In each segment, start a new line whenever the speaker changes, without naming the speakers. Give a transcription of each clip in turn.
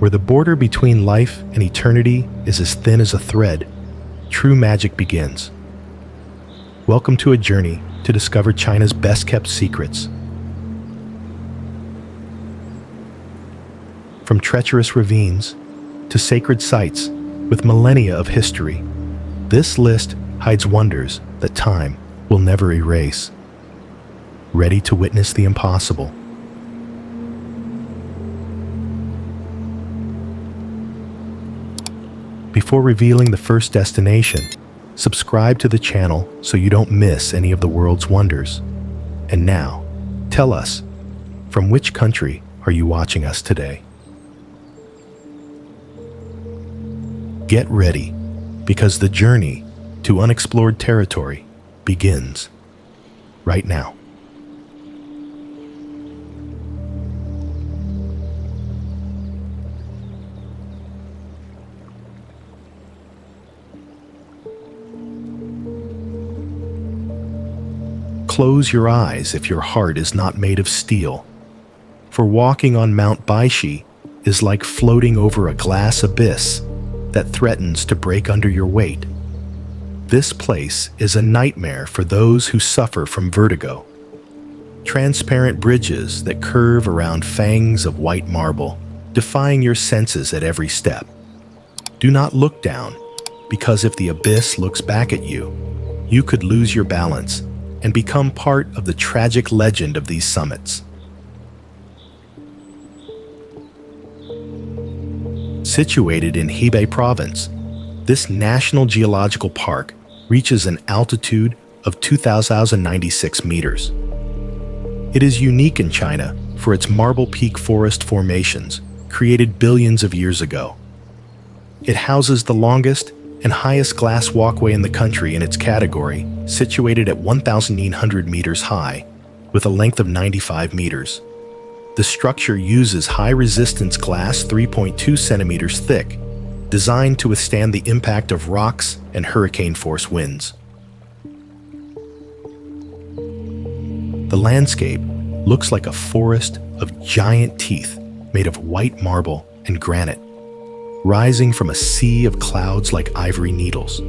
Where the border between life and eternity is as thin as a thread, true magic begins. Welcome to a journey to discover China's best-kept secrets. From treacherous ravines to sacred sites with millennia of history, this list hides wonders that time will never erase. Ready to witness the impossible? Before revealing the first destination, subscribe to the channel so you don't miss any of the world's wonders. And now, tell us, from which country are you watching us today? Get ready, because the journey to unexplored territory begins right now. Close your eyes if your heart is not made of steel, for walking on Mount Baishi is like floating over a glass abyss that threatens to break under your weight. This place is a nightmare for those who suffer from vertigo. Transparent bridges that curve around fangs of white marble, defying your senses at every step. Do not look down, because if the abyss looks back at you, you could lose your balance and become part of the tragic legend of these summits. Situated in Hebei province, this National Geological Park reaches an altitude of 2,096 meters. It is unique in China for its marble peak forest formations created billions of years ago. It houses the longest and highest glass walkway in the country in its category, situated at 1,900 meters high, with a length of 95 meters. The structure uses high-resistance glass 3.2 centimeters thick, designed to withstand the impact of rocks and hurricane-force winds. The landscape looks like a forest of giant teeth made of white marble and granite, rising from a sea of clouds like ivory needles.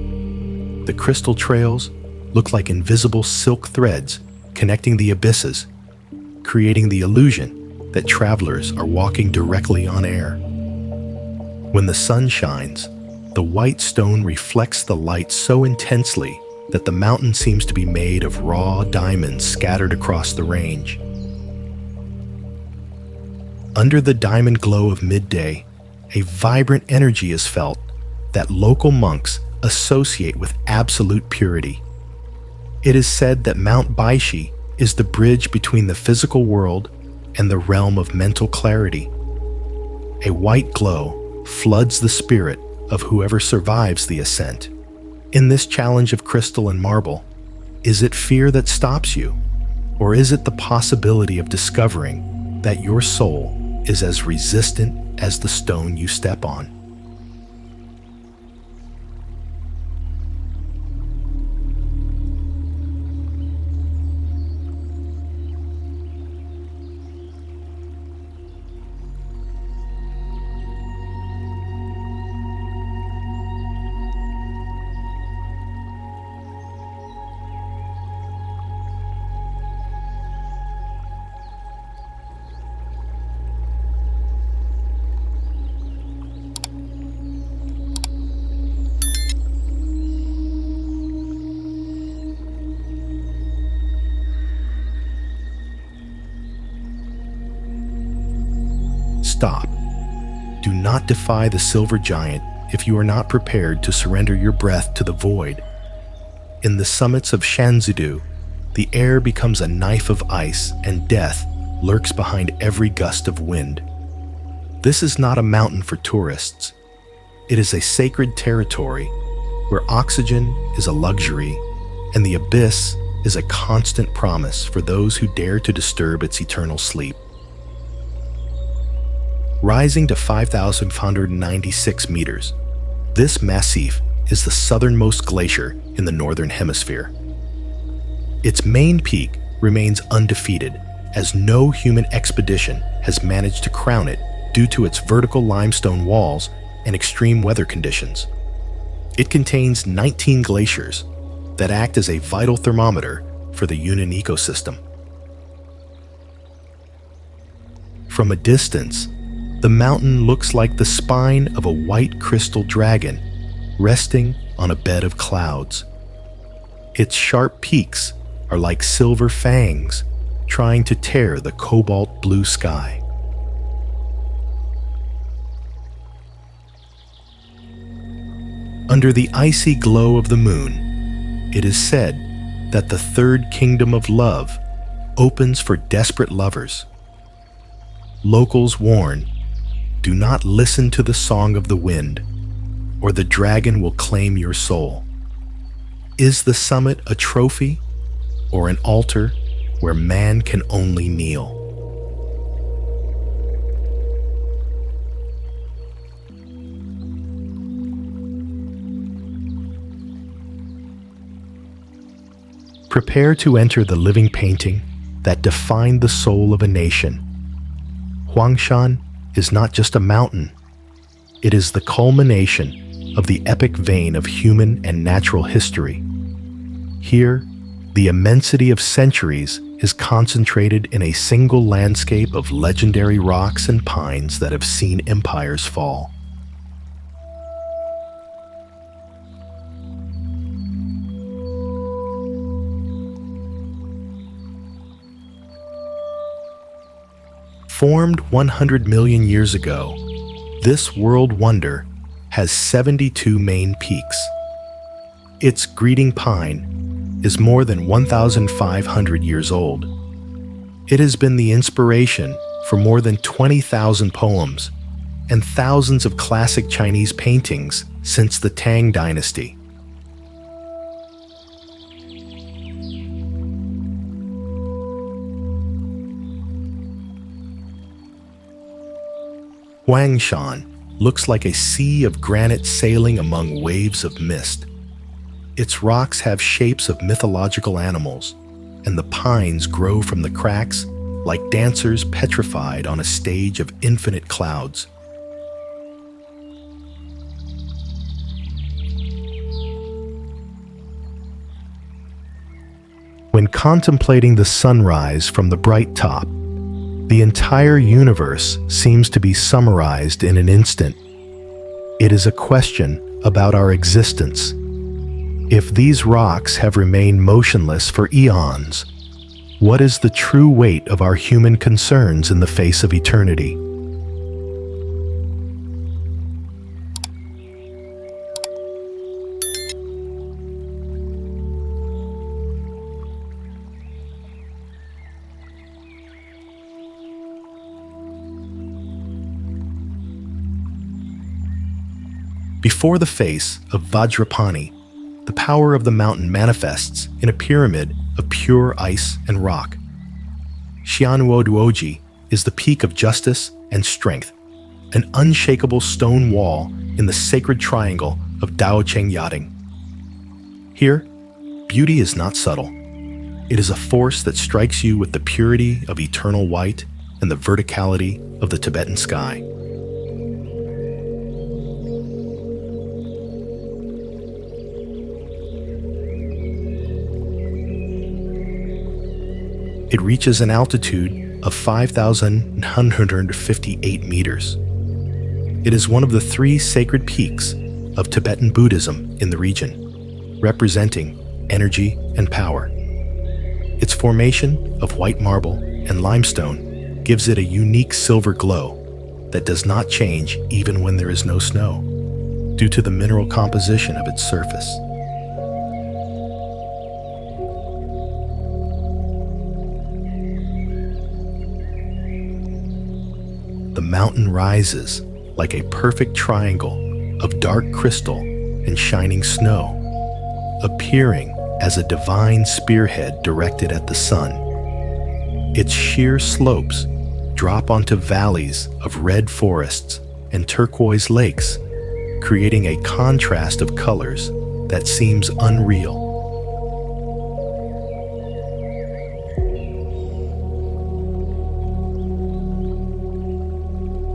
The crystal trails look like invisible silk threads connecting the abysses, creating the illusion that travelers are walking directly on air. When the sun shines, the white stone reflects the light so intensely that the mountain seems to be made of raw diamonds scattered across the range. Under the diamond glow of midday, a vibrant energy is felt that local monks associate with absolute purity. It is said that Mount Baishi is the bridge between the physical world and the realm of mental clarity. A white glow floods the spirit of whoever survives the ascent. In this challenge of crystal and marble, is it fear that stops you, or is it the possibility of discovering that your soul is as resistant as the stone you step on? Stop. Do not defy the silver giant if you are not prepared to surrender your breath to the void. In the summits of Shanzidu, the air becomes a knife of ice and death lurks behind every gust of wind. This is not a mountain for tourists. It is a sacred territory where oxygen is a luxury and the abyss is a constant promise for those who dare to disturb its eternal sleep. Rising to 5,596 meters, this massif is the southernmost glacier in the northern hemisphere. Its main peak remains undefeated, as no human expedition has managed to crown it due to its vertical limestone walls and extreme weather conditions. It contains 19 glaciers that act as a vital thermometer for the Yunnan ecosystem. From a distance, the mountain looks like the spine of a white crystal dragon resting on a bed of clouds. Its sharp peaks are like silver fangs trying to tear the cobalt blue sky. Under the icy glow of the moon, it is said that the third kingdom of love opens for desperate lovers. Locals warn, do not listen to the song of the wind, or the dragon will claim your soul. Is the summit a trophy or an altar where man can only kneel? Prepare to enter the living painting that defined the soul of a nation. Huangshan is not just a mountain. It is the culmination of the epic vein of human and natural history. Here, the immensity of centuries is concentrated in a single landscape of legendary rocks and pines that have seen empires fall. Formed 100 million years ago, this world wonder has 72 main peaks. Its greeting pine is more than 1,500 years old. It has been the inspiration for more than 20,000 poems and thousands of classic Chinese paintings since the Tang Dynasty. Huangshan looks like a sea of granite sailing among waves of mist. Its rocks have shapes of mythological animals, and the pines grow from the cracks like dancers petrified on a stage of infinite clouds. When contemplating the sunrise from the bright top, the entire universe seems to be summarized in an instant. It is a question about our existence. If these rocks have remained motionless for eons, what is the true weight of our human concerns in the face of eternity? Before the face of Vajrapani, the power of the mountain manifests in a pyramid of pure ice and rock. Xianhuoduoji is the peak of justice and strength, an unshakable stone wall in the sacred triangle of Daocheng Yading. Here, beauty is not subtle. It is a force that strikes you with the purity of eternal white and the verticality of the Tibetan sky. It reaches an altitude of 5,958 meters. It is one of the 3 sacred peaks of Tibetan Buddhism in the region, representing energy and power. Its formation of white marble and limestone gives it a unique silver glow that does not change even when there is no snow, due to the mineral composition of its surface. The mountain rises like a perfect triangle of dark crystal and shining snow, appearing as a divine spearhead directed at the sun. Its sheer slopes drop onto valleys of red forests and turquoise lakes, creating a contrast of colors that seems unreal.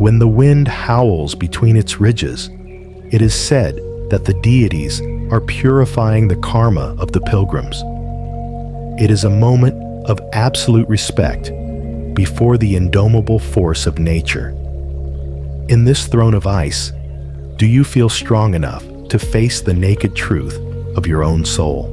When the wind howls between its ridges, it is said that the deities are purifying the karma of the pilgrims. It is a moment of absolute respect before the indomitable force of nature. In this throne of ice, do you feel strong enough to face the naked truth of your own soul?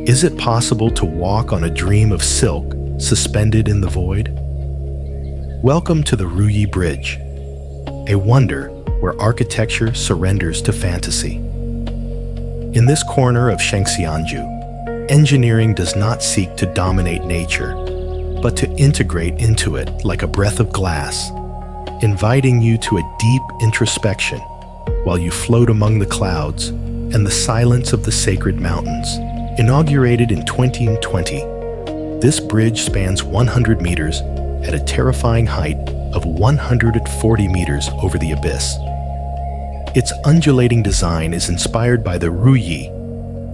Is it possible to walk on a dream of silk suspended in the void? Welcome to the Ruyi Bridge, a wonder where architecture surrenders to fantasy. In this corner of Shangxianju, engineering does not seek to dominate nature, but to integrate into it like a breath of glass, inviting you to a deep introspection while you float among the clouds and the silence of the sacred mountains. Inaugurated in 2020, this bridge spans 100 meters at a terrifying height of 140 meters over the abyss. Its undulating design is inspired by the Ruyi,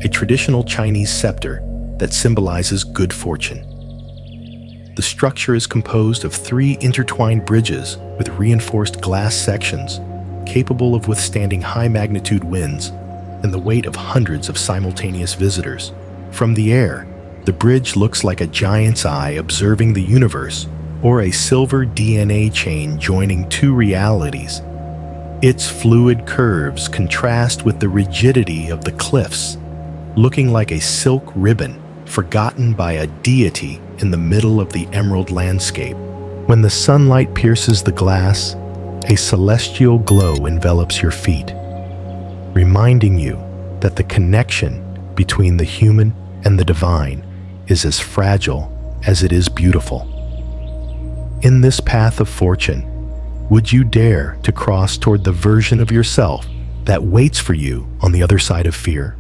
a traditional Chinese scepter that symbolizes good fortune. The structure is composed of 3 intertwined bridges with reinforced glass sections capable of withstanding high-magnitude winds and the weight of hundreds of simultaneous visitors. From the air, the bridge looks like a giant's eye observing the universe, or a silver DNA chain joining 2 realities. Its fluid curves contrast with the rigidity of the cliffs, looking like a silk ribbon forgotten by a deity in the middle of the emerald landscape. When the sunlight pierces the glass, a celestial glow envelops your feet, reminding you that the connection between the human and the divine is as fragile as it is beautiful. In this path of fortune, would you dare to cross toward the version of yourself that waits for you on the other side of fear?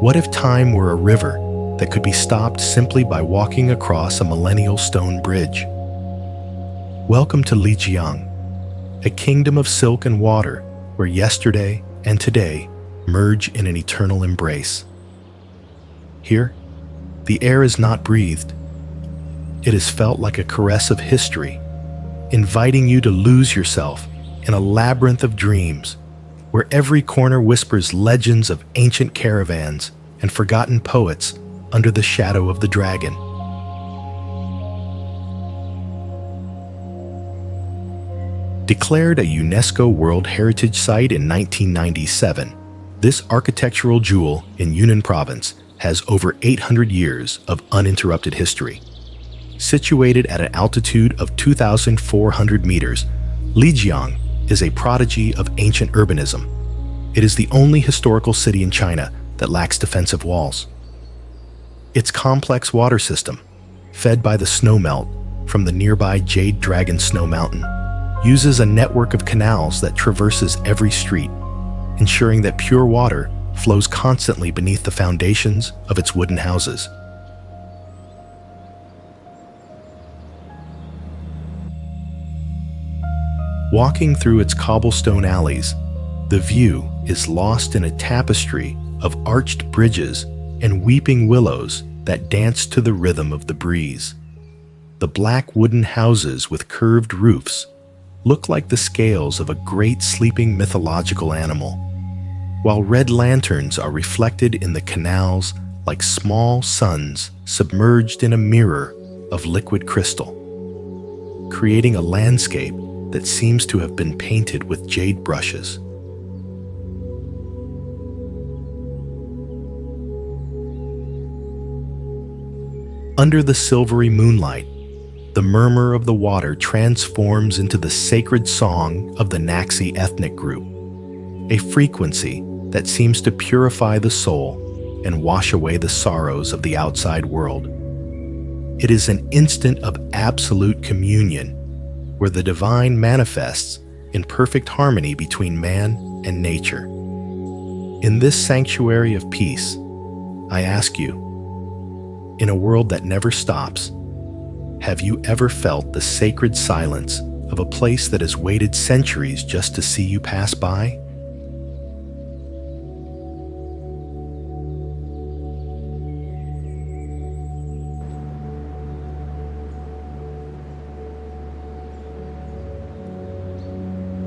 What if time were a river that could be stopped simply by walking across a millennial stone bridge? Welcome to Lijiang, a kingdom of silk and water where yesterday and today merge in an eternal embrace. Here, the air is not breathed. It is felt like a caress of history, inviting you to lose yourself in a labyrinth of dreams where every corner whispers legends of ancient caravans and forgotten poets under the shadow of the dragon. Declared a UNESCO World Heritage Site in 1997, this architectural jewel in Yunnan Province has over 800 years of uninterrupted history. Situated at an altitude of 2,400 meters, Lijiang is a prodigy of ancient urbanism. It is the only historical city in China that lacks defensive walls. Its complex water system, fed by the snowmelt from the nearby Jade Dragon Snow Mountain, uses a network of canals that traverses every street, ensuring that pure water flows constantly beneath the foundations of its wooden houses. Walking through its cobblestone alleys, the view is lost in a tapestry of arched bridges and weeping willows that dance to the rhythm of the breeze. The black wooden houses with curved roofs look like the scales of a great sleeping mythological animal, while red lanterns are reflected in the canals like small suns submerged in a mirror of liquid crystal, creating a landscape that seems to have been painted with jade brushes. Under the silvery moonlight, the murmur of the water transforms into the sacred song of the Naxi ethnic group, a frequency that seems to purify the soul and wash away the sorrows of the outside world. It is an instant of absolute communion, where the divine manifests in perfect harmony between man and nature. In this sanctuary of peace, I ask you, in a world that never stops, have you ever felt the sacred silence of a place that has waited centuries just to see you pass by?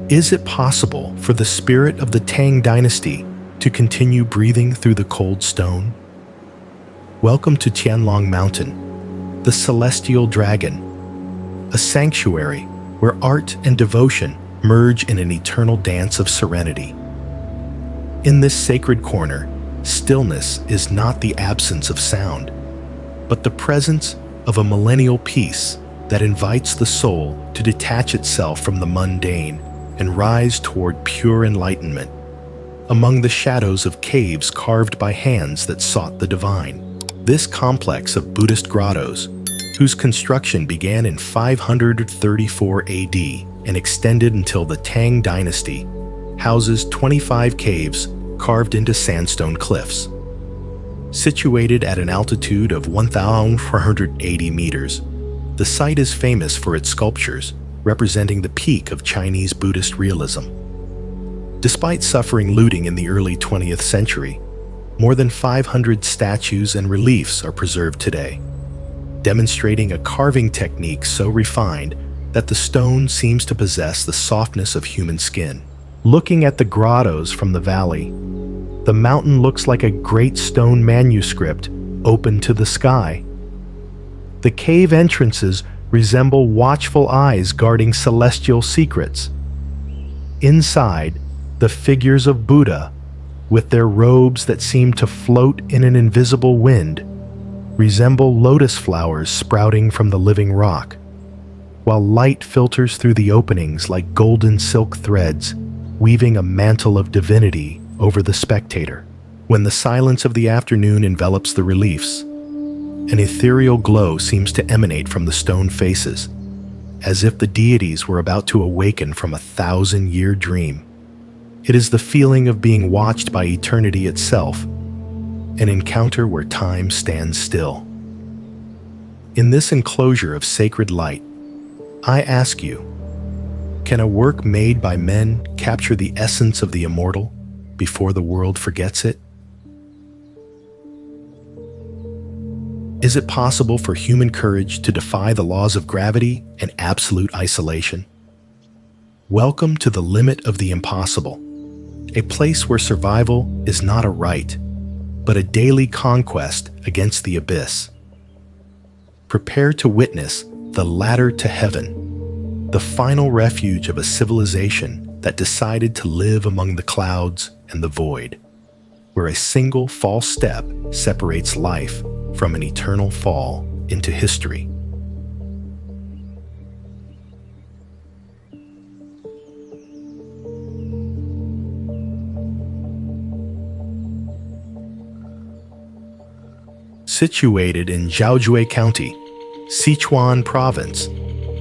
Is it possible for the spirit of the Tang dynasty to continue breathing through the cold stone? Welcome to Tianlong Mountain, the celestial dragon, a sanctuary where art and devotion merge in an eternal dance of serenity. In this sacred corner, stillness is not the absence of sound, but the presence of a millennial peace that invites the soul to detach itself from the mundane and rise toward pure enlightenment. Among the shadows of caves carved by hands that sought the divine, this complex of Buddhist grottos, whose construction began in 534 AD and extended until the Tang dynasty, houses 25 caves carved into sandstone cliffs. Situated at an altitude of 1,480 meters, the site is famous for its sculptures, representing the peak of Chinese Buddhist realism. Despite suffering looting in the early 20th century, more than 500 statues and reliefs are preserved today, demonstrating a carving technique so refined that the stone seems to possess the softness of human skin. Looking at the grottos from the valley, the mountain looks like a great stone manuscript open to the sky. The cave entrances resemble watchful eyes guarding celestial secrets. Inside, the figures of Buddha, with their robes that seem to float in an invisible wind, resemble lotus flowers sprouting from the living rock, while light filters through the openings like golden silk threads, weaving a mantle of divinity over the spectator. When the silence of the afternoon envelops the reliefs, an ethereal glow seems to emanate from the stone faces, as if the deities were about to awaken from a 1,000-year dream. It is the feeling of being watched by eternity itself, an encounter where time stands still. In this enclosure of sacred light, I ask you, can a work made by men capture the essence of the immortal before the world forgets it? Is it possible for human courage to defy the laws of gravity and absolute isolation? Welcome to the limit of the impossible, a place where survival is not a right, but a daily conquest against the abyss. Prepare to witness the ladder to heaven, the final refuge of a civilization that decided to live among the clouds and the void, where a single false step separates life from an eternal fall into history. Situated in Jiaozhui County, Sichuan Province,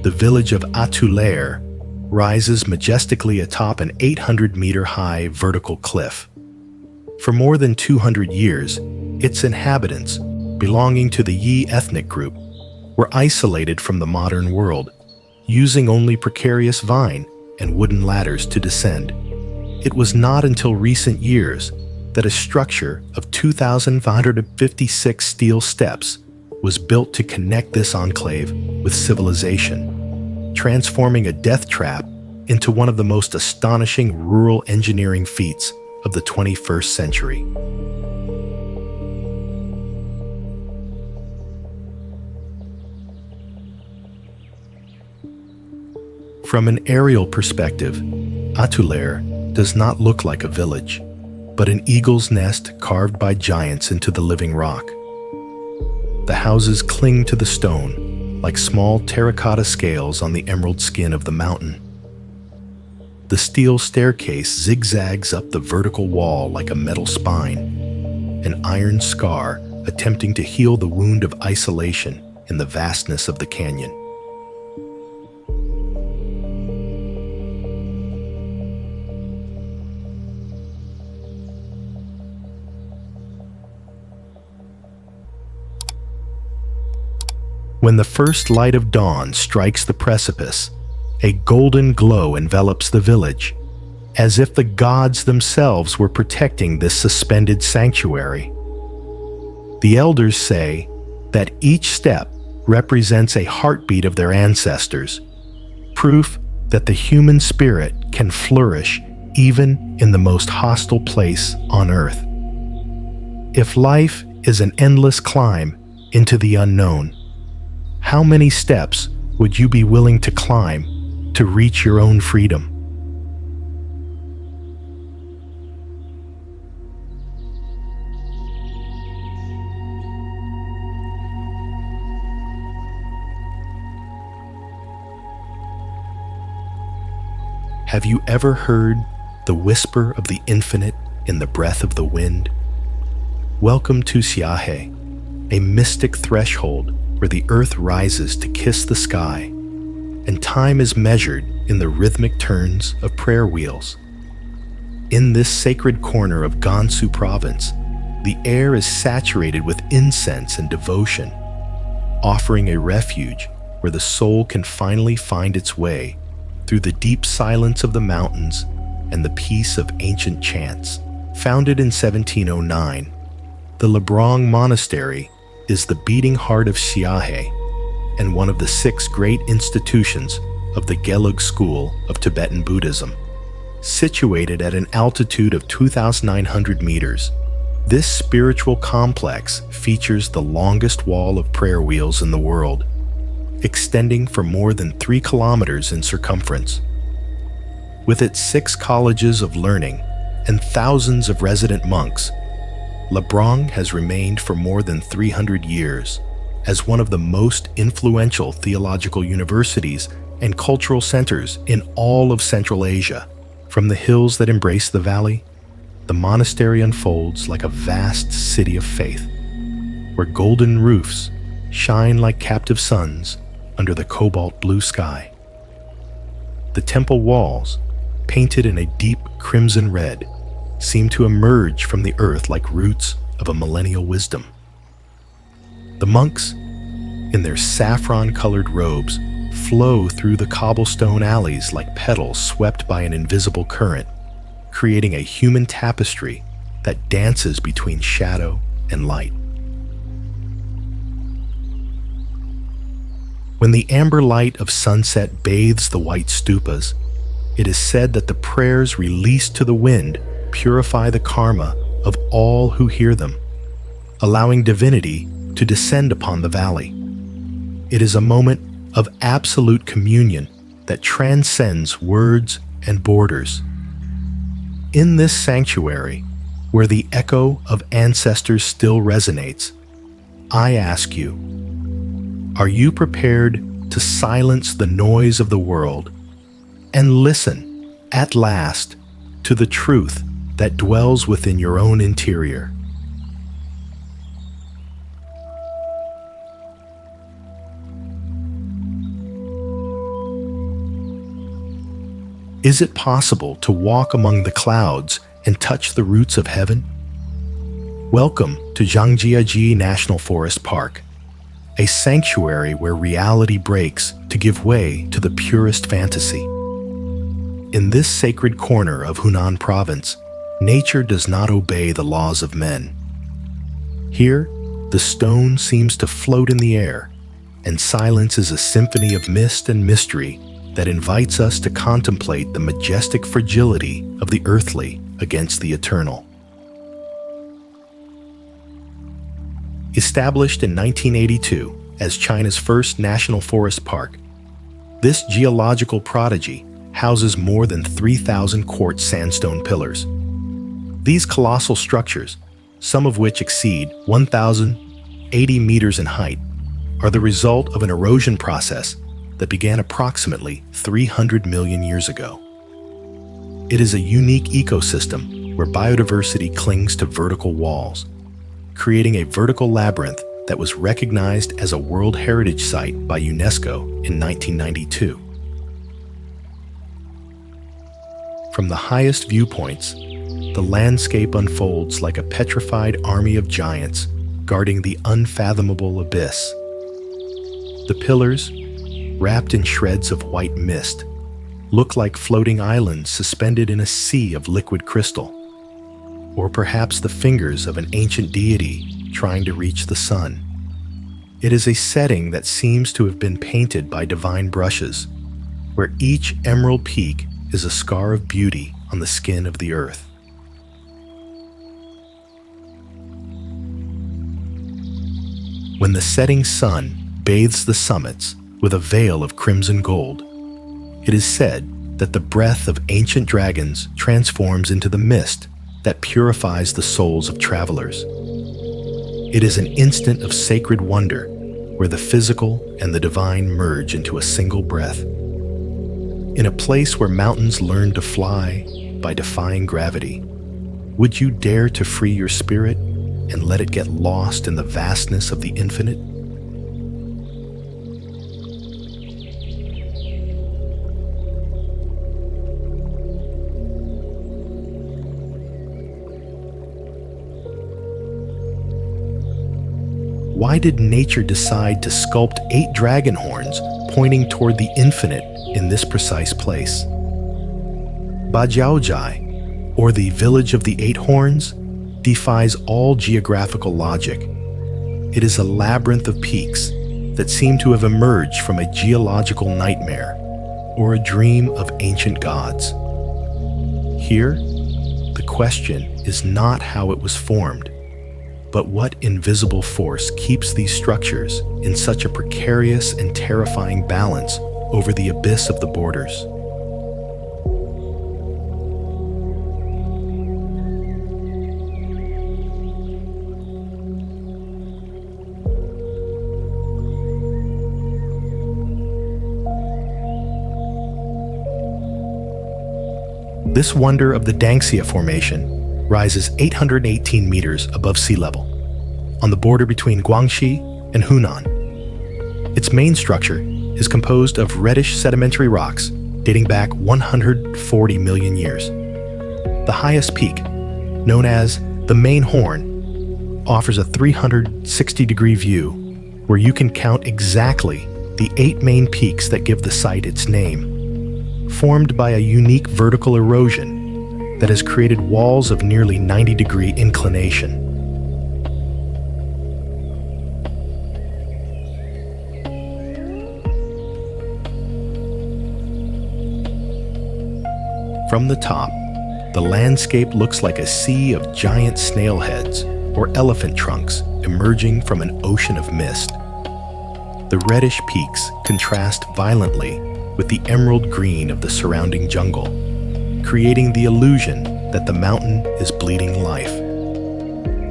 the village of Atuler rises majestically atop an 800-meter-high vertical cliff. For more than 200 years, its inhabitants, belonging to the Yi ethnic group, were isolated from the modern world, using only precarious vine and wooden ladders to descend. It was not until recent years that a structure of 2,556 steel steps was built to connect this enclave with civilization, transforming a death trap into one of the most astonishing rural engineering feats of the 21st century. From an aerial perspective, Atuler does not look like a village, but an eagle's nest carved by giants into the living rock. The houses cling to the stone like small terracotta scales on the emerald skin of the mountain. The steel staircase zigzags up the vertical wall like a metal spine, an iron scar attempting to heal the wound of isolation in the vastness of the canyon. When the first light of dawn strikes the precipice, a golden glow envelops the village, as if the gods themselves were protecting this suspended sanctuary. The elders say that each step represents a heartbeat of their ancestors, proof that the human spirit can flourish even in the most hostile place on earth. If life is an endless climb into the unknown, how many steps would you be willing to climb to reach your own freedom? Have you ever heard the whisper of the infinite in the breath of the wind? Welcome to Xiahe, a mystic threshold where the earth rises to kiss the sky, and time is measured in the rhythmic turns of prayer wheels. In this sacred corner of Gansu province, the air is saturated with incense and devotion, offering a refuge where the soul can finally find its way through the deep silence of the mountains and the peace of ancient chants. Founded in 1709, the Lebrang Monastery is the beating heart of Xiahe and one of the 6 great institutions of the Gelug school of Tibetan Buddhism. Situated at an altitude of 2,900 meters, this spiritual complex features the longest wall of prayer wheels in the world, extending for more than 3 kilometers in circumference. With its 6 colleges of learning and thousands of resident monks, Lebrang has remained for more than 300 years as one of the most influential theological universities and cultural centers in all of Central Asia. From the hills that embrace the valley, the monastery unfolds like a vast city of faith, where golden roofs shine like captive suns under the cobalt blue sky. The temple walls, painted in a deep crimson red, seem to emerge from the earth like roots of a millennial wisdom. The monks, in their saffron-colored robes, flow through the cobblestone alleys like petals swept by an invisible current, creating a human tapestry that dances between shadow and light. When the amber light of sunset bathes the white stupas, it is said that the prayers released to the wind purify the karma of all who hear them, allowing divinity to descend upon the valley. It is a moment of absolute communion that transcends words and borders. In this sanctuary, where the echo of ancestors still resonates, I ask you, are you prepared to silence the noise of the world and listen, at last, to the truth that dwells within your own interior? Is it possible to walk among the clouds and touch the roots of heaven? Welcome to Zhangjiajie National Forest Park, a sanctuary where reality breaks to give way to the purest fantasy. In this sacred corner of Hunan Province, nature does not obey the laws of men. Here, the stone seems to float in the air, and silence is a symphony of mist and mystery that invites us to contemplate the majestic fragility of the earthly against the eternal. Established in 1982 as China's first national forest park, this geological prodigy houses more than 3,000 quartz sandstone pillars. These colossal structures, some of which exceed 1,080 meters in height, are the result of an erosion process that began approximately 300 million years ago. It is a unique ecosystem where biodiversity clings to vertical walls, creating a vertical labyrinth that was recognized as a World Heritage Site by UNESCO in 1992. From the highest viewpoints, the landscape unfolds like a petrified army of giants guarding the unfathomable abyss. The pillars, wrapped in shreds of white mist, look like floating islands suspended in a sea of liquid crystal, or perhaps the fingers of an ancient deity trying to reach the sun. It is a setting that seems to have been painted by divine brushes, where each emerald peak is a scar of beauty on the skin of the earth. When the setting sun bathes the summits with a veil of crimson gold, it is said that the breath of ancient dragons transforms into the mist that purifies the souls of travelers. It is an instant of sacred wonder where the physical and the divine merge into a single breath. In a place where mountains learn to fly by defying gravity, would you dare to free your spirit and let it get lost in the vastness of the infinite? Why did nature decide to sculpt 8 dragon horns pointing toward the infinite in this precise place? Bajiaojai, or the Village of the 8 Horns, defies all geographical logic. It is a labyrinth of peaks that seem to have emerged from a geological nightmare or a dream of ancient gods. Here, the question is not how it was formed, but what invisible force keeps these structures in such a precarious and terrifying balance over the abyss of the borders. This wonder of the Dangxia Formation rises 818 meters above sea level, on the border between Guangxi and Hunan. Its main structure is composed of reddish sedimentary rocks dating back 140 million years. The highest peak, known as the Main Horn, offers a 360-degree view where you can count exactly the 8 main peaks that give the site its name, formed by a unique vertical erosion that has created walls of nearly 90-degree inclination. From the top, the landscape looks like a sea of giant snail heads or elephant trunks emerging from an ocean of mist. The reddish peaks contrast violently with the emerald green of the surrounding jungle, creating the illusion that the mountain is bleeding life.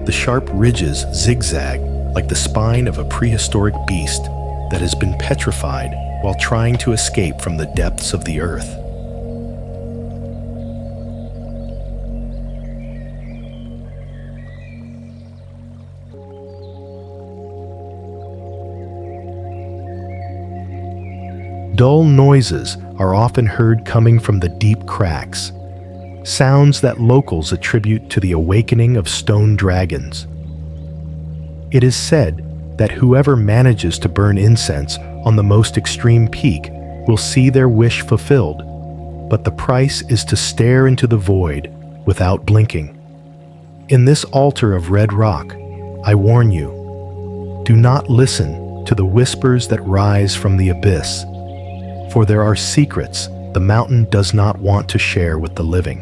The sharp ridges zigzag like the spine of a prehistoric beast that has been petrified while trying to escape from the depths of the earth. Dull noises are often heard coming from the deep cracks, sounds that locals attribute to the awakening of stone dragons. It is said that whoever manages to burn incense on the most extreme peak will see their wish fulfilled, but the price is to stare into the void without blinking. In this altar of red rock, I warn you, do not listen to the whispers that rise from the abyss, for there are secrets the mountain does not want to share with the living.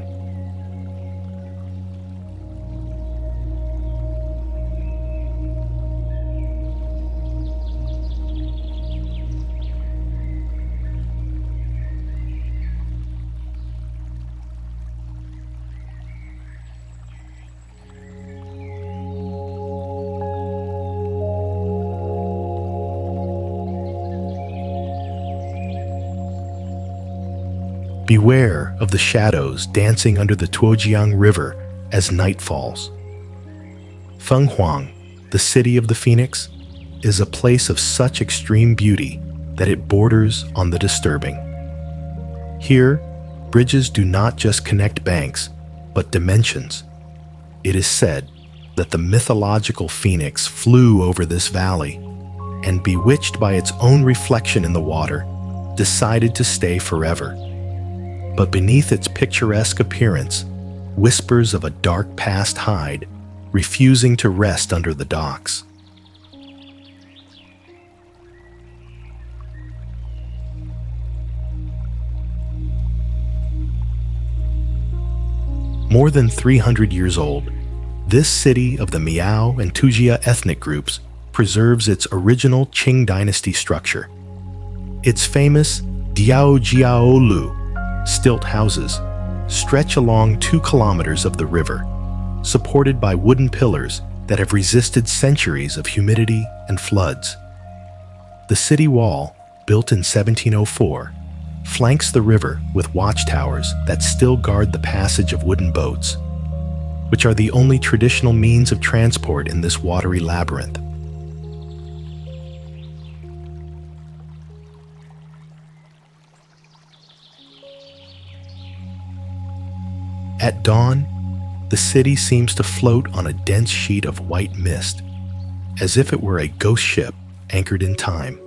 Beware of the shadows dancing under the Tuojiang River as night falls. Fenghuang, the city of the phoenix, is a place of such extreme beauty that it borders on the disturbing. Here, bridges do not just connect banks, but dimensions. It is said that the mythological phoenix flew over this valley, and bewitched by its own reflection in the water, decided to stay forever. But beneath its picturesque appearance, whispers of a dark past hide, refusing to rest under the docks. More than 300 years old, this city of the Miao and Tujia ethnic groups preserves its original Qing dynasty structure. Its famous Diaojiaolu stilt houses stretch along 2 kilometers of the river, supported by wooden pillars that have resisted centuries of humidity and floods. The city wall, built in 1704, flanks the river with watchtowers that still guard the passage of wooden boats, which are the only traditional means of transport in this watery labyrinth. At dawn, the city seems to float on a dense sheet of white mist, as if it were a ghost ship anchored in time.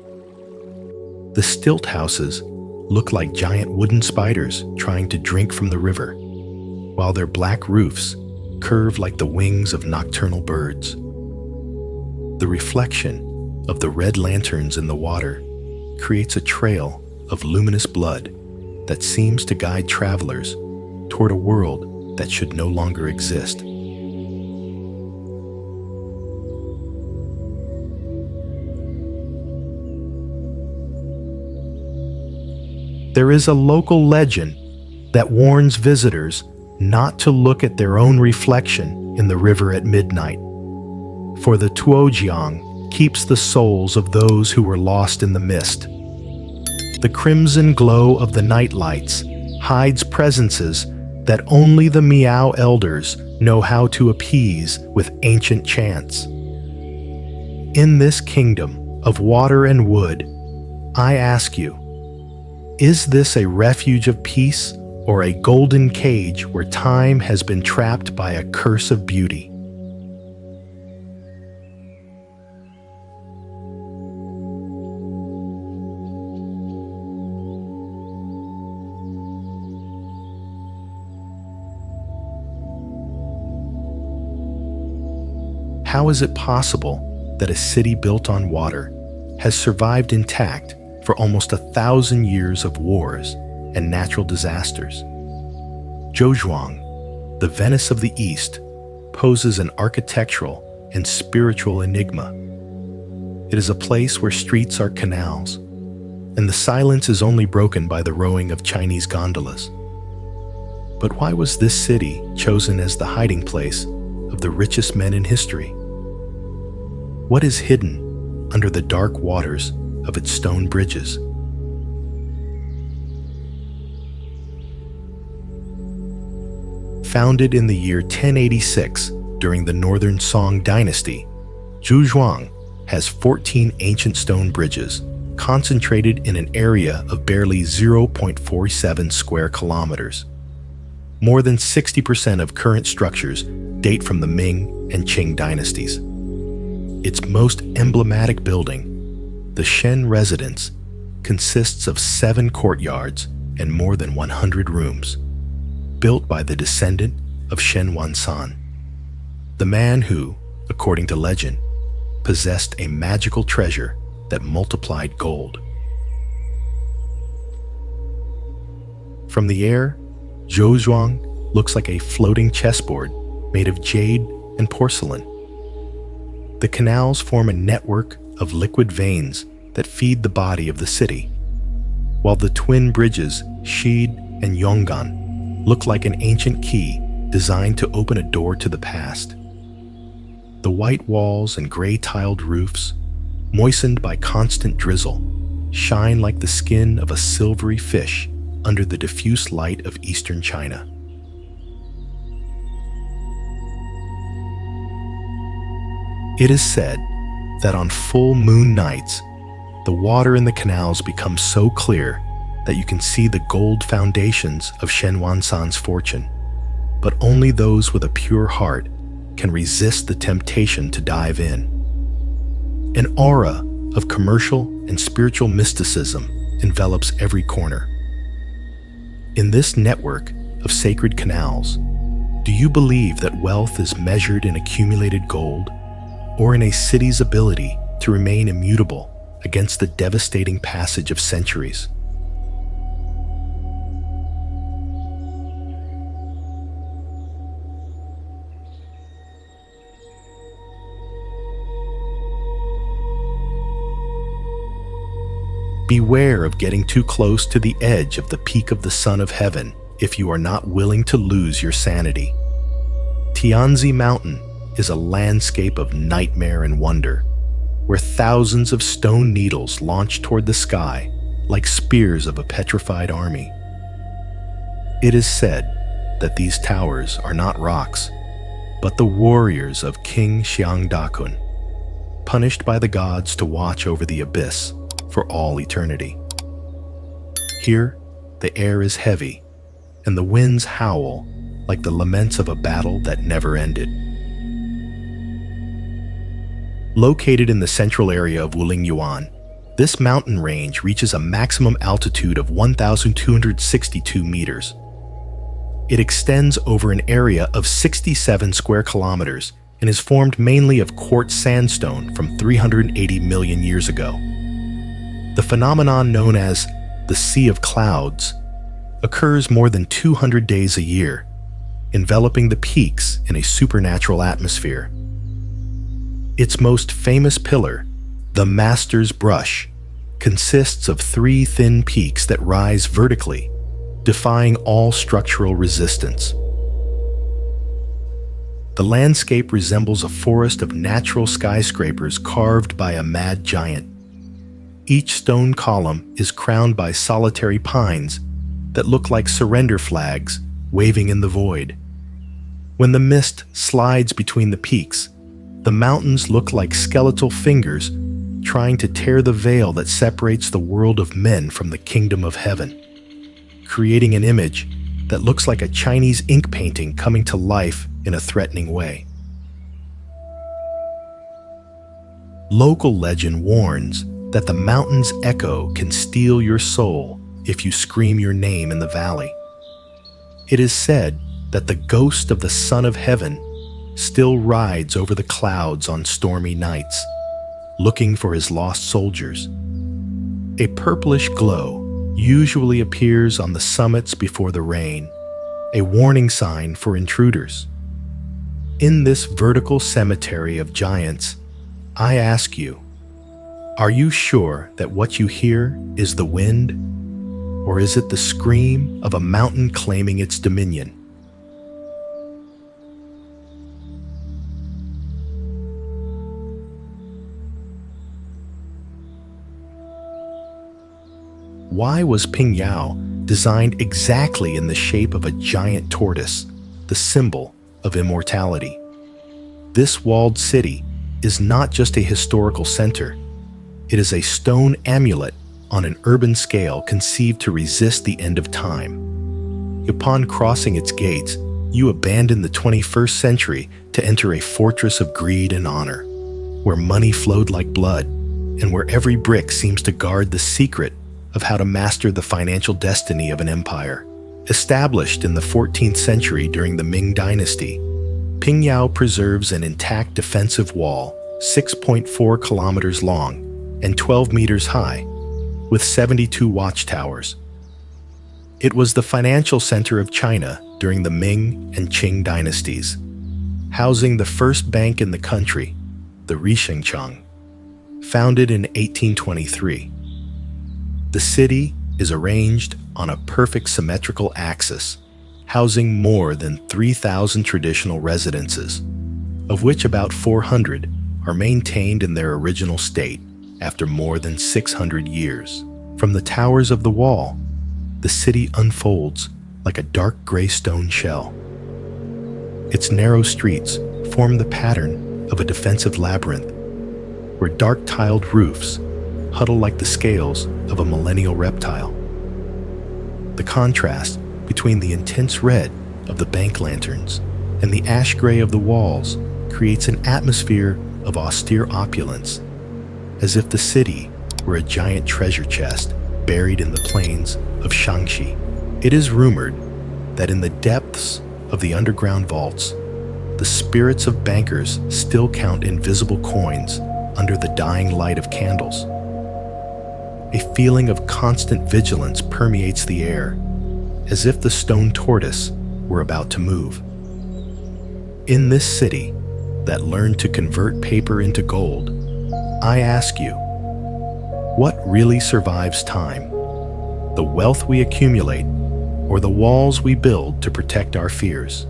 The stilt houses look like giant wooden spiders trying to drink from the river, while their black roofs curve like the wings of nocturnal birds. The reflection of the red lanterns in the water creates a trail of luminous blood that seems to guide travelers toward a world that should no longer exist. There is a local legend that warns visitors not to look at their own reflection in the river at midnight, for the Tuojiang keeps the souls of those who were lost in the mist. The crimson glow of the night lights hides presences that only the Miao elders know how to appease with ancient chants. In this kingdom of water and wood, I ask you, is this a refuge of peace or a golden cage where time has been trapped by a curse of beauty? How is it possible that a city built on water has survived intact for almost 1,000 years of wars and natural disasters? Zhouzhuang, the Venice of the East, poses an architectural and spiritual enigma. It is a place where streets are canals, and the silence is only broken by the rowing of Chinese gondolas. But why was this city chosen as the hiding place of the richest men in history? What is hidden under the dark waters of its stone bridges? Founded in the year 1086 during the Northern Song dynasty, Zhouzhuang has 14 ancient stone bridges concentrated in an area of barely 0.47 square kilometers. More than 60% of current structures date from the Ming and Qing dynasties. Its most emblematic building, the Shen Residence, consists of 7 courtyards and more than 100 rooms, built by the descendant of Shen Wansan, the man who, according to legend, possessed a magical treasure that multiplied gold. From the air, Zhouzhuang looks like a floating chessboard made of jade and porcelain. The canals form a network of liquid veins that feed the body of the city, while the twin bridges, Shid and Yonggan, look like an ancient key designed to open a door to the past. The white walls and gray-tiled roofs, moistened by constant drizzle, shine like the skin of a silvery fish under the diffuse light of eastern China. It is said that on full moon nights, the water in the canals becomes so clear that you can see the gold foundations of Shen Wansan's fortune, but only those with a pure heart can resist the temptation to dive in. An aura of commercial and spiritual mysticism envelops every corner. In this network of sacred canals, do you believe that wealth is measured in accumulated gold, or in a city's ability to remain immutable against the devastating passage of centuries? Beware of getting too close to the edge of the peak of the Son of Heaven if you are not willing to lose your sanity. Tianzi Mountain is a landscape of nightmare and wonder, where thousands of stone needles launch toward the sky like spears of a petrified army. It is said that these towers are not rocks, but the warriors of King Xiangdakun, punished by the gods to watch over the abyss for all eternity. Here, the air is heavy, and the winds howl like the laments of a battle that never ended. Located in the central area of Wulingyuan, this mountain range reaches a maximum altitude of 1,262 meters. It extends over an area of 67 square kilometers and is formed mainly of quartz sandstone from 380 million years ago. The phenomenon known as the Sea of Clouds occurs more than 200 days a year, enveloping the peaks in a supernatural atmosphere. Its most famous pillar, the Master's Brush, consists of 3 thin peaks that rise vertically, defying all structural resistance. The landscape resembles a forest of natural skyscrapers carved by a mad giant. Each stone column is crowned by solitary pines that look like surrender flags waving in the void. When the mist slides between the peaks, the mountains look like skeletal fingers trying to tear the veil that separates the world of men from the kingdom of heaven, creating an image that looks like a Chinese ink painting coming to life in a threatening way. Local legend warns that the mountain's echo can steal your soul if you scream your name in the valley. It is said that the ghost of the Son of Heaven still rides over the clouds on stormy nights, looking for his lost soldiers. A purplish glow usually appears on the summits before the rain, a warning sign for intruders. In this vertical cemetery of giants, I ask you, are you sure that what you hear is the wind, or is it the scream of a mountain claiming its dominion? Why was Pingyao designed exactly in the shape of a giant tortoise, the symbol of immortality? This walled city is not just a historical center. It is a stone amulet on an urban scale conceived to resist the end of time. Upon crossing its gates, you abandon the 21st century to enter a fortress of greed and honor, where money flowed like blood, and where every brick seems to guard the secret of how to master the financial destiny of an empire. Established in the 14th century during the Ming Dynasty, Pingyao preserves an intact defensive wall, 6.4 kilometers long and 12 meters high, with 72 watchtowers. It was the financial center of China during the Ming and Qing dynasties, housing the first bank in the country, the Rishengchang, founded in 1823. The city is arranged on a perfect symmetrical axis, housing more than 3,000 traditional residences, of which about 400 are maintained in their original state after more than 600 years. From the towers of the wall, the city unfolds like a dark gray stone shell. Its narrow streets form the pattern of a defensive labyrinth, where dark tiled roofs huddle like the scales of a millennial reptile. The contrast between the intense red of the bank lanterns and the ash gray of the walls creates an atmosphere of austere opulence. as if the city were a giant treasure chest buried in the plains of Shaanxi. It is rumored that in the depths of the underground vaults, the spirits of bankers still count invisible coins under the dying light of candles. A feeling of constant vigilance permeates the air, as if the stone tortoise were about to move. In this city that learned to convert paper into gold, I ask you, what really survives time? The wealth we accumulate, or the walls we build to protect our fears?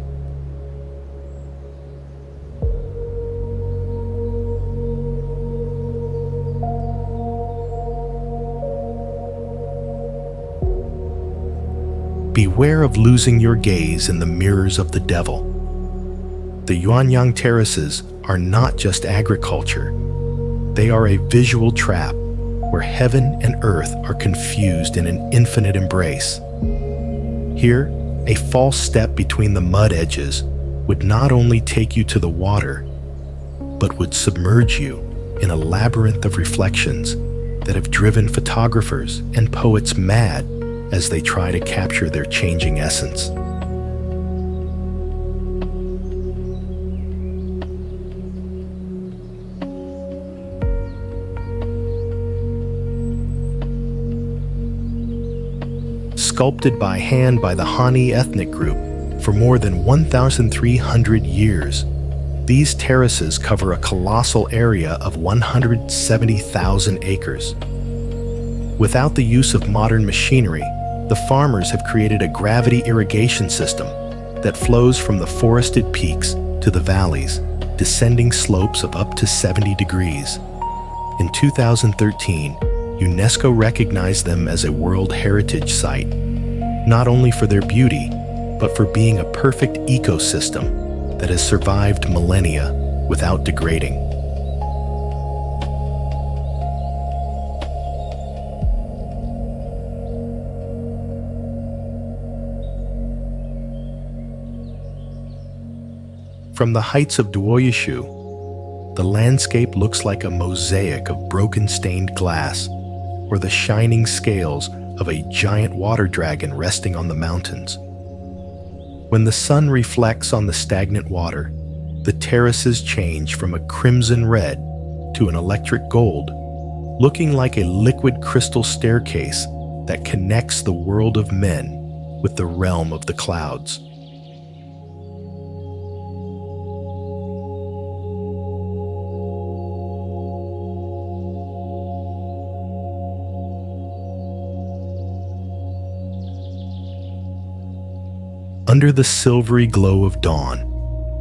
Beware of losing your gaze in the mirrors of the devil. The Yuanyang terraces are not just agriculture. They are a visual trap where heaven and earth are confused in an infinite embrace. Here, a false step between the mud edges would not only take you to the water, but would submerge you in a labyrinth of reflections that have driven photographers and poets mad as they try to capture their changing essence. Sculpted by hand by the Han ethnic group for more than 1,300 years, these terraces cover a colossal area of 170,000 acres. Without the use of modern machinery, the farmers have created a gravity irrigation system that flows from the forested peaks to the valleys, descending slopes of up to 70 degrees. In 2013, UNESCO recognized them as a World Heritage Site, not only for their beauty, but for being a perfect ecosystem that has survived millennia without degrading. From the heights of Duoyushu, the landscape looks like a mosaic of broken stained glass or the shining scales of a giant water dragon resting on the mountains. When the sun reflects on the stagnant water, the terraces change from a crimson red to an electric gold, looking like a liquid crystal staircase that connects the world of men with the realm of the clouds. Under the silvery glow of dawn,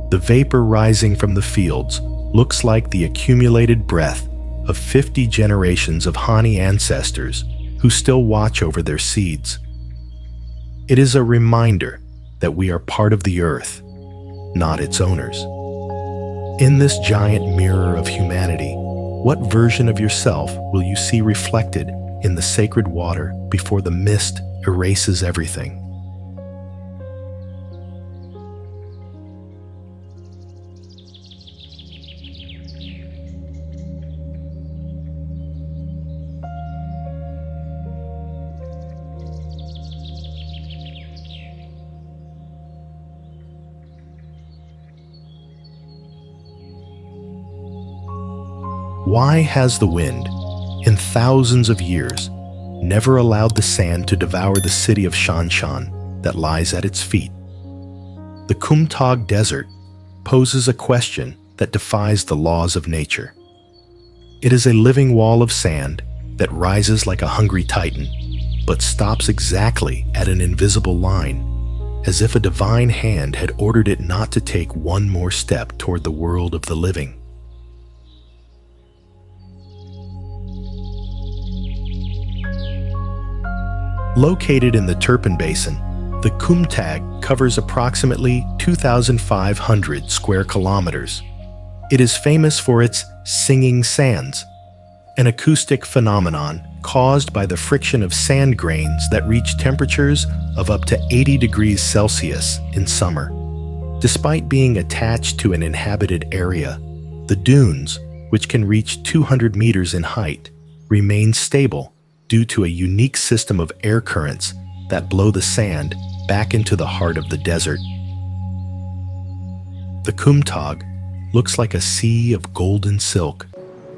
the vapor rising from the fields looks like the accumulated breath of 50 generations of Hani ancestors who still watch over their seeds. It is a reminder that we are part of the earth, not its owners. In this giant mirror of humanity, what version of yourself will you see reflected in the sacred water before the mist erases everything? Why has the wind, in thousands of years, never allowed the sand to devour the city of Shanshan that lies at its feet? The Kumtog Desert poses a question that defies the laws of nature. It is a living wall of sand that rises like a hungry titan, but stops exactly at an invisible line, as if a divine hand had ordered it not to take one more step toward the world of the living. Located in the Turpan Basin, the Kumtag covers approximately 2,500 square kilometers. It is famous for its singing sands, an acoustic phenomenon caused by the friction of sand grains that reach temperatures of up to 80 degrees Celsius in summer. Despite being attached to an inhabited area, the dunes, which can reach 200 meters in height, remains stable due to a unique system of air currents that blow the sand back into the heart of the desert. The Kumtag looks like a sea of golden silk,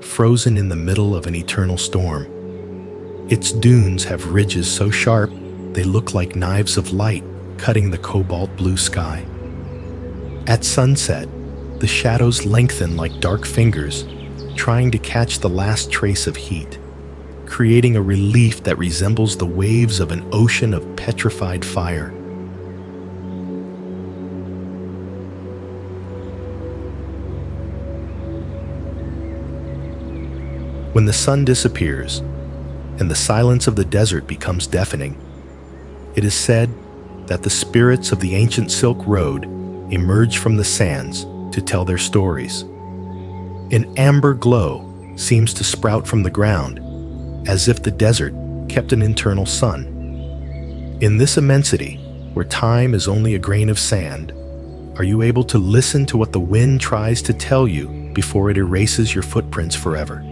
frozen in the middle of an eternal storm. Its dunes have ridges so sharp they look like knives of light cutting the cobalt blue sky. At sunset, the shadows lengthen like dark fingers, trying to catch the last trace of heat, creating a relief that resembles the waves of an ocean of petrified fire. When the sun disappears and the silence of the desert becomes deafening, it is said that the spirits of the ancient Silk Road emerge from the sands to tell their stories. An amber glow seems to sprout from the ground, as if the desert kept an internal sun. In this immensity, where time is only a grain of sand, are you able to listen to what the wind tries to tell you before it erases your footprints forever?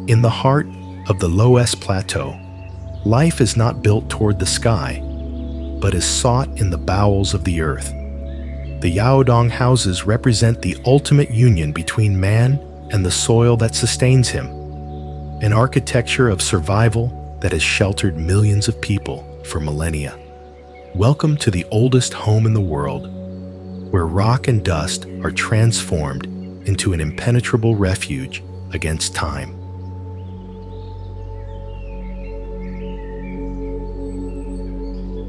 In the heart of the Loess Plateau, life is not built toward the sky, but is sought in the bowels of the earth. The Yaodong houses represent the ultimate union between man and the soil that sustains him, an architecture of survival that has sheltered millions of people for millennia. Welcome to the oldest home in the world, where rock and dust are transformed into an impenetrable refuge against time.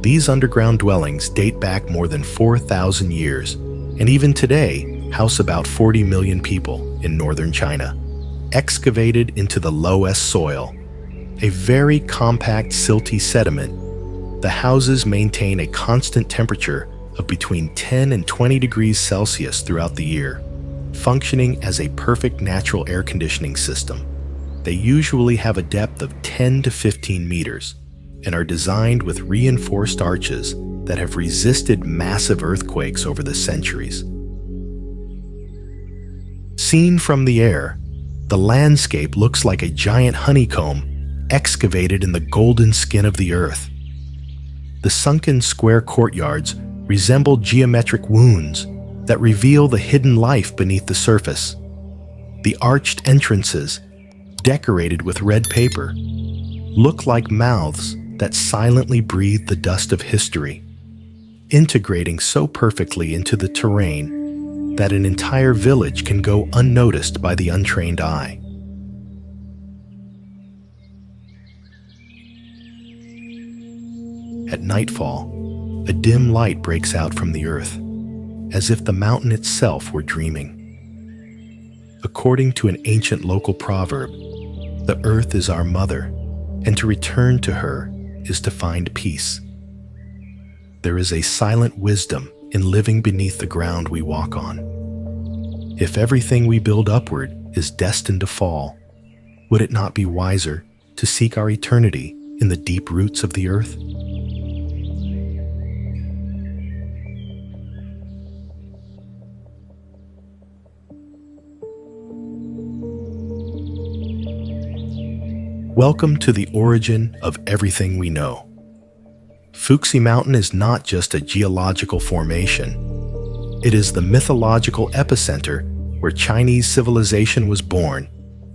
These underground dwellings date back more than 4,000 years, and even today house about 40 million people in northern China. Excavated into the Loess soil, a very compact silty sediment, the houses maintain a constant temperature of between 10 and 20 degrees Celsius throughout the year, functioning as a perfect natural air conditioning system. They usually have a depth of 10 to 15 meters, and are designed with reinforced arches that have resisted massive earthquakes over the centuries. Seen from the air, the landscape looks like a giant honeycomb excavated in the golden skin of the earth. The sunken square courtyards resemble geometric wounds that reveal the hidden life beneath the surface. The arched entrances, decorated with red paper, look like mouths that silently breathe the dust of history, integrating so perfectly into the terrain that an entire village can go unnoticed by the untrained eye. At nightfall, a dim light breaks out from the earth, as if the mountain itself were dreaming. According to an ancient local proverb, the earth is our mother, and to return to her is to find peace. There is a silent wisdom in living beneath the ground we walk on. If everything we build upward is destined to fall, would it not be wiser to seek our eternity in the deep roots of the earth? Welcome to the origin of everything we know. Fuxi Mountain is not just a geological formation. It is the mythological epicenter where Chinese civilization was born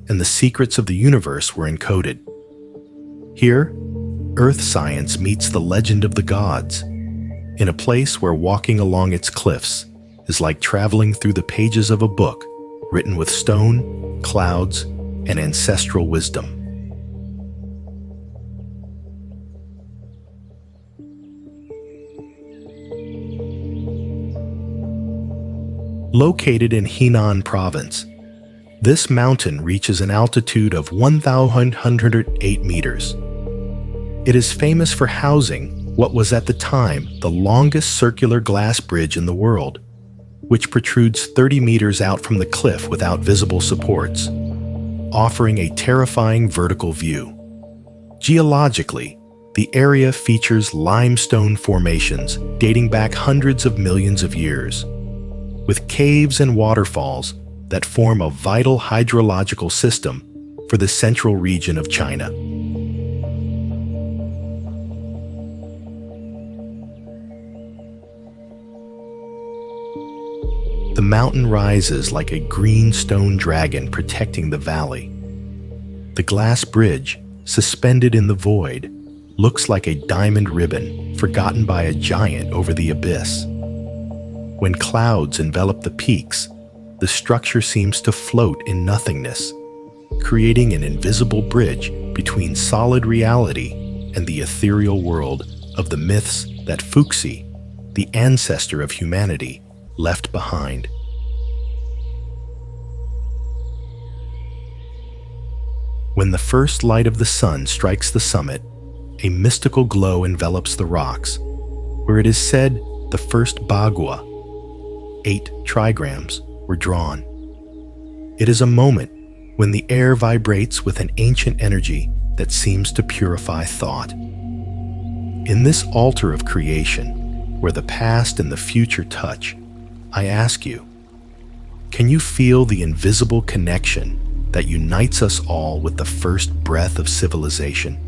and the secrets of the universe were encoded. Here, earth science meets the legend of the gods, in a place where walking along its cliffs is like traveling through the pages of a book written with stone, clouds, and ancestral wisdom. Located in Henan Province, this mountain reaches an altitude of 1,108 meters. It is famous for housing what was at the time the longest circular glass bridge in the world, which protrudes 30 meters out from the cliff without visible supports, offering a terrifying vertical view. Geologically, the area features limestone formations dating back hundreds of millions of years, with caves and waterfalls that form a vital hydrological system for the central region of China. The mountain rises like a green stone dragon protecting the valley. The glass bridge, suspended in the void, looks like a diamond ribbon forgotten by a giant over the abyss. When clouds envelop the peaks, the structure seems to float in nothingness, creating an invisible bridge between solid reality and the ethereal world of the myths that Fuxi, the ancestor of humanity, left behind. When the first light of the sun strikes the summit, a mystical glow envelops the rocks, where it is said the first bagua, 8 trigrams, were drawn. It is a moment when the air vibrates with an ancient energy that seems to purify thought. In this altar of creation, where the past and the future touch, I ask you, can you feel the invisible connection that unites us all with the first breath of civilization?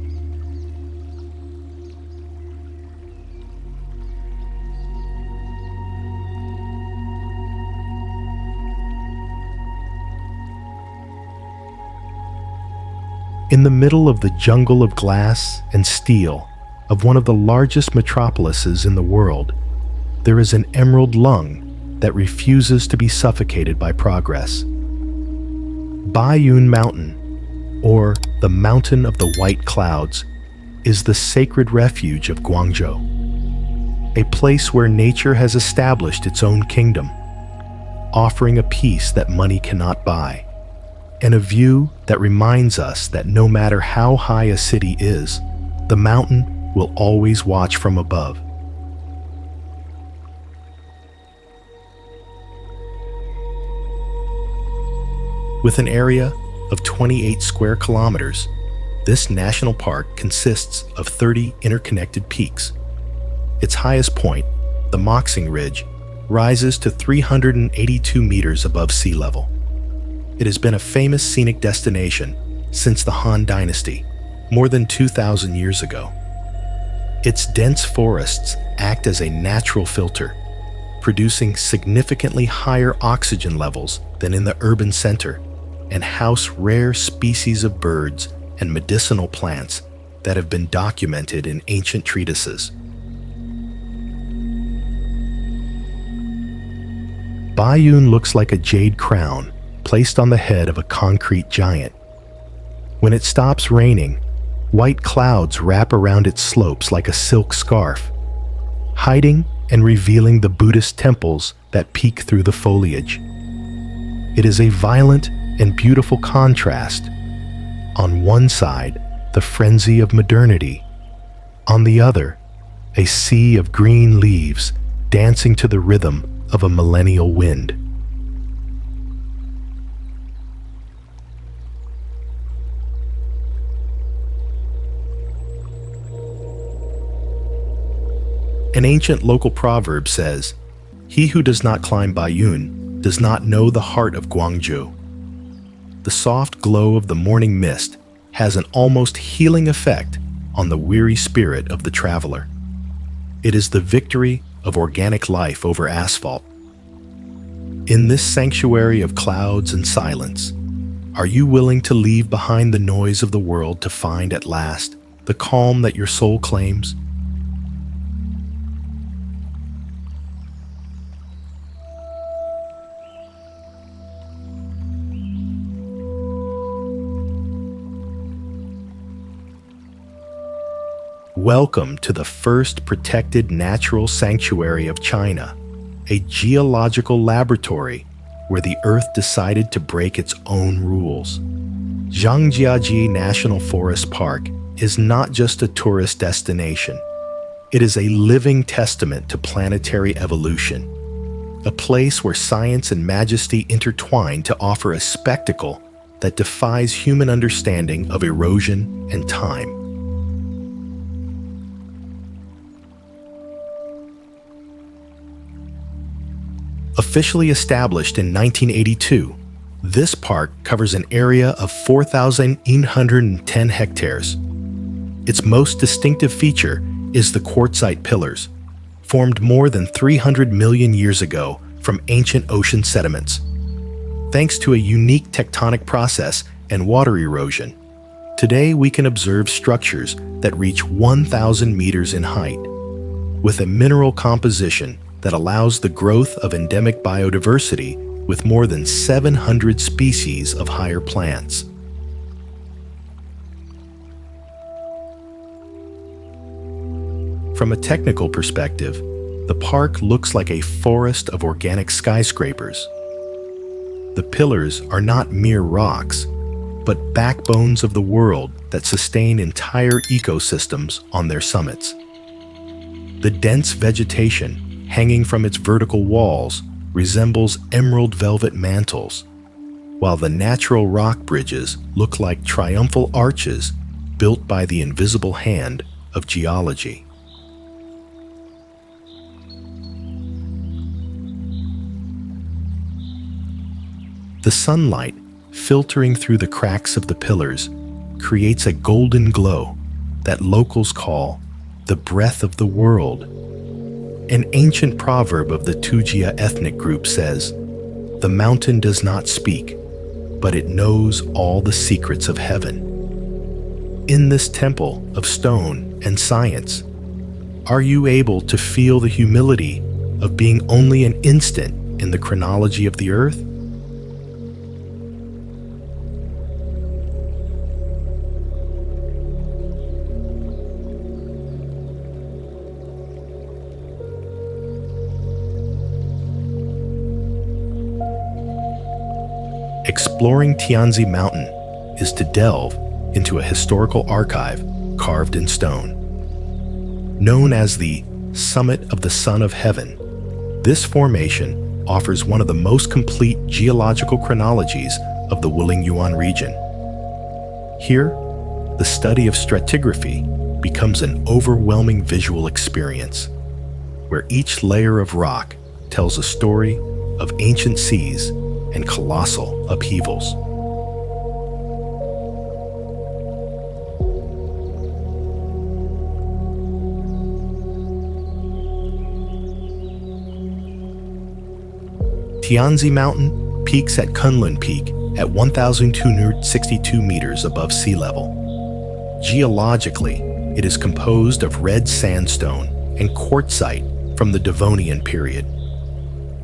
In the middle of the jungle of glass and steel of one of the largest metropolises in the world, there is an emerald lung that refuses to be suffocated by progress. Baiyun Mountain, or the Mountain of the White Clouds, is the sacred refuge of Guangzhou, a place where nature has established its own kingdom, offering a peace that money cannot buy, and a view that reminds us that no matter how high a city is, the mountain will always watch from above. With an area of 28 square kilometers, this national park consists of 30 interconnected peaks. Its highest point, the Moxing Ridge, rises to 382 meters above sea level. It has been a famous scenic destination since the Han Dynasty, more than 2,000 years ago. Its dense forests act as a natural filter, producing significantly higher oxygen levels than in the urban center, and house rare species of birds and medicinal plants that have been documented in ancient treatises. Baiyun looks like a jade crown placed on the head of a concrete giant. When it stops raining, white clouds wrap around its slopes like a silk scarf, hiding and revealing the Buddhist temples that peek through the foliage. It is a violent and beautiful contrast. On one side, the frenzy of modernity. On the other, a sea of green leaves dancing to the rhythm of a millennial wind. An ancient local proverb says, "He who does not climb Baiyun does not know the heart of Guangzhou." The soft glow of the morning mist has an almost healing effect on the weary spirit of the traveler. It is the victory of organic life over asphalt. In this sanctuary of clouds and silence, are you willing to leave behind the noise of the world to find at last the calm that your soul claims? Welcome to the first protected natural sanctuary of China, a geological laboratory where the Earth decided to break its own rules. Zhangjiajie National Forest Park is not just a tourist destination. It is a living testament to planetary evolution, a place where science and majesty intertwine to offer a spectacle that defies human understanding of erosion and time. Officially established in 1982, this park covers an area of 4,810 hectares. Its most distinctive feature is the quartzite pillars, formed more than 300 million years ago from ancient ocean sediments. Thanks to a unique tectonic process and water erosion, today we can observe structures that reach 1,000 meters in height, with a mineral composition that allows the growth of endemic biodiversity with more than 700 species of higher plants. From a technical perspective, the park looks like a forest of organic skyscrapers. The pillars are not mere rocks, but backbones of the world that sustain entire ecosystems on their summits. The dense vegetation hanging from its vertical walls resembles emerald velvet mantles, while the natural rock bridges look like triumphal arches built by the invisible hand of geology. The sunlight, filtering through the cracks of the pillars, creates a golden glow that locals call the breath of the world. An ancient proverb of the Tujia ethnic group says, "The mountain does not speak, but it knows all the secrets of heaven." In this temple of stone and science, are you able to feel the humility of being only an instant in the chronology of the earth? Exploring Tianzi Mountain is to delve into a historical archive carved in stone. Known as the Summit of the Son of Heaven, this formation offers one of the most complete geological chronologies of the Wulingyuan region. Here, the study of stratigraphy becomes an overwhelming visual experience, where each layer of rock tells a story of ancient seas and colossal upheavals. Tianzi Mountain peaks at Kunlun Peak at 1,262 meters above sea level. Geologically, it is composed of red sandstone and quartzite from the Devonian period.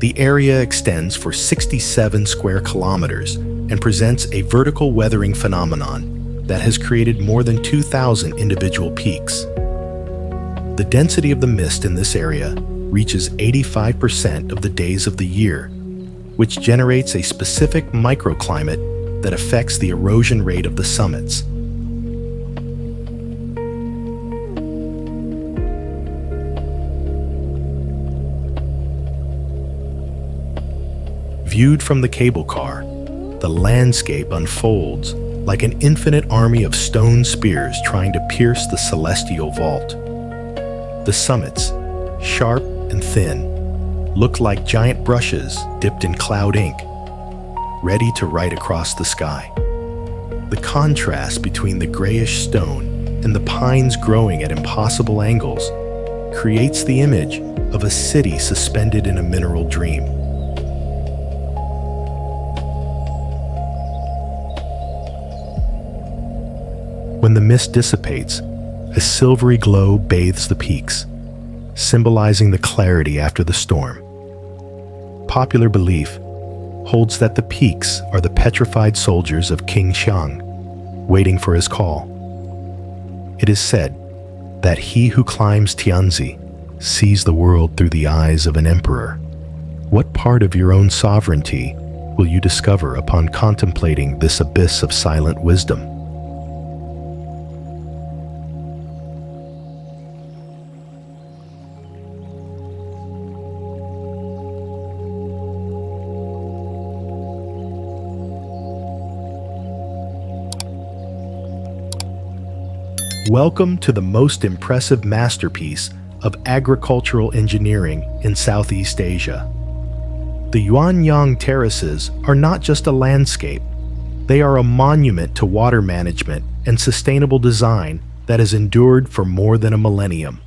The area extends for 67 square kilometers and presents a vertical weathering phenomenon that has created more than 2,000 individual peaks. The density of the mist in this area reaches 85% of the days of the year, which generates a specific microclimate that affects the erosion rate of the summits. Viewed from the cable car, the landscape unfolds like an infinite army of stone spears trying to pierce the celestial vault. The summits, sharp and thin, look like giant brushes dipped in cloud ink, ready to write across the sky. The contrast between the grayish stone and the pines growing at impossible angles creates the image of a city suspended in a mineral dream. When the mist dissipates, a silvery glow bathes the peaks, symbolizing the clarity after the storm. Popular belief holds that the peaks are the petrified soldiers of King Xiang, waiting for his call. It is said that he who climbs Tianzi sees the world through the eyes of an emperor. What part of your own sovereignty will you discover upon contemplating this abyss of silent wisdom? Welcome to the most impressive masterpiece of agricultural engineering in Southeast Asia. The Yuanyang Terraces are not just a landscape, they are a monument to water management and sustainable design that has endured for more than a millennium.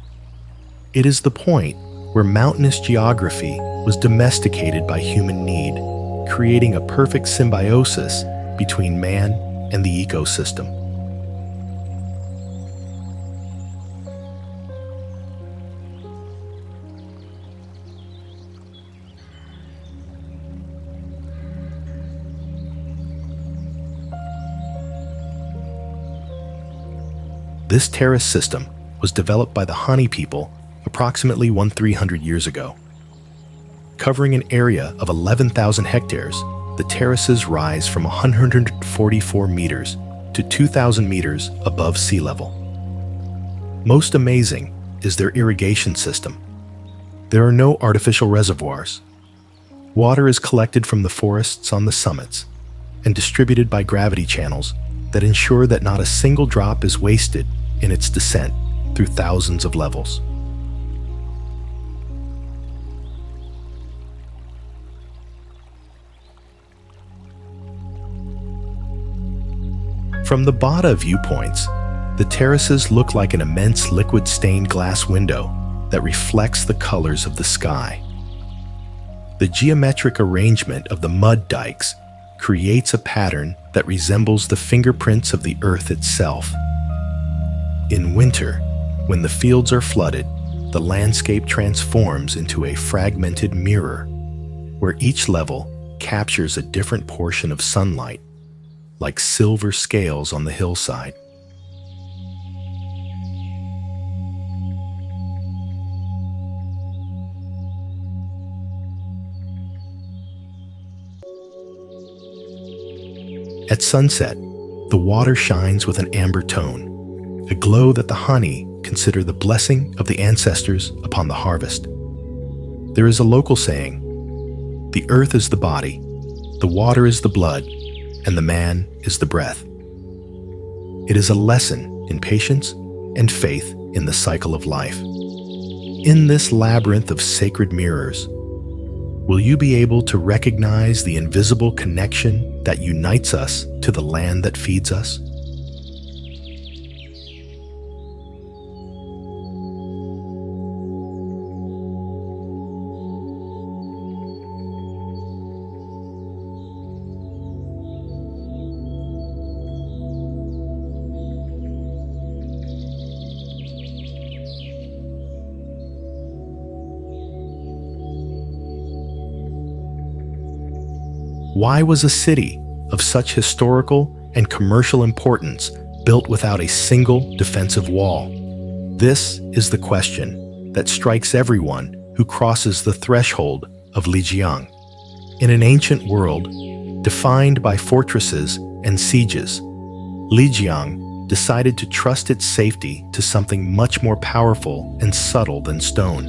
It is the point where mountainous geography was domesticated by human need, creating a perfect symbiosis between man and the ecosystem. This terrace system was developed by the Hani people approximately 1,300 years ago. Covering an area of 11,000 hectares, the terraces rise from 144 meters to 2,000 meters above sea level. Most amazing is their irrigation system. There are no artificial reservoirs. Water is collected from the forests on the summits and distributed by gravity channels that ensure that not a single drop is wasted in its descent through thousands of levels. From the Bada viewpoints, the terraces look like an immense liquid stained glass window that reflects the colors of the sky. The geometric arrangement of the mud dikes creates a pattern that resembles the fingerprints of the earth itself. In winter, when the fields are flooded, the landscape transforms into a fragmented mirror, where each level captures a different portion of sunlight, like silver scales on the hillside. At sunset, the water shines with an amber tone, a glow that the Hani consider the blessing of the ancestors upon the harvest. There is a local saying, "The earth is the body, the water is the blood, and the man is the breath." It is a lesson in patience and faith in the cycle of life. In this labyrinth of sacred mirrors, will you be able to recognize the invisible connection that unites us to the land that feeds us? Why was a city of such historical and commercial importance built without a single defensive wall? This is the question that strikes everyone who crosses the threshold of Lijiang. In an ancient world defined by fortresses and sieges, Lijiang decided to trust its safety to something much more powerful and subtle than stone.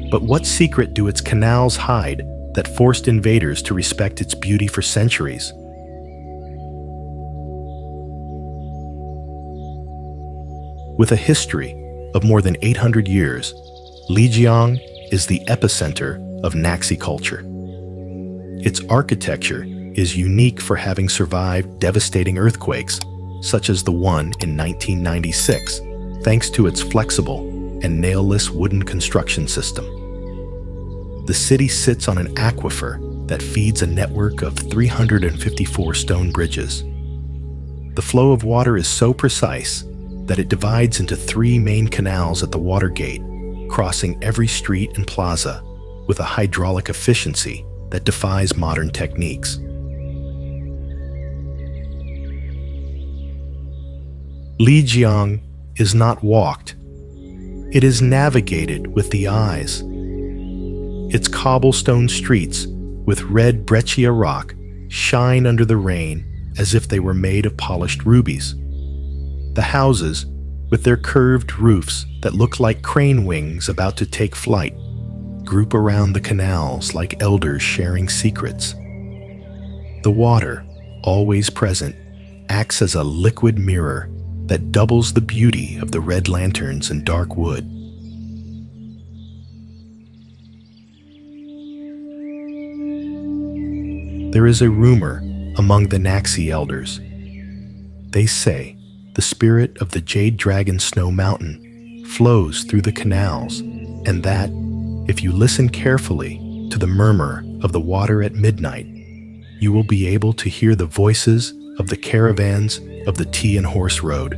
But what secret do its canals hide that forced invaders to respect its beauty for centuries? With a history of more than 800 years, Lijiang is the epicenter of Naxi culture. Its architecture is unique for having survived devastating earthquakes, such as the one in 1996, thanks to its flexible and nail-less wooden construction system. The city sits on an aquifer that feeds a network of 354 stone bridges. The flow of water is so precise that it divides into 3 main canals at the water gate, crossing every street and plaza with a hydraulic efficiency that defies modern techniques. Lijiang is not walked. It is navigated with the eyes. Its cobblestone streets with red breccia rock shine under the rain as if they were made of polished rubies. The houses, with their curved roofs that look like crane wings about to take flight, group around the canals like elders sharing secrets. The water, always present, acts as a liquid mirror, that doubles the beauty of the red lanterns and dark wood. There is a rumor among the Naxi elders. They say the spirit of the Jade Dragon Snow Mountain flows through the canals, and that, if you listen carefully to the murmur of the water at midnight, you will be able to hear the voices of the caravans of the Tea and Horse Road.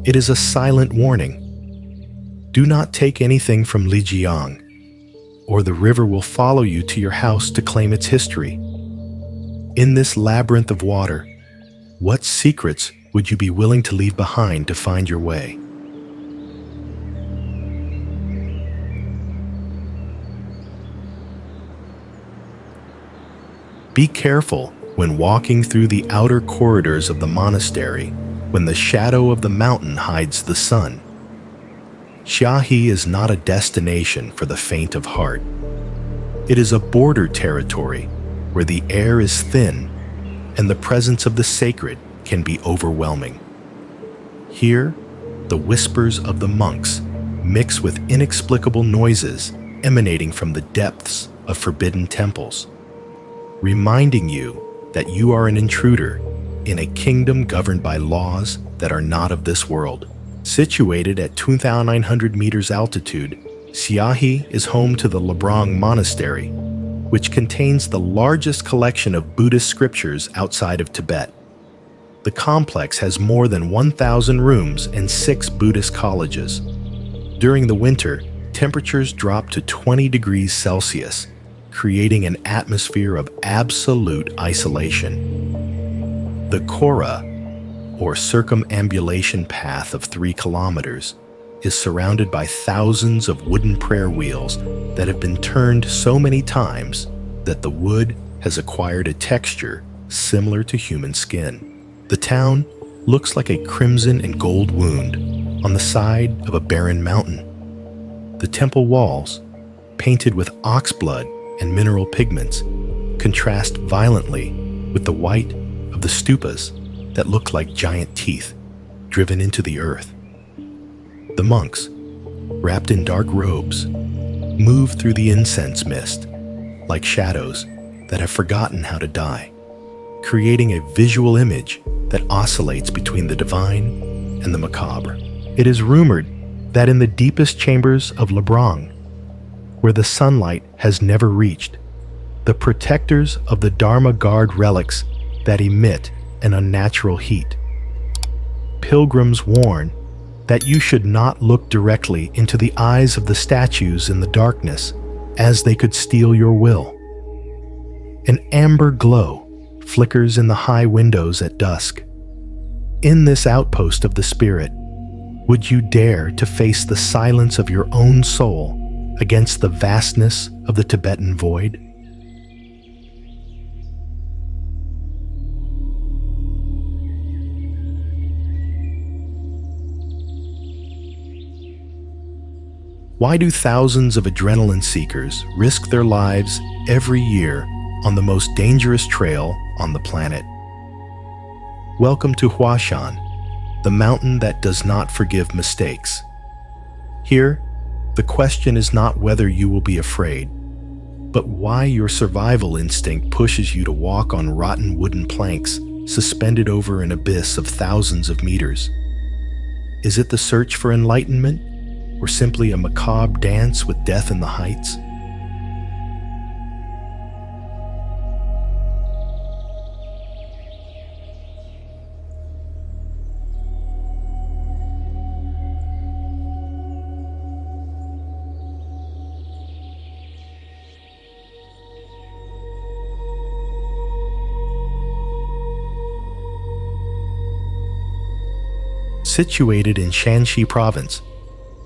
It is a silent warning. Do not take anything from Lijiang, or the river will follow you to your house to claim its history. In this labyrinth of water, what secrets would you be willing to leave behind to find your way? Be careful when walking through the outer corridors of the monastery when the shadow of the mountain hides the sun. Xiahe is not a destination for the faint of heart. It is a border territory where the air is thin and the presence of the sacred can be overwhelming. Here, the whispers of the monks mix with inexplicable noises emanating from the depths of forbidden temples, reminding you that you are an intruder in a kingdom governed by laws that are not of this world. Situated at 2,900 meters altitude, Xiahe is home to the Lebrang Monastery, which contains the largest collection of Buddhist scriptures outside of Tibet. The complex has more than 1,000 rooms and 6 Buddhist colleges. During the winter, temperatures drop to 20 degrees Celsius, creating an atmosphere of absolute isolation. The Kora, or circumambulation path of 3 kilometers, is surrounded by thousands of wooden prayer wheels that have been turned so many times that the wood has acquired a texture similar to human skin. The town looks like a crimson and gold wound on the side of a barren mountain. The temple walls, painted with ox blood and mineral pigments, contrast violently with the white of the stupas that look like giant teeth driven into the earth. The monks, wrapped in dark robes, move through the incense mist like shadows that have forgotten how to die, creating a visual image that oscillates between the divine and the macabre. It is rumored that in the deepest chambers of Lebrang, where the sunlight has never reached, the protectors of the Dharma guard relics that emit an unnatural heat. Pilgrims warn that you should not look directly into the eyes of the statues in the darkness, as they could steal your will. An amber glow flickers in the high windows at dusk. In this outpost of the spirit, would you dare to face the silence of your own soul against the vastness of the Tibetan void? Why do thousands of adrenaline seekers risk their lives every year on the most dangerous trail on the planet? Welcome to Huashan, the mountain that does not forgive mistakes. Here, the question is not whether you will be afraid, but why your survival instinct pushes you to walk on rotten wooden planks suspended over an abyss of thousands of meters. Is it the search for enlightenment, or simply a macabre dance with death in the heights? Situated in Shanxi Province,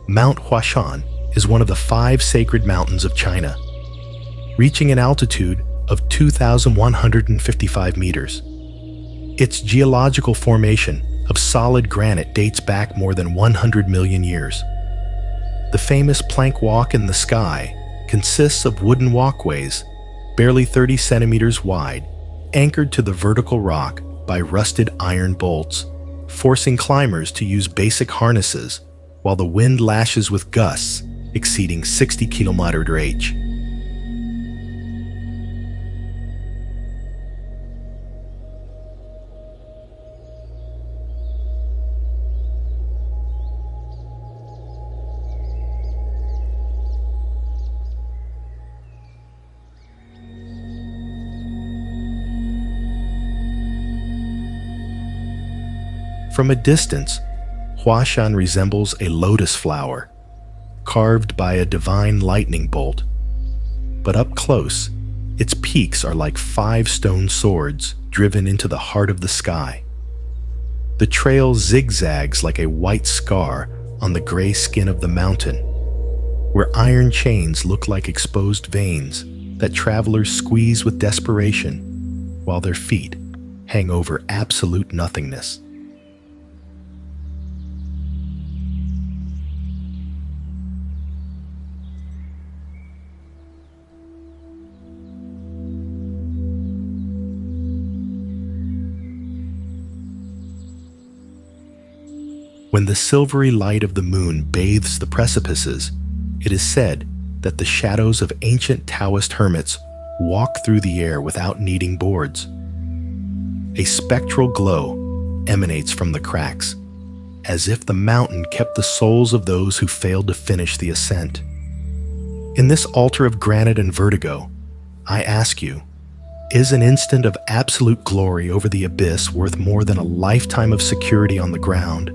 Mount Huashan is one of the 5 sacred mountains of China, reaching an altitude of 2,155 meters. Its geological formation of solid granite dates back more than 100 million years. The famous plank walk in the sky consists of wooden walkways, barely 30 centimeters wide, anchored to the vertical rock by rusted iron bolts forcing climbers to use basic harnesses while the wind lashes with gusts exceeding 60 km/h. From a distance, Huashan resembles a lotus flower, carved by a divine lightning bolt. But up close, its peaks are like 5 stone swords driven into the heart of the sky. The trail zigzags like a white scar on the gray skin of the mountain, where iron chains look like exposed veins that travelers squeeze with desperation, while their feet hang over absolute nothingness. When the silvery light of the moon bathes the precipices, it is said that the shadows of ancient Taoist hermits walk through the air without needing boards. A spectral glow emanates from the cracks, as if the mountain kept the souls of those who failed to finish the ascent. In this altar of granite and vertigo, I ask you, is an instant of absolute glory over the abyss worth more than a lifetime of security on the ground?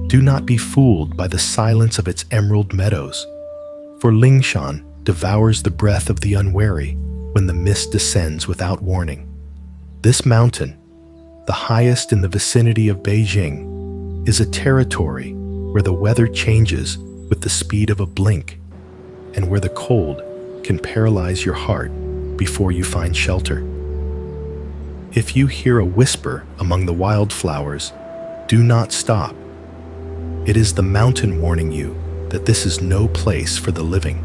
Do not be fooled by the silence of its emerald meadows, for Lingshan devours the breath of the unwary when the mist descends without warning. This mountain, the highest in the vicinity of Beijing, is a territory where the weather changes with the speed of a blink, and where the cold can paralyze your heart before you find shelter. If you hear a whisper among the wildflowers, do not stop. It is the mountain warning you that this is no place for the living.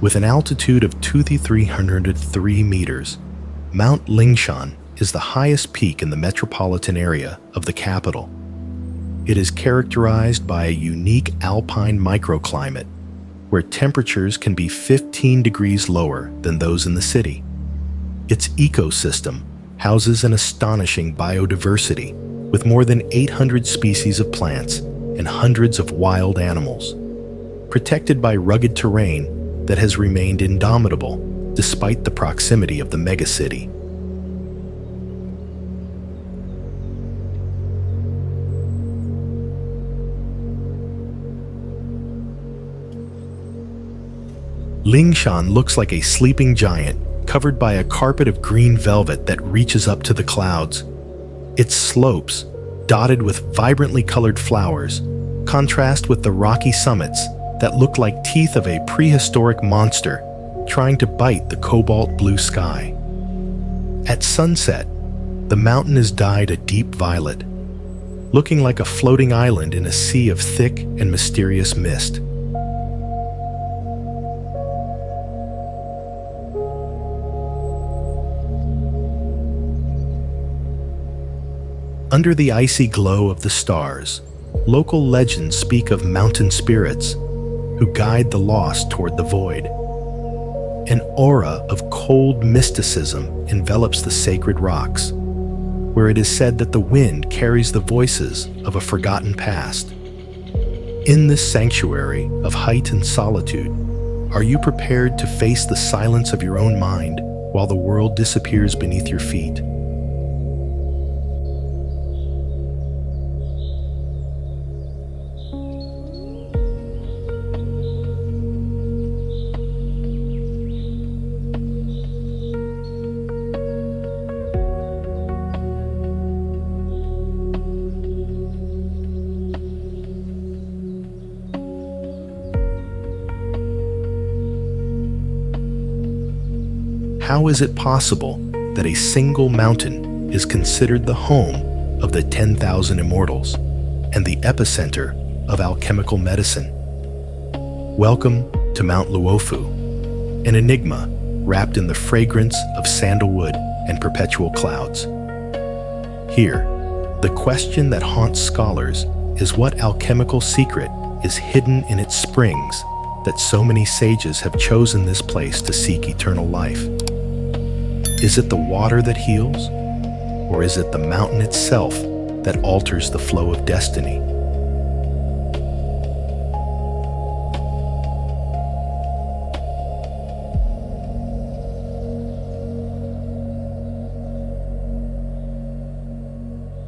With an altitude of 2,303 meters, Mount Lingshan is the highest peak in the metropolitan area of the capital. It is characterized by a unique alpine microclimate, where temperatures can be 15 degrees lower than those in the city. Its ecosystem houses an astonishing biodiversity, with more than 800 species of plants and hundreds of wild animals, protected by rugged terrain that has remained indomitable despite the proximity of the megacity. Lingshan looks like a sleeping giant covered by a carpet of green velvet that reaches up to the clouds. Its slopes, dotted with vibrantly colored flowers, contrast with the rocky summits that look like teeth of a prehistoric monster trying to bite the cobalt blue sky. At sunset, the mountain is dyed a deep violet, looking like a floating island in a sea of thick and mysterious mist. Under the icy glow of the stars, local legends speak of mountain spirits who guide the lost toward the void. An aura of cold mysticism envelops the sacred rocks, where it is said that the wind carries the voices of a forgotten past. In this sanctuary of height and solitude, Are you prepared to face the silence of your own mind while the world disappears beneath your feet? How is it possible that a single mountain is considered the home of the 10,000 immortals and the epicenter of alchemical medicine? Welcome to Mount Luofu, an enigma wrapped in the fragrance of sandalwood and perpetual clouds. Here, the question that haunts scholars is what alchemical secret is hidden in its springs that so many sages have chosen this place to seek eternal life. Is it the water that heals, or is it the mountain itself that alters the flow of destiny?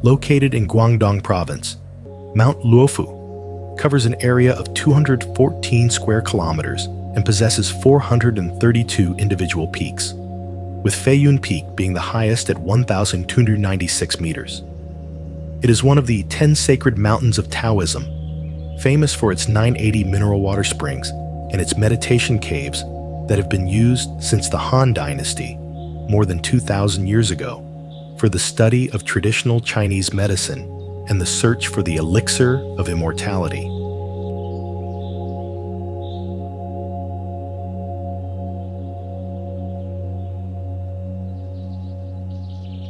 Located in Guangdong Province, Mount Luofu covers an area of 214 square kilometers and possesses 432 individual peaks, with Feiyun Peak being the highest at 1,296 meters. It is one of the 10 sacred mountains of Taoism, famous for its 980 mineral water springs and its meditation caves that have been used since the Han Dynasty, more than 2,000 years ago, for the study of traditional Chinese medicine and the search for the elixir of immortality.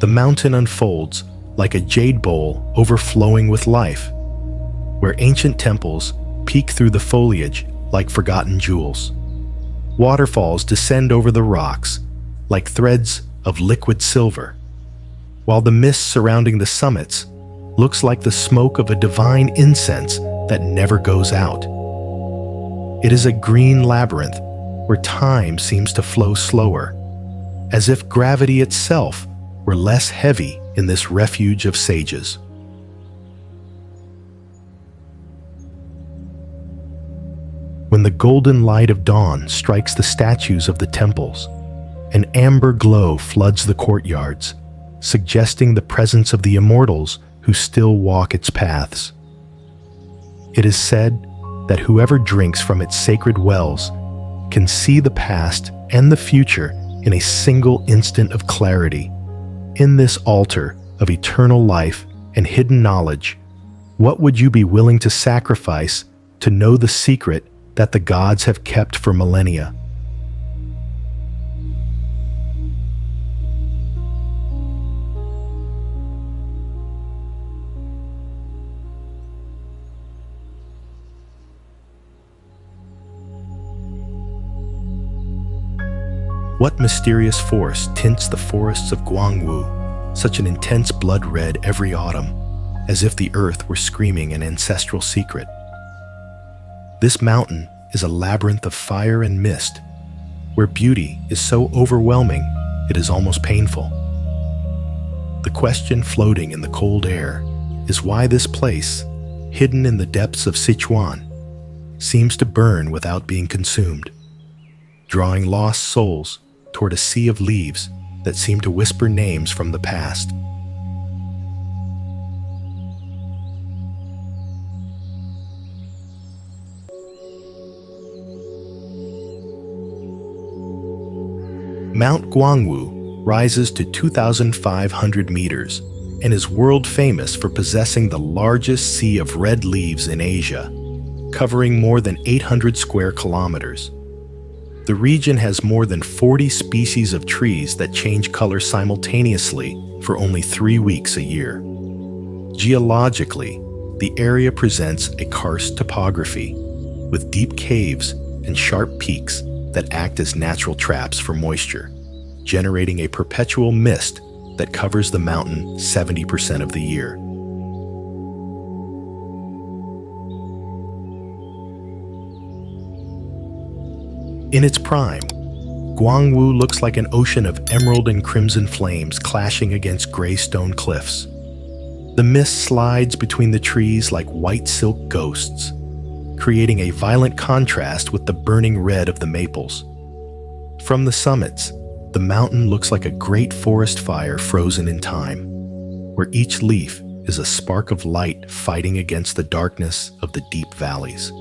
The mountain unfolds like a jade bowl overflowing with life, where ancient temples peek through the foliage like forgotten jewels. Waterfalls descend over the rocks like threads of liquid silver, while the mist surrounding the summits looks like the smoke of a divine incense that never goes out. It is a green labyrinth where time seems to flow slower, as if gravity itself were less heavy in this refuge of sages. When the golden light of dawn strikes the statues of the temples, an amber glow floods the courtyards, suggesting the presence of the immortals who still walk its paths. It is said that whoever drinks from its sacred wells can see the past and the future in a single instant of clarity. In this altar of eternal life and hidden knowledge, what would you be willing to sacrifice to know the secret that the gods have kept for millennia? What mysterious force tints the forests of Guangwu such an intense blood red every autumn, as if the earth were screaming an ancestral secret? This mountain is a labyrinth of fire and mist, where beauty is so overwhelming it is almost painful. The question floating in the cold air is why this place, hidden in the depths of Sichuan, seems to burn without being consumed, drawing lost souls toward a sea of leaves that seem to whisper names from the past. Mount Guangwu rises to 2,500 meters and is world famous for possessing the largest sea of red leaves in Asia, covering more than 800 square kilometers. The region has more than 40 species of trees that change color simultaneously for only 3 weeks a year. Geologically, the area presents a karst topography, with deep caves and sharp peaks that act as natural traps for moisture, generating a perpetual mist that covers the mountain 70% of the year. In its prime, Guangwu looks like an ocean of emerald and crimson flames clashing against gray stone cliffs. The mist slides between the trees like white silk ghosts, creating a violent contrast with the burning red of the maples. From the summits, the mountain looks like a great forest fire frozen in time, where each leaf is a spark of light fighting against the darkness of the deep valleys.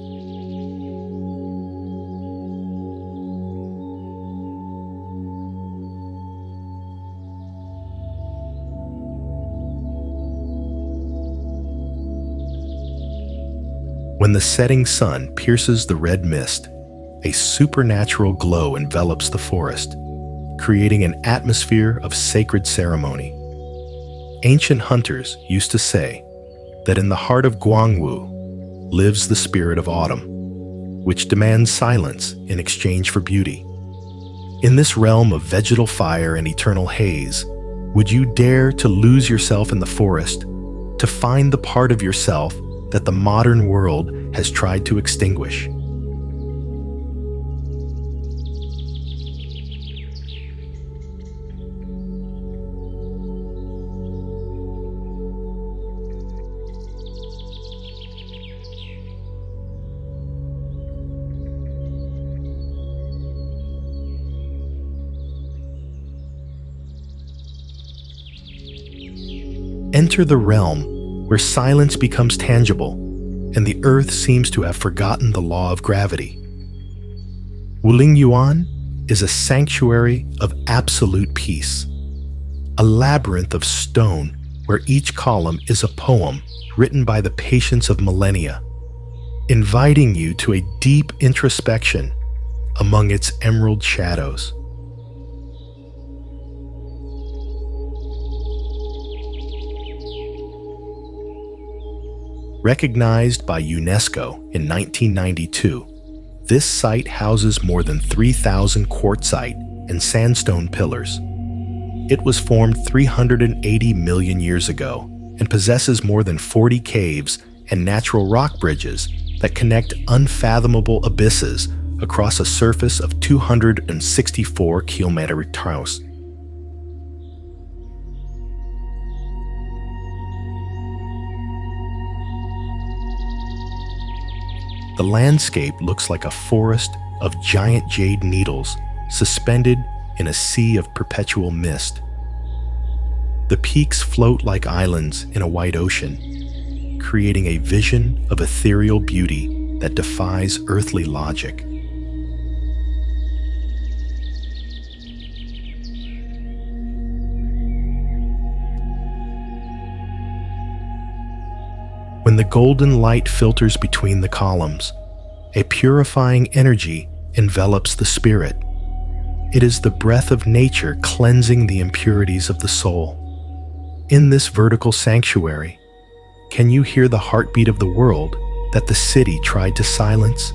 When the setting sun pierces the red mist, a supernatural glow envelops the forest, creating an atmosphere of sacred ceremony. Ancient hunters used to say that in the heart of Guangwu lives the spirit of autumn, which demands silence in exchange for beauty. In this realm of vegetal fire and eternal haze, would you dare to lose yourself in the forest, to find the part of yourself that the modern world has tried to extinguish? Enter the realm where silence becomes tangible and the earth seems to have forgotten the law of gravity. Wuling Yuan is a sanctuary of absolute peace, a labyrinth of stone where each column is a poem written by the patience of millennia, inviting you to a deep introspection among its emerald shadows. Recognized by UNESCO in 1992, this site houses more than 3,000 quartzite and sandstone pillars. It was formed 380 million years ago and possesses more than 40 caves and natural rock bridges that connect unfathomable abysses across a surface of 264 kilometers. The landscape looks like a forest of giant jade needles suspended in a sea of perpetual mist. The peaks float like islands in a white ocean, creating a vision of ethereal beauty that defies earthly logic. When the golden light filters between the columns, a purifying energy envelops the spirit. It is the breath of nature cleansing the impurities of the soul. In this vertical sanctuary, can you hear the heartbeat of the world that the city tried to silence?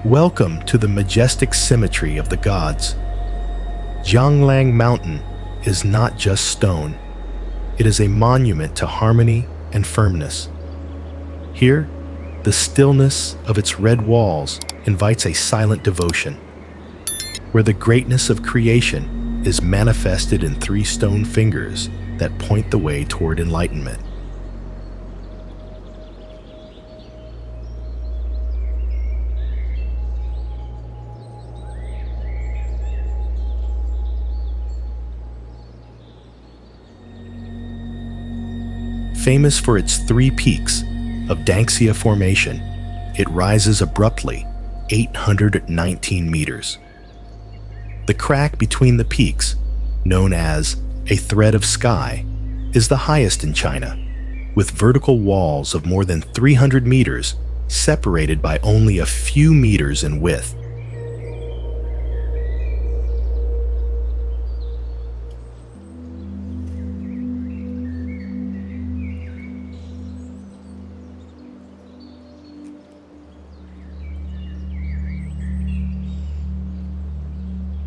Welcome to the majestic symmetry of the gods. Jianglang Mountain is not just stone. It is a monument to harmony and firmness. Here, the stillness of its red walls invites a silent devotion, where the greatness of creation is manifested in 3 stone fingers that point the way toward enlightenment. Famous for its 3 peaks of Danxia Formation, it rises abruptly 819 meters. The crack between the peaks, known as a thread of sky, is the highest in China, with vertical walls of more than 300 meters separated by only a few meters in width.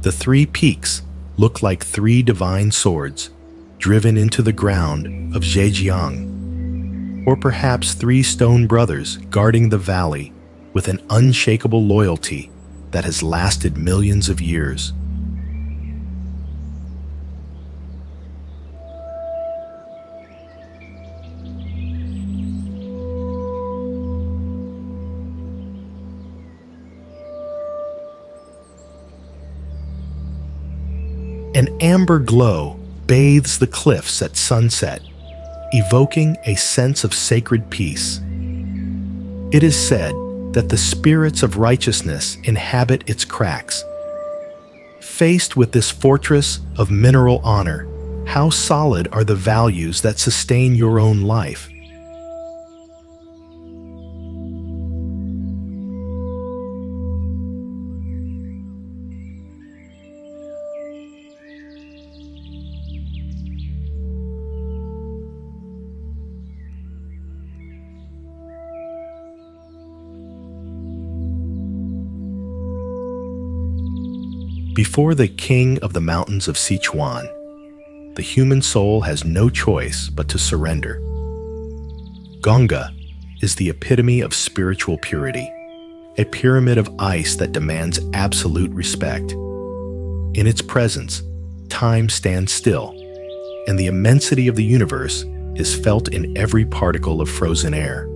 The three peaks look like three divine swords driven into the ground of Zhejiang, or perhaps three stone brothers guarding the valley with an unshakable loyalty that has lasted millions of years. An amber glow bathes the cliffs at sunset, evoking a sense of sacred peace. It is said that the spirits of righteousness inhabit its cracks. Faced with this fortress of mineral honor, how solid are the values that sustain your own life? Before the king of the mountains of Sichuan, the human soul has no choice but to surrender. Ganga is the epitome of spiritual purity, a pyramid of ice that demands absolute respect. In its presence, time stands still, and the immensity of the universe is felt in every particle of frozen air.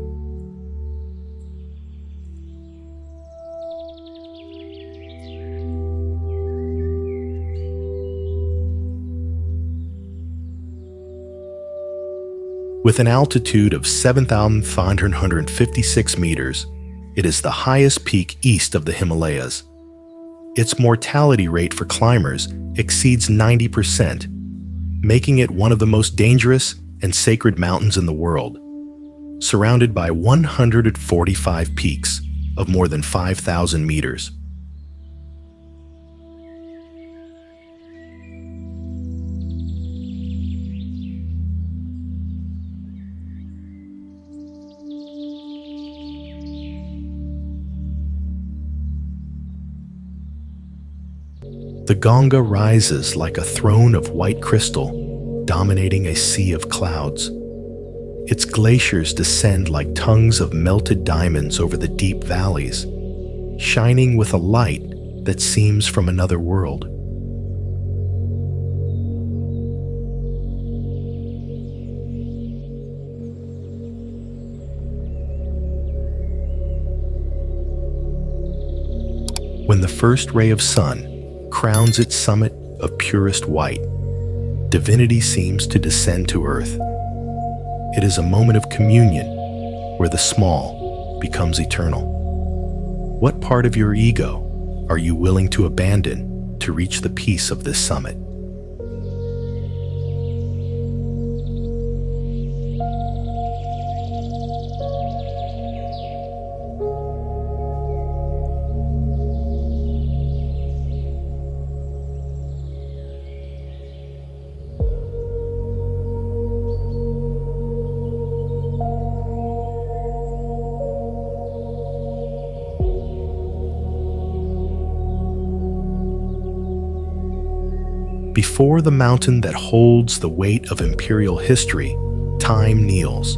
With an altitude of 7,556 meters, it is the highest peak east of the Himalayas. Its mortality rate for climbers exceeds 90%, making it one of the most dangerous and sacred mountains in the world, surrounded by 145 peaks of more than 5,000 meters. The Ganga rises like a throne of white crystal, dominating a sea of clouds. Its glaciers descend like tongues of melted diamonds over the deep valleys, shining with a light that seems from another world. When the first ray of sun crowns its summit of purest white, divinity seems to descend to earth. It is a moment of communion where the small becomes eternal. What part of your ego are you willing to abandon to reach the peace of this summit? Before the mountain that holds the weight of imperial history, time kneels.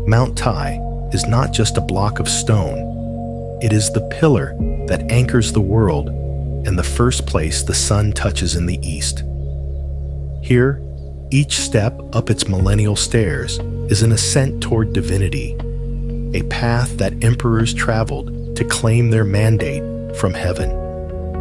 Mount Tai is not just a block of stone. It is the pillar that anchors the world and the first place the sun touches in the east. Here, each step up its millennial stairs is an ascent toward divinity, a path that emperors traveled to claim their mandate from heaven.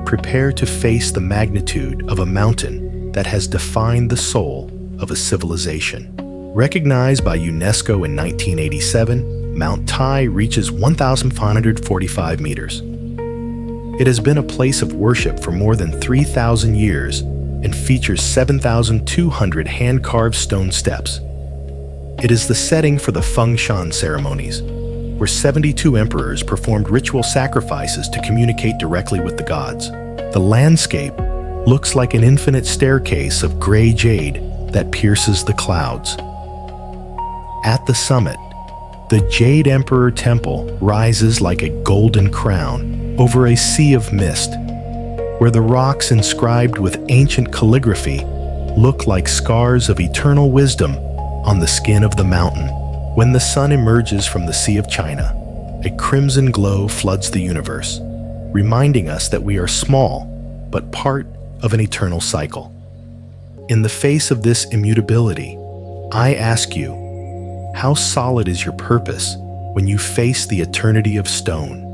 Prepare to face the magnitude of a mountain that has defined the soul of a civilization. Recognized by UNESCO in 1987, Mount Tai reaches 1,545 meters. It has been a place of worship for more than 3,000 years and features 7,200 hand-carved stone steps. It is the setting for the Fengshan ceremonies, where 72 emperors performed ritual sacrifices to communicate directly with the gods. The landscape looks like an infinite staircase of gray jade that pierces the clouds. At the summit, the Jade Emperor Temple rises like a golden crown over a sea of mist. where the rocks inscribed with ancient calligraphy look like scars of eternal wisdom on the skin of the mountain. When the sun emerges from the Sea of China, a crimson glow floods the universe, reminding us that we are small, but part of an eternal cycle. In the face of this immutability, I ask you, how solid is your purpose when you face the eternity of stone?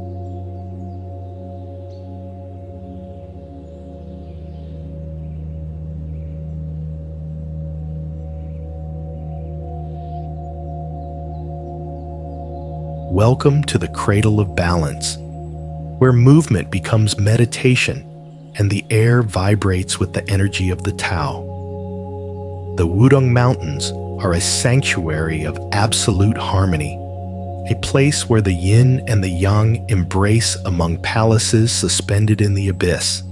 Welcome to the cradle of balance, where movement becomes meditation and the air vibrates with the energy of the Tao. The Wudong Mountains are a sanctuary of absolute harmony, a place where the yin and the yang embrace among palaces suspended in the abyss,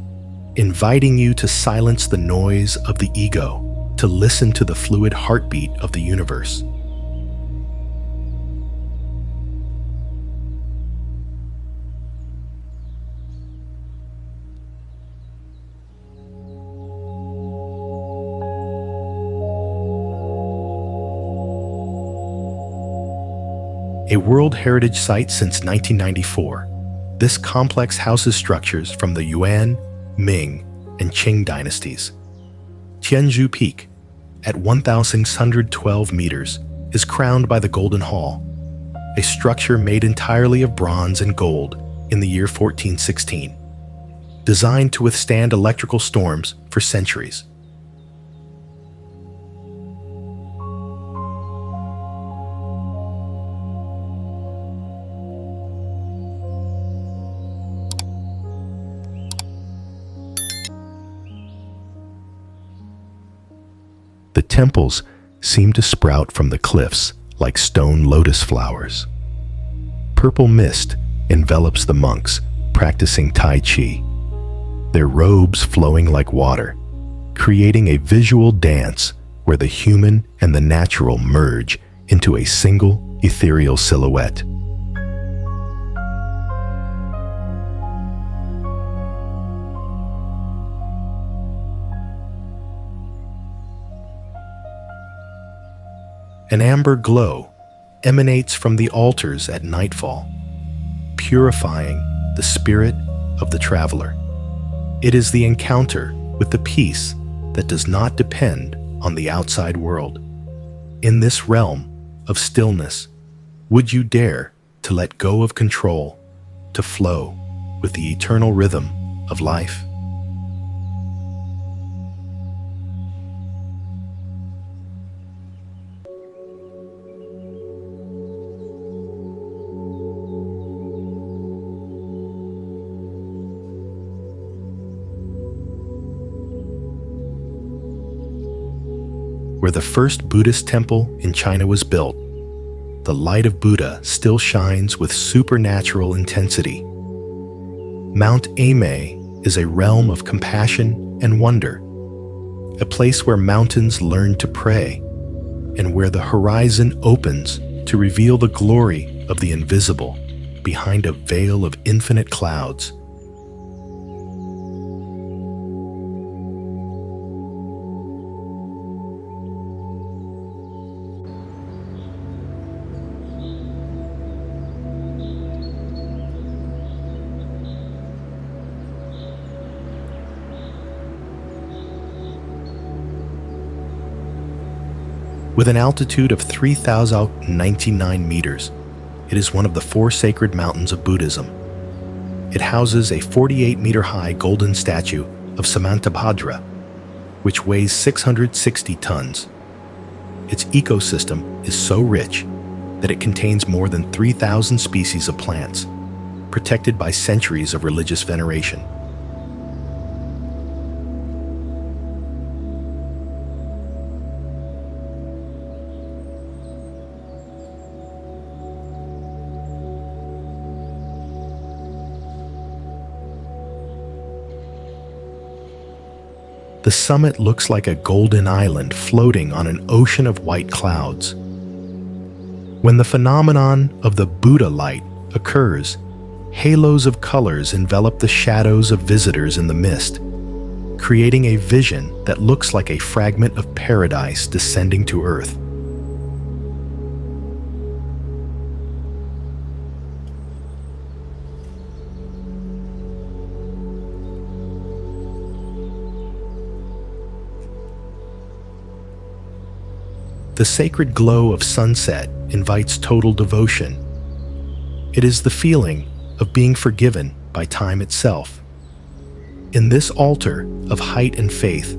inviting you to silence the noise of the ego, to listen to the fluid heartbeat of the universe. A World Heritage Site since 1994, this complex houses structures from the Yuan, Ming, and Qing dynasties. Tianzhu Peak, at 1,612 meters, is crowned by the Golden Hall, a structure made entirely of bronze and gold in the year 1416, designed to withstand electrical storms for centuries. The temples seem to sprout from the cliffs like stone lotus flowers. Purple mist envelops the monks practicing Tai Chi, their robes flowing like water, creating a visual dance where the human and the natural merge into a single ethereal silhouette. An amber glow emanates from the altars at nightfall, purifying the spirit of the traveler. It is the encounter with the peace that does not depend on the outside world. In this realm of stillness, would you dare to let go of control, to flow with the eternal rhythm of life? Where the first Buddhist temple in China was built, the light of Buddha still shines with supernatural intensity. Mount Amei is a realm of compassion and wonder, a place where mountains learn to pray, and where the horizon opens to reveal the glory of the invisible behind a veil of infinite clouds. With an altitude of 3,099 meters, it is one of the four sacred mountains of Buddhism. It houses a 48-meter-high golden statue of Samantabhadra, which weighs 660 tons. Its ecosystem is so rich that it contains more than 3,000 species of plants, protected by centuries of religious veneration. The summit looks like a golden island floating on an ocean of white clouds. When the phenomenon of the Buddha light occurs, Halos of colors envelop the shadows of visitors in the mist, creating a vision that looks like a fragment of paradise descending to earth. The sacred glow of sunset invites total devotion. It is the feeling of being forgiven by time itself. In this altar of height and faith,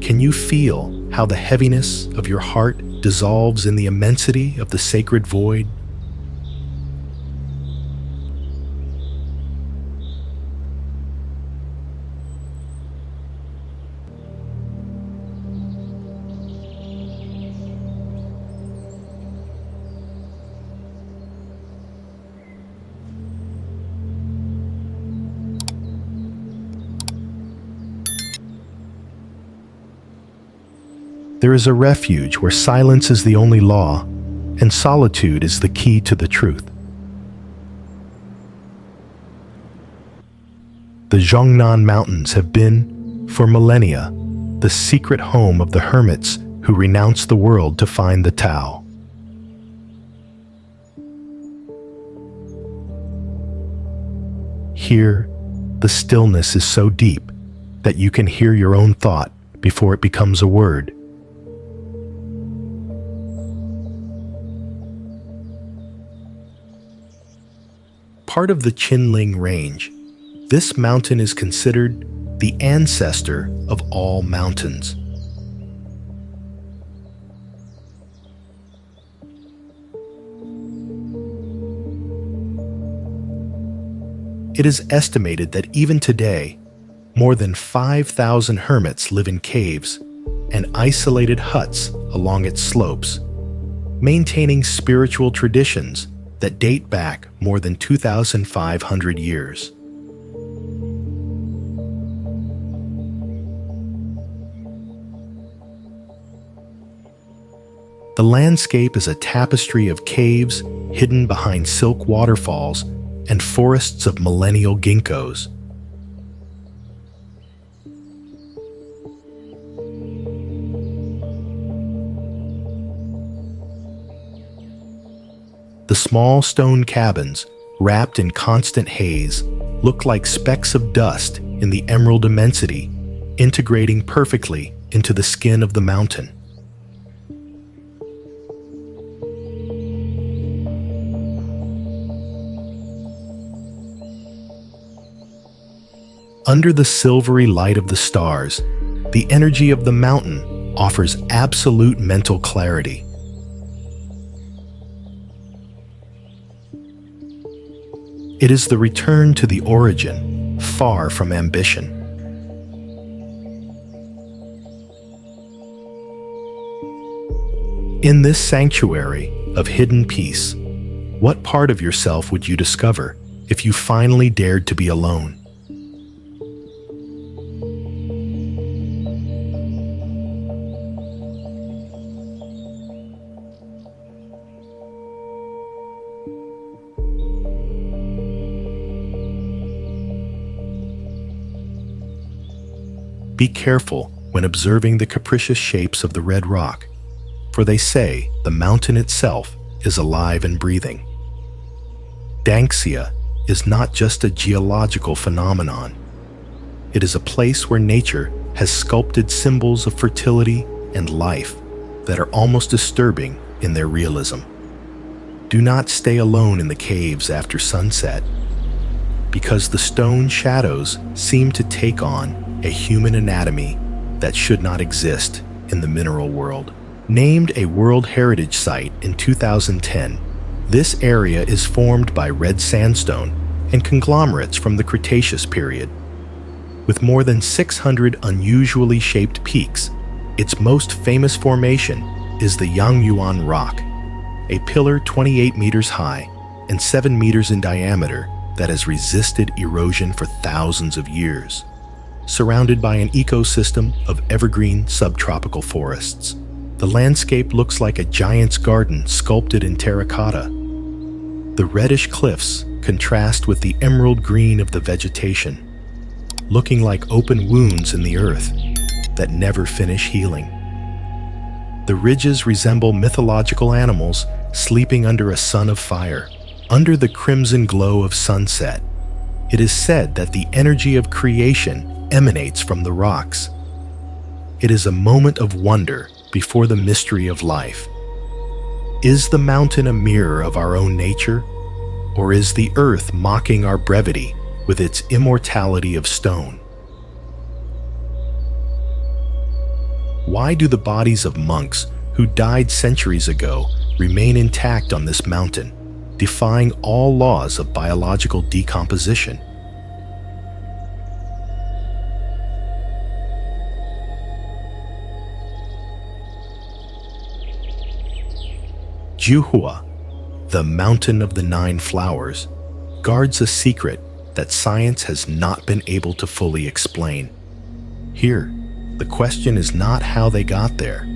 can you feel how the heaviness of your heart dissolves in the immensity of the sacred void? There is a refuge where silence is the only law, and solitude is the key to the truth. The Zhongnan Mountains have been, for millennia, the secret home of the hermits who renounce the world to find the Tao. Here, the stillness is so deep that you can hear your own thought before it becomes a word. Part of the Qinling Range, this mountain is considered the ancestor of all mountains. It is estimated that even today, more than 5,000 hermits live in caves and isolated huts along its slopes, maintaining spiritual traditions that date back more than 2,500 years. The landscape is a tapestry of caves hidden behind silk waterfalls and forests of millennial ginkgos. The small stone cabins, wrapped in constant haze, look like specks of dust in the emerald immensity, integrating perfectly into the skin of the mountain. Under the silvery light of the stars, the energy of the mountain offers absolute mental clarity. It is the return to the origin, far from ambition. In this sanctuary of hidden peace, what part of yourself would you discover if you finally dared to be alone? Be careful when observing the capricious shapes of the red rock, for they say the mountain itself is alive and breathing. Danxia is not just a geological phenomenon. It is a place where nature has sculpted symbols of fertility and life that are almost disturbing in their realism. Do not stay alone in the caves after sunset, because the stone shadows seem to take on a human anatomy that should not exist in the mineral world. Named a World Heritage Site in 2010, this area is formed by red sandstone and conglomerates from the Cretaceous period. With more than 600 unusually shaped peaks, its most famous formation is the Yangyuan Rock, a pillar 28 meters high and 7 meters in diameter that has resisted erosion for thousands of years. Surrounded by an ecosystem of evergreen subtropical forests, the landscape looks like a giant's garden sculpted in terracotta. The reddish cliffs contrast with the emerald green of the vegetation, looking like open wounds in the earth that never finish healing. The ridges resemble mythological animals sleeping under a sun of fire, under the crimson glow of sunset. It is said that the energy of creation emanates from the rocks. It is a moment of wonder before the mystery of life. Is the mountain a mirror of our own nature, or is the earth mocking our brevity with its immortality of stone? Why do the bodies of monks who died centuries ago remain intact on this mountain, defying all laws of biological decomposition? Juhua, the Mountain of the Nine Flowers, guards a secret that science has not been able to fully explain. Here, the question is not how they got there.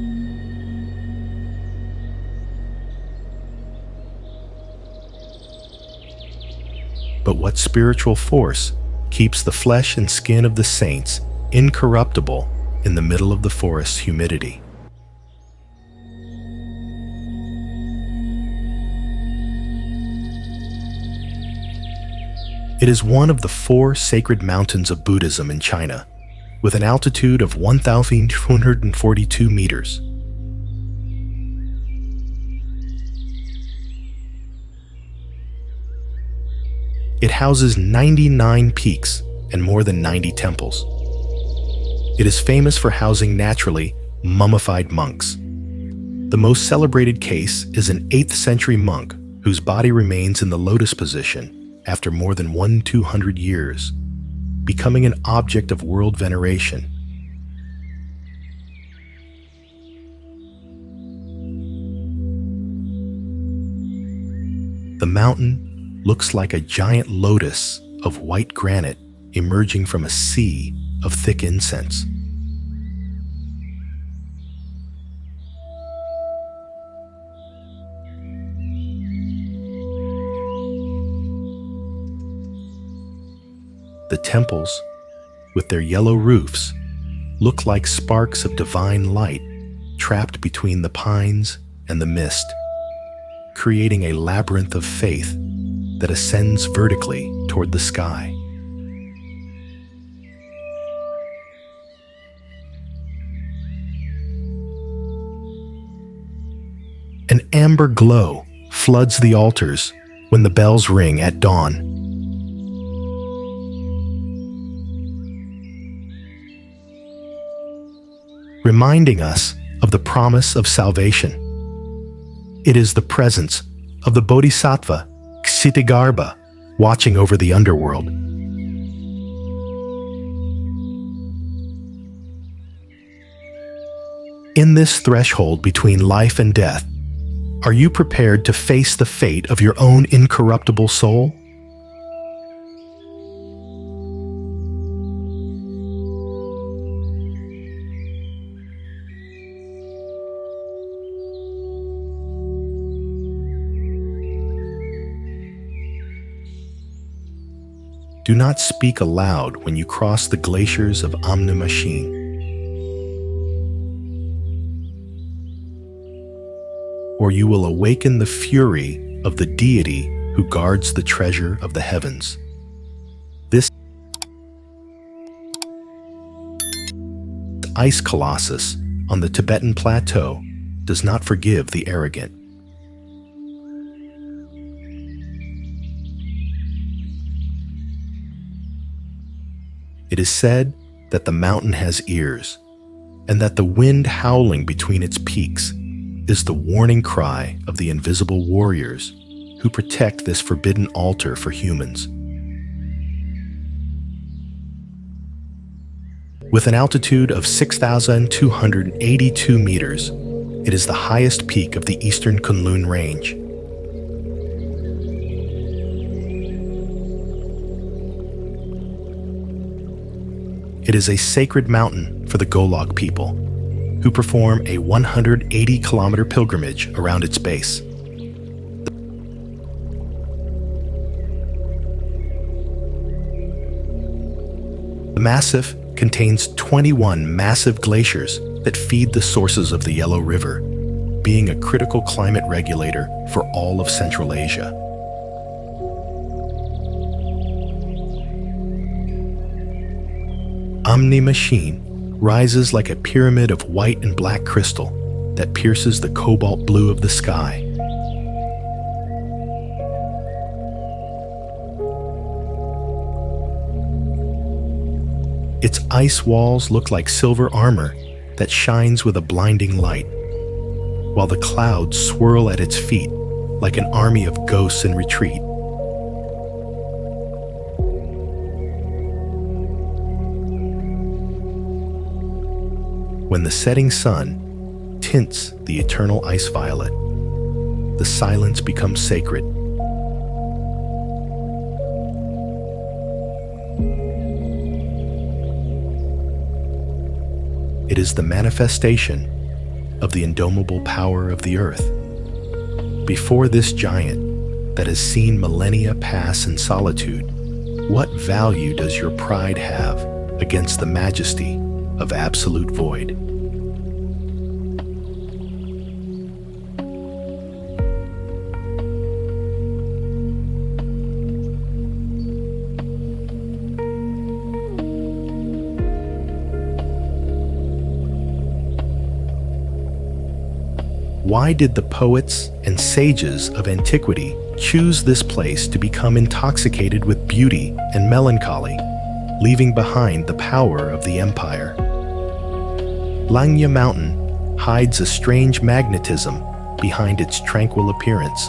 But what spiritual force keeps the flesh and skin of the saints incorruptible in the middle of the forest's humidity? It is one of the 4 sacred mountains of Buddhism in China, with an altitude of 1,242 meters. It houses 99 peaks and more than 90 temples. It is famous for housing naturally mummified monks. The most celebrated case is an 8th century monk whose body remains in the lotus position after more than 1,200 years, becoming an object of world veneration. The mountain looks like a giant lotus of white granite emerging from a sea of thick incense. The temples, with their yellow roofs, look like sparks of divine light trapped between the pines and the mist, creating a labyrinth of faith that ascends vertically toward the sky. An amber glow floods the altars when the bells ring at dawn. Reminding us of the promise of salvation. It is the presence of the Bodhisattva Ksitigarbha watching over the underworld. In this threshold between life and death, are you prepared to face the fate of your own incorruptible soul? Do not speak aloud when you cross the glaciers of Amnumasheen. Or you will awaken the fury of the deity who guards the treasure of the heavens. This ice colossus on the Tibetan plateau does not forgive the arrogant. It is said that the mountain has ears, and that the wind howling between its peaks is the warning cry of the invisible warriors who protect this forbidden altar for humans. With an altitude of 6,282 meters, it is the highest peak of the eastern Kunlun Range. It is a sacred mountain for the Golok people, who perform a 180-kilometer pilgrimage around its base. The massif contains 21 massive glaciers that feed the sources of the Yellow River, being a critical climate regulator for all of Central Asia. Omni Machine rises like a pyramid of white and black crystal that pierces the cobalt blue of the sky. Its ice walls look like silver armor that shines with a blinding light, while the clouds swirl at its feet like an army of ghosts in retreat. When the setting sun tints the eternal ice violet, the silence becomes sacred. It is the manifestation of the indomitable power of the earth. Before this giant that has seen millennia pass in solitude, what value does your pride have against the majesty of absolute void? Why did the poets and sages of antiquity choose this place to become intoxicated with beauty and melancholy, leaving behind the power of the empire? Langya Mountain hides a strange magnetism behind its tranquil appearance.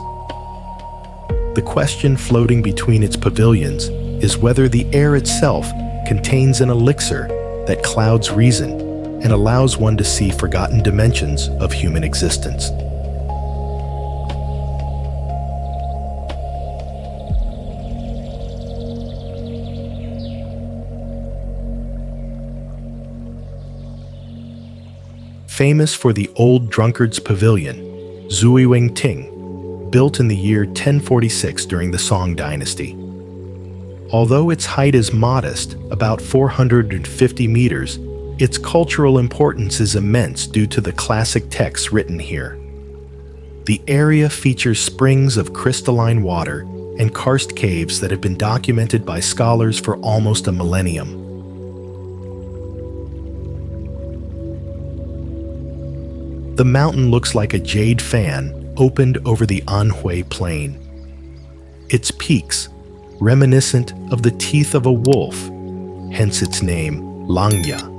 The question floating between its pavilions is whether the air itself contains an elixir that clouds reason and allows one to see forgotten dimensions of human existence. Famous for the Old Drunkard's Pavilion, Zhuiweng Ting, built in the year 1046 during the Song Dynasty. Although its height is modest, about 450 meters, its cultural importance is immense due to the classic texts written here. The area features springs of crystalline water and karst caves that have been documented by scholars for almost a millennium. The mountain looks like a jade fan opened over the Anhui Plain. Its peaks, reminiscent of the teeth of a wolf, hence its name, Langya,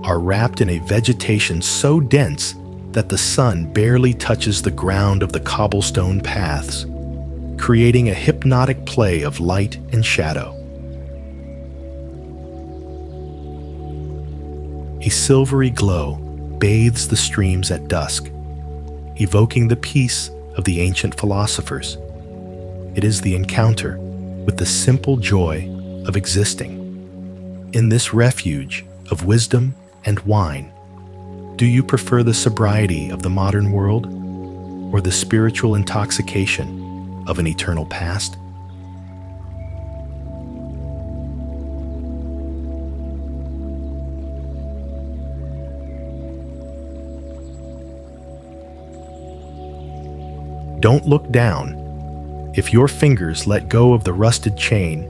are wrapped in a vegetation so dense that the sun barely touches the ground of the cobblestone paths, creating a hypnotic play of light and shadow. A silvery glow bathes the streams at dusk, evoking the peace of the ancient philosophers. It is the encounter with the simple joy of existing. In this refuge of wisdom and wine, do you prefer the sobriety of the modern world or the spiritual intoxication of an eternal past? Don't look down. If your fingers let go of the rusted chain,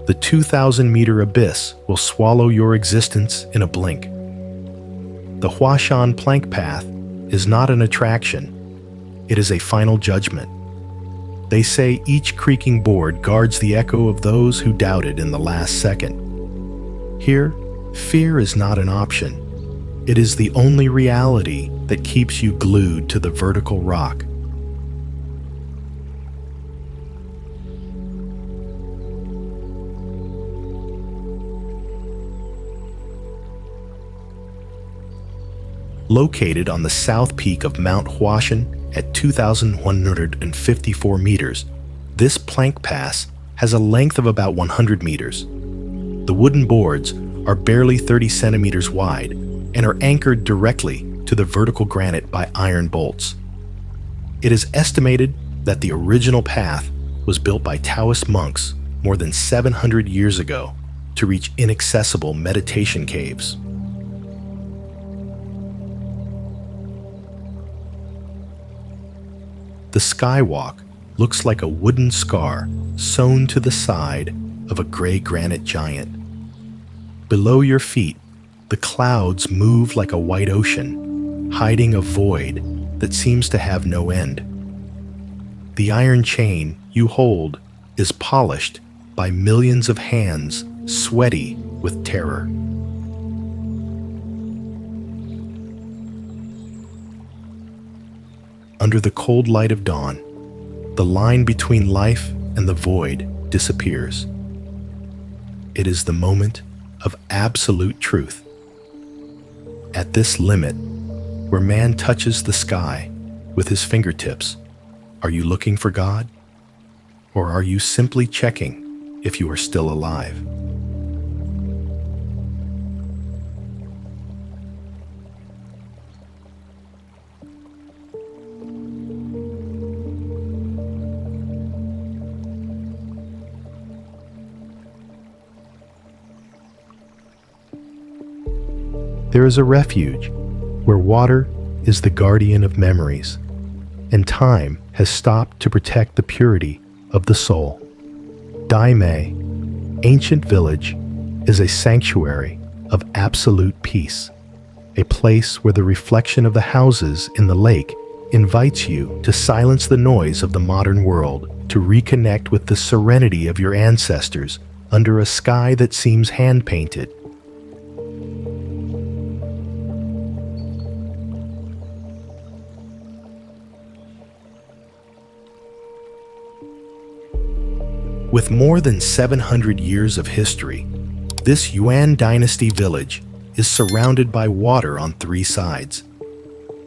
the 2,000-meter abyss will swallow your existence in a blink. The Huashan plank path is not an attraction. It is a final judgment. They say each creaking board guards the echo of those who doubted in the last second. Here, fear is not an option. It is the only reality that keeps you glued to the vertical rock. Located on the south peak of Mount Huashan at 2,154 meters, this plank pass has a length of about 100 meters. The wooden boards are barely 30 centimeters wide and are anchored directly to the vertical granite by iron bolts. It is estimated that the original path was built by Taoist monks more than 700 years ago, to reach inaccessible meditation caves. The skywalk looks like a wooden scar sewn to the side of a gray granite giant. Below your feet, the clouds move like a white ocean, hiding a void that seems to have no end. The iron chain you hold is polished by millions of hands sweaty with terror. Under the cold light of dawn, the line between life and the void disappears. It is the moment of absolute truth. At this limit, where man touches the sky with his fingertips, are you looking for God? Or are you simply checking if you are still alive? There is a refuge where water is the guardian of memories, and time has stopped to protect the purity of the soul. Daime, ancient village, is a sanctuary of absolute peace, a place where the reflection of the houses in the lake invites you to silence the noise of the modern world, to reconnect with the serenity of your ancestors under a sky that seems hand-painted. With more than 700 years of history, this Yuan Dynasty village is surrounded by water on 3 sides.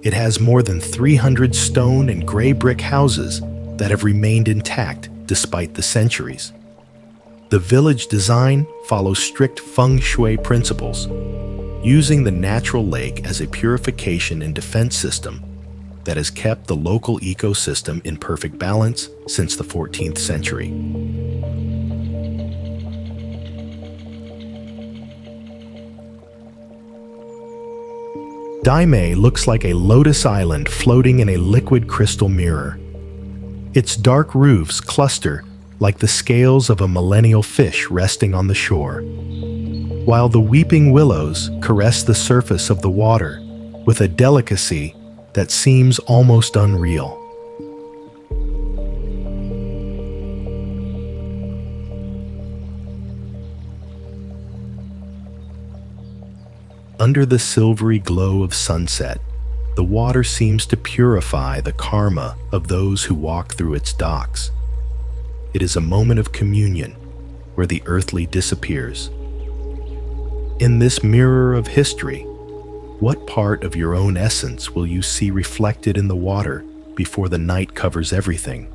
It has more than 300 stone and gray brick houses that have remained intact despite the centuries. The village design follows strict feng shui principles, using the natural lake as a purification and defense system that has kept the local ecosystem in perfect balance since the 14th century. Daime looks like a lotus island floating in a liquid crystal mirror. Its dark roofs cluster like the scales of a millennial fish resting on the shore, while the weeping willows caress the surface of the water with a delicacy that seems almost unreal. Under the silvery glow of sunset, the water seems to purify the karma of those who walk through its docks. It is a moment of communion where the earthly disappears. In this mirror of history, what part of your own essence will you see reflected in the water before the night covers everything?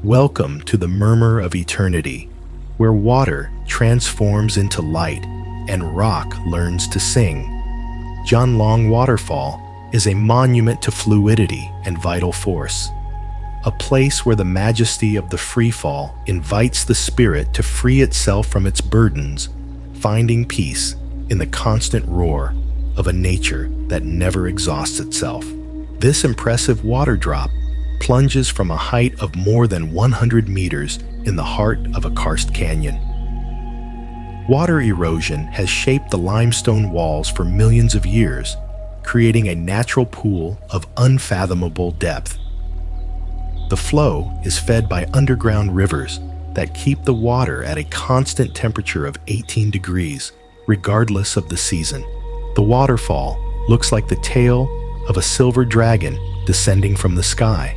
Welcome to the murmur of eternity, where water transforms into light and rock learns to sing. Jianlong Waterfall is a monument to fluidity and vital force, a place where the majesty of the freefall invites the spirit to free itself from its burdens, finding peace in the constant roar of a nature that never exhausts itself. This impressive water drop plunges from a height of more than 100 meters in the heart of a karst canyon. Water erosion has shaped the limestone walls for millions of years, creating a natural pool of unfathomable depth. The flow is fed by underground rivers that keep the water at a constant temperature of 18 degrees, regardless of the season. The waterfall looks like the tail of a silver dragon descending from the sky,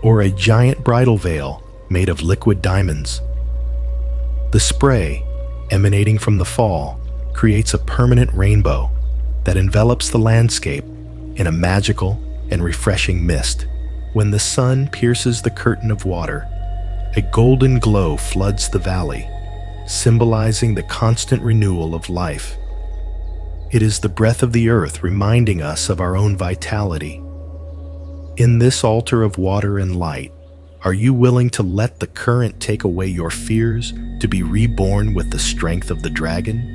or a giant bridal veil made of liquid diamonds. The spray emanating from the fall creates a permanent rainbow that envelops the landscape in a magical and refreshing mist. When the sun pierces the curtain of water, A golden glow floods the valley, symbolizing the constant renewal of life. It is the breath of the earth reminding us of our own vitality. In this altar of water and light, are you willing to let the current take away your fears to be reborn with the strength of the dragon?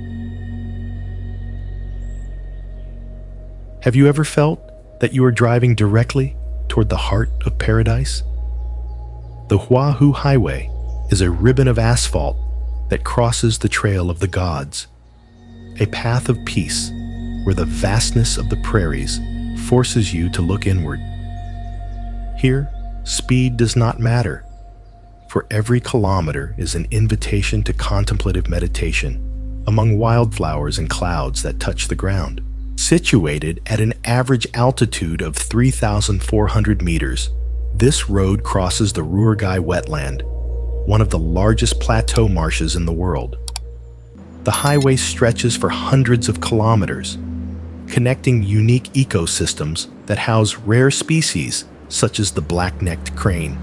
Have you ever felt that you are driving directly toward the heart of paradise? The Oahu Highway is a ribbon of asphalt that crosses the trail of the gods, a path of peace where the vastness of the prairies forces you to look inward. Here, speed does not matter, for every kilometer is an invitation to contemplative meditation among wildflowers and clouds that touch the ground. Situated at an average altitude of 3,400 meters, this road crosses the Ruargai wetland, one of the largest plateau marshes in the world. The highway stretches for hundreds of kilometers, connecting unique ecosystems that house rare species such as the black-necked crane.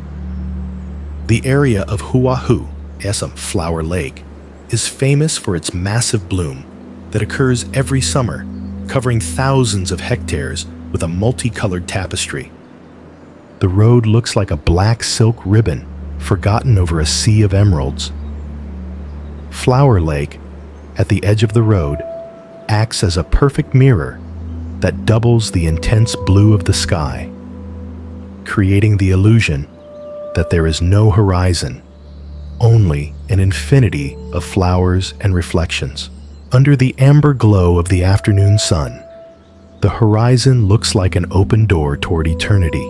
The area of Oahu, Esam Flower Lake, is famous for its massive bloom that occurs every summer, covering thousands of hectares with a multicolored tapestry. The road looks like a black silk ribbon forgotten over a sea of emeralds. Flower Lake, at the edge of the road, acts as a perfect mirror that doubles the intense blue of the sky, creating the illusion that there is no horizon, only an infinity of flowers and reflections. Under the amber glow of the afternoon sun, the horizon looks like an open door toward eternity.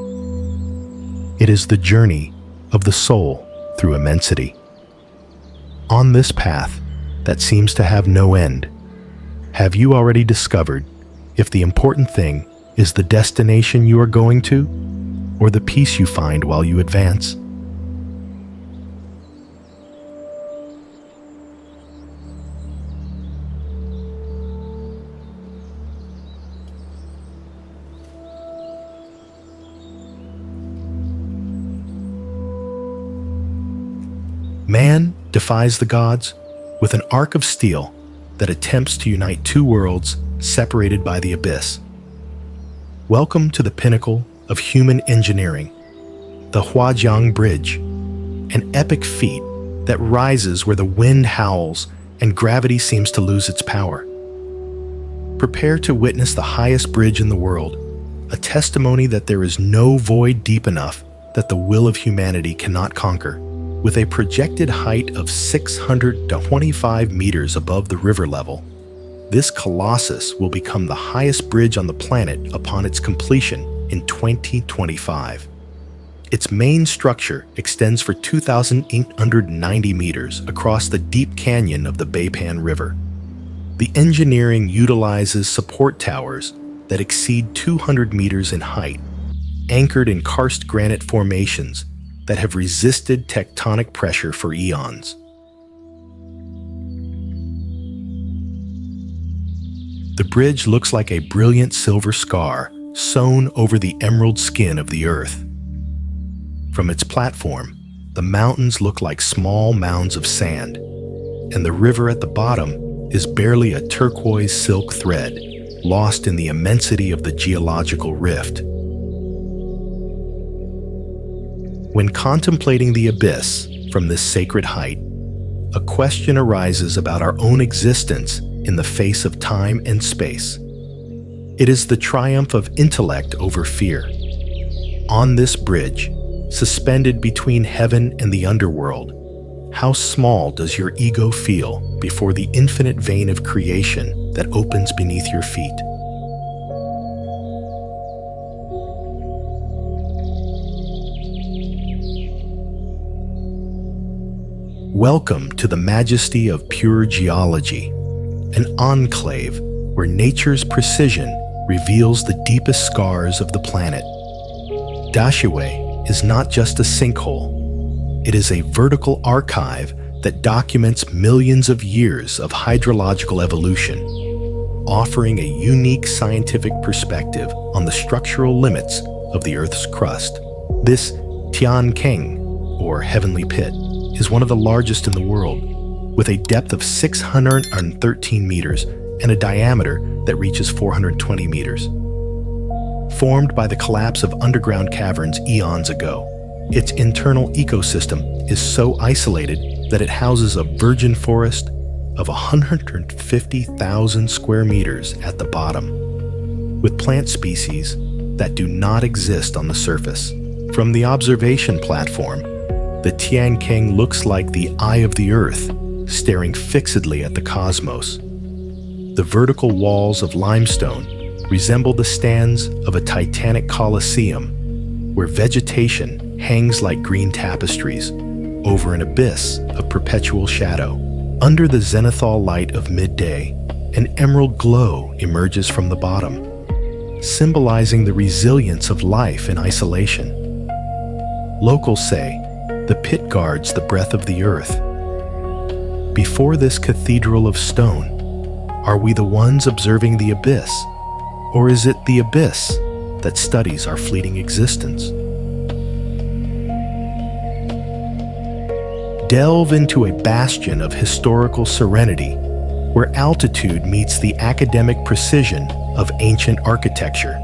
It is the journey of the soul through immensity. On this path that seems to have no end, have you already discovered if the important thing is the destination you are going to, or the peace you find while you advance? Man defies the gods with an arc of steel that attempts to unite two worlds separated by the abyss. Welcome to the pinnacle of human engineering, the Huajiang Bridge, an epic feat that rises where the wind howls and gravity seems to lose its power. Prepare to witness the highest bridge in the world, a testimony that there is no void deep enough that the will of humanity cannot conquer. With a projected height of 625 meters above the river level, this colossus will become the highest bridge on the planet upon its completion in 2025. Its main structure extends for 2,890 meters across the deep canyon of the Beipan River. The engineering utilizes support towers that exceed 200 meters in height, anchored in karst granite formations that have resisted tectonic pressure for eons. The bridge looks like a brilliant silver scar sewn over the emerald skin of the earth. From its platform, the mountains look like small mounds of sand, and the river at the bottom is barely a turquoise silk thread, lost in the immensity of the geological rift. When contemplating the abyss from this sacred height, a question arises about our own existence in the face of time and space. It is the triumph of intellect over fear. On this bridge, suspended between heaven and the underworld, how small does your ego feel before the infinite vein of creation that opens beneath your feet? Welcome to the majesty of pure geology, an enclave where nature's precision reveals the deepest scars of the planet. Dashaway is not just a sinkhole. It is a vertical archive that documents millions of years of hydrological evolution, offering a unique scientific perspective on the structural limits of the Earth's crust. This Tian Keng, or Heavenly Pit, is one of the largest in the world, with a depth of 613 meters and a diameter that reaches 420 meters. Formed by the collapse of underground caverns eons ago, its internal ecosystem is so isolated that it houses a virgin forest of 150,000 square meters at the bottom, with plant species that do not exist on the surface. From the observation platform, the Tiankeng looks like the eye of the earth, staring fixedly at the cosmos. The vertical walls of limestone resemble the stands of a titanic colosseum, where vegetation hangs like green tapestries over an abyss of perpetual shadow. Under the zenithal light of midday, an emerald glow emerges from the bottom, symbolizing the resilience of life in isolation. Locals say the pit guards the breath of the earth. Before this cathedral of stone, are we the ones observing the abyss, or is it the abyss that studies our fleeting existence? Delve into a bastion of historical serenity, where altitude meets the academic precision of ancient architecture.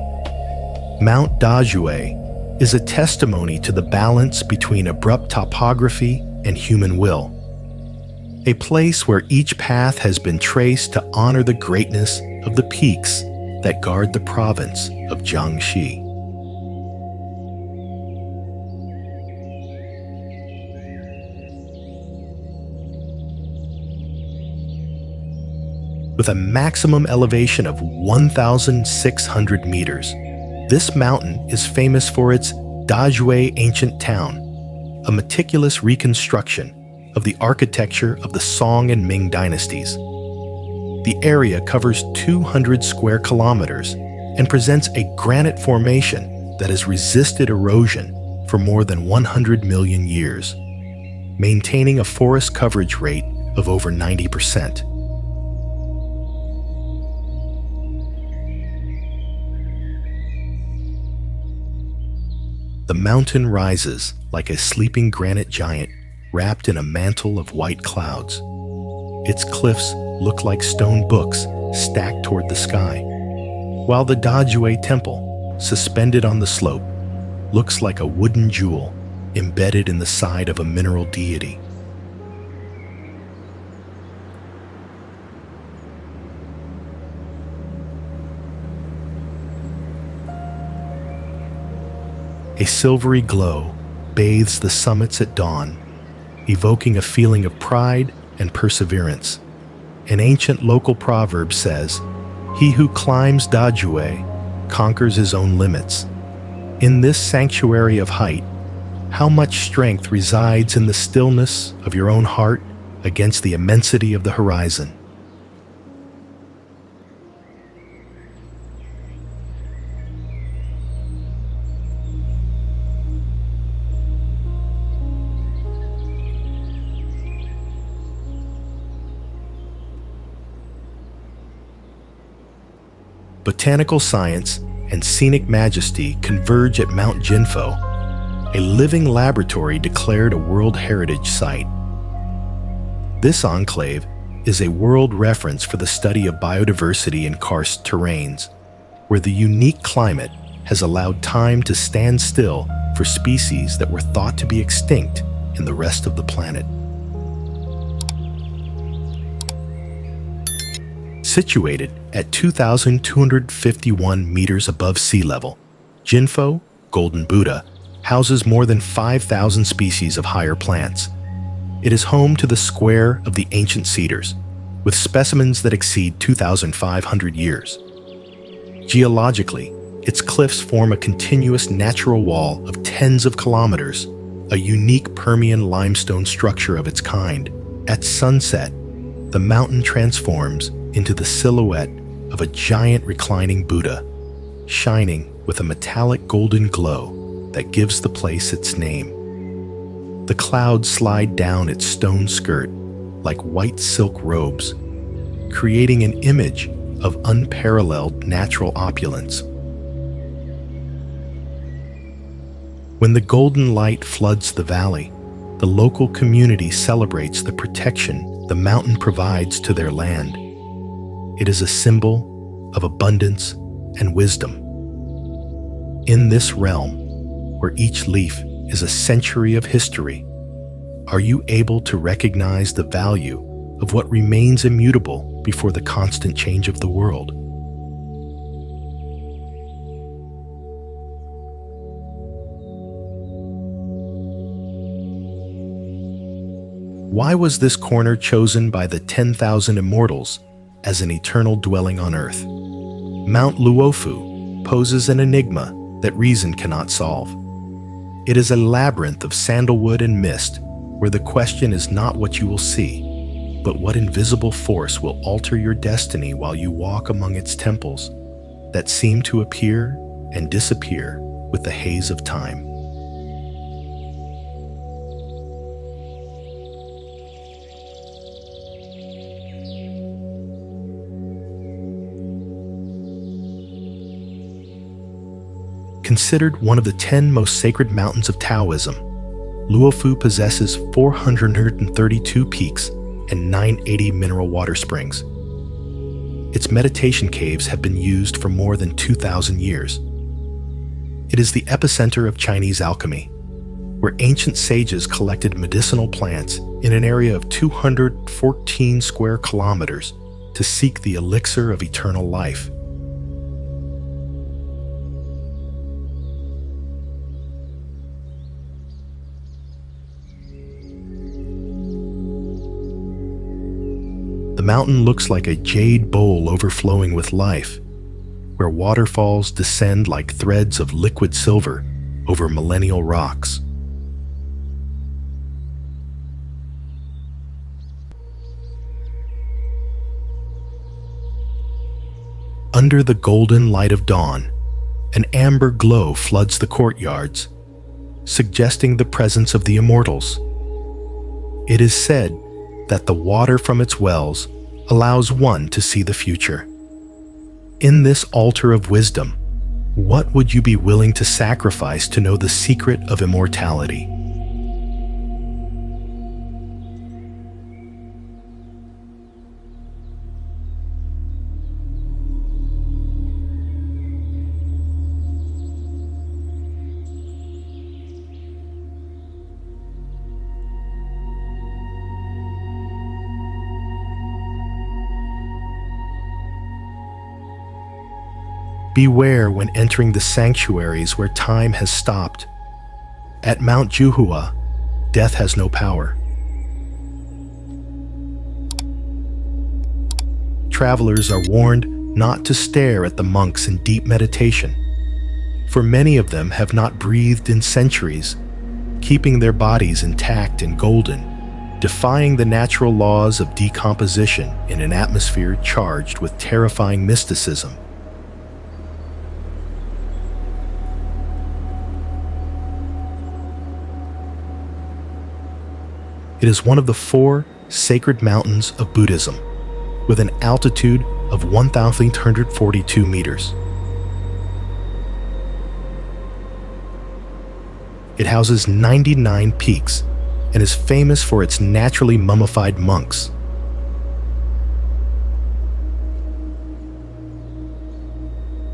Mount Dajue is a testimony to the balance between abrupt topography and human will. A place where each path has been traced to honor the greatness of the peaks that guard the province of Jiangxi. With a maximum elevation of 1,600 meters, this mountain is famous for its Dajue ancient town, a meticulous reconstruction of the architecture of the Song and Ming dynasties. The area covers 200 square kilometers and presents a granite formation that has resisted erosion for more than 100 million years, maintaining a forest coverage rate of over 90%. The mountain rises like a sleeping granite giant wrapped in a mantle of white clouds. Its cliffs look like stone books stacked toward the sky, while the Dajue Temple, suspended on the slope, looks like a wooden jewel embedded in the side of a mineral deity. A silvery glow bathes the summits at dawn, evoking a feeling of pride and perseverance. An ancient local proverb says, "He who climbs Dajue conquers his own limits." In this sanctuary of height, how much strength resides in the stillness of your own heart against the immensity of the horizon. Botanical science and scenic majesty converge at Mount Jinfo, a living laboratory declared a World Heritage Site. This enclave is a world reference for the study of biodiversity in karst terrains, where the unique climate has allowed time to stand still for species that were thought to be extinct in the rest of the planet. Situated at 2,251 meters above sea level, Jinfo, Golden Buddha, houses more than 5,000 species of higher plants. It is home to the Square of the Ancient Cedars, with specimens that exceed 2,500 years. Geologically, its cliffs form a continuous natural wall of tens of kilometers, a unique Permian limestone structure of its kind. At sunset, the mountain transforms into the silhouette of a giant reclining Buddha, shining with a metallic golden glow that gives the place its name. The clouds slide down its stone skirt like white silk robes, creating an image of unparalleled natural opulence. When the golden light floods the valley, The local community celebrates the protection the mountain provides to their land. It is a symbol of abundance and wisdom. In this realm, where each leaf is a century of history, are you able to recognize the value of what remains immutable before the constant change of the world? Why was this corner chosen by the 10,000 immortals as an eternal dwelling on Earth? Mount Luofu poses an enigma that reason cannot solve. It is a labyrinth of sandalwood and mist, where the question is not what you will see, but what invisible force will alter your destiny while you walk among its temples that seem to appear and disappear with the haze of time. Considered one of the 10 most sacred mountains of Taoism, Luofu possesses 432 peaks and 980 mineral water springs. Its meditation caves have been used for more than 2,000 years. It is the epicenter of Chinese alchemy, where ancient sages collected medicinal plants in an area of 214 square kilometers to seek the elixir of eternal life. The mountain looks like a jade bowl overflowing with life, where waterfalls descend like threads of liquid silver over millennial rocks. Under the golden light of dawn, an amber glow floods the courtyards, suggesting the presence of the immortals. It is said that the water from its wells allows one to see the future. In this altar of wisdom, what would you be willing to sacrifice to know the secret of immortality? Beware when entering the sanctuaries where time has stopped. At Mount Juhua, death has no power. Travelers are warned not to stare at the monks in deep meditation, for many of them have not breathed in centuries, keeping their bodies intact and golden, defying the natural laws of decomposition in an atmosphere charged with terrifying mysticism. It is one of the 4 sacred mountains of Buddhism, with an altitude of 1,842 meters. It houses 99 peaks and is famous for its naturally mummified monks.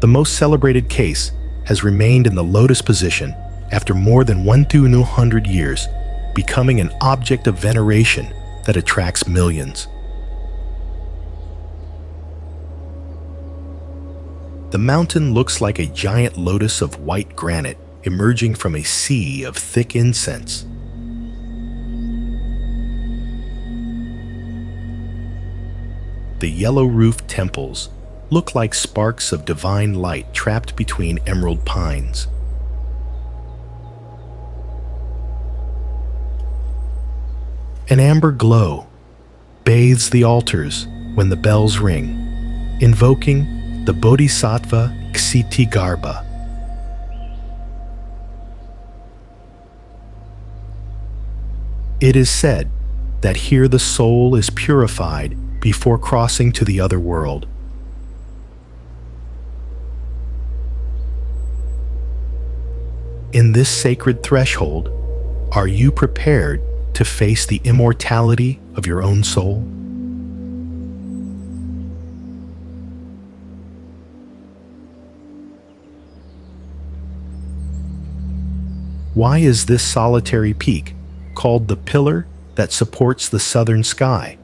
The most celebrated case has remained in the lotus position after more than 1,200 years, becoming an object of veneration that attracts millions. The mountain looks like a giant lotus of white granite emerging from a sea of thick incense. The yellow-roofed temples look like sparks of divine light trapped between emerald pines. An amber glow bathes the altars when the bells ring, invoking the Bodhisattva Ksitigarbha. It is said that here the soul is purified before crossing to the other world. In this sacred threshold, are you prepared to face the immortality of your own soul? Why is this solitary peak called the pillar that supports the southern sky?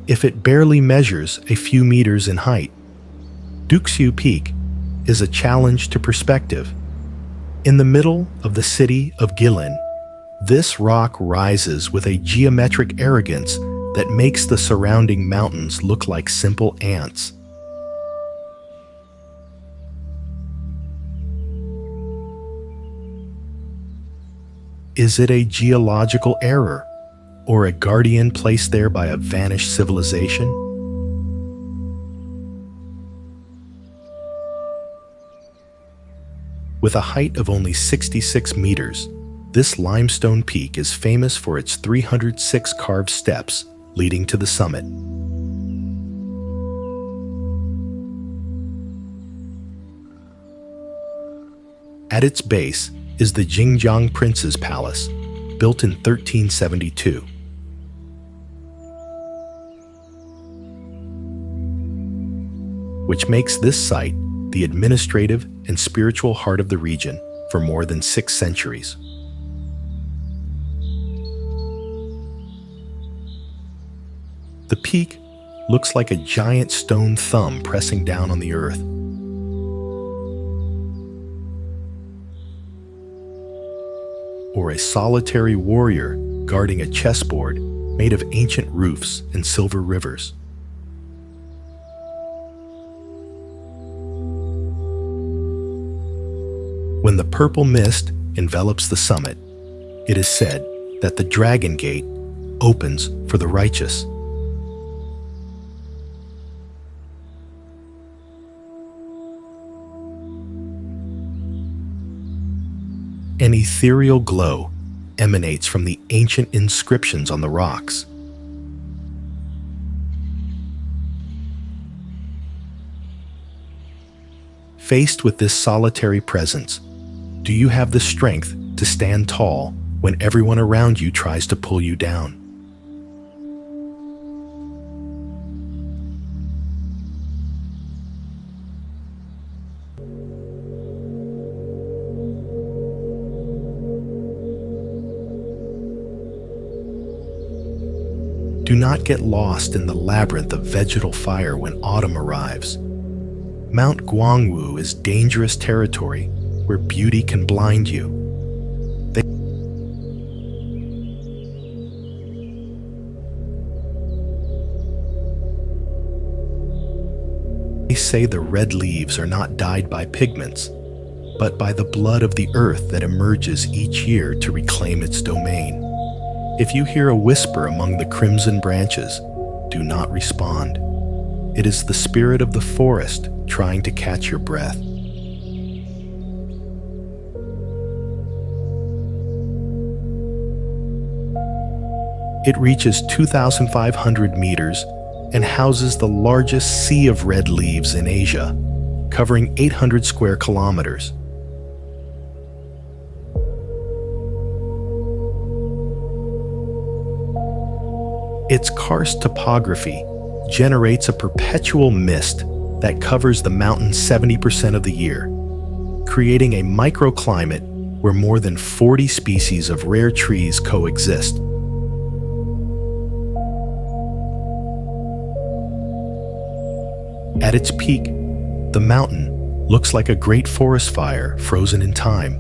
If it barely measures a few meters in height, Duxiu Peak is a challenge to perspective. In the middle of the city of Guilin, this rock rises with a geometric arrogance that makes the surrounding mountains look like simple ants. Is it a geological error, or a guardian placed there by a vanished civilization? With a height of only 66 meters, this limestone peak is famous for its 306 carved steps leading to the summit. At its base is the Jingjiang Prince's Palace, built in 1372. Which makes this site the administrative and spiritual heart of the region for more than 6 centuries. The peak looks like a giant stone thumb pressing down on the earth. Or a solitary warrior guarding a chessboard made of ancient roofs and silver rivers. When the purple mist envelops the summit, it is said that the Dragon Gate opens for the righteous. An ethereal glow emanates from the ancient inscriptions on the rocks. Faced with this solitary presence, do you have the strength to stand tall when everyone around you tries to pull you down? Do not get lost in the labyrinth of vegetal fire when autumn arrives. Mount Guangwu is dangerous territory where beauty can blind you. They say the red leaves are not dyed by pigments, but by the blood of the earth that emerges each year to reclaim its domain. If you hear a whisper among the crimson branches, do not respond. It is the spirit of the forest trying to catch your breath. It reaches 2,500 meters and houses the largest sea of red leaves in Asia, covering 800 square kilometers. Its karst topography generates a perpetual mist that covers the mountain 70% of the year, creating a microclimate where more than 40 species of rare trees coexist. At its peak, the mountain looks like a great forest fire frozen in time,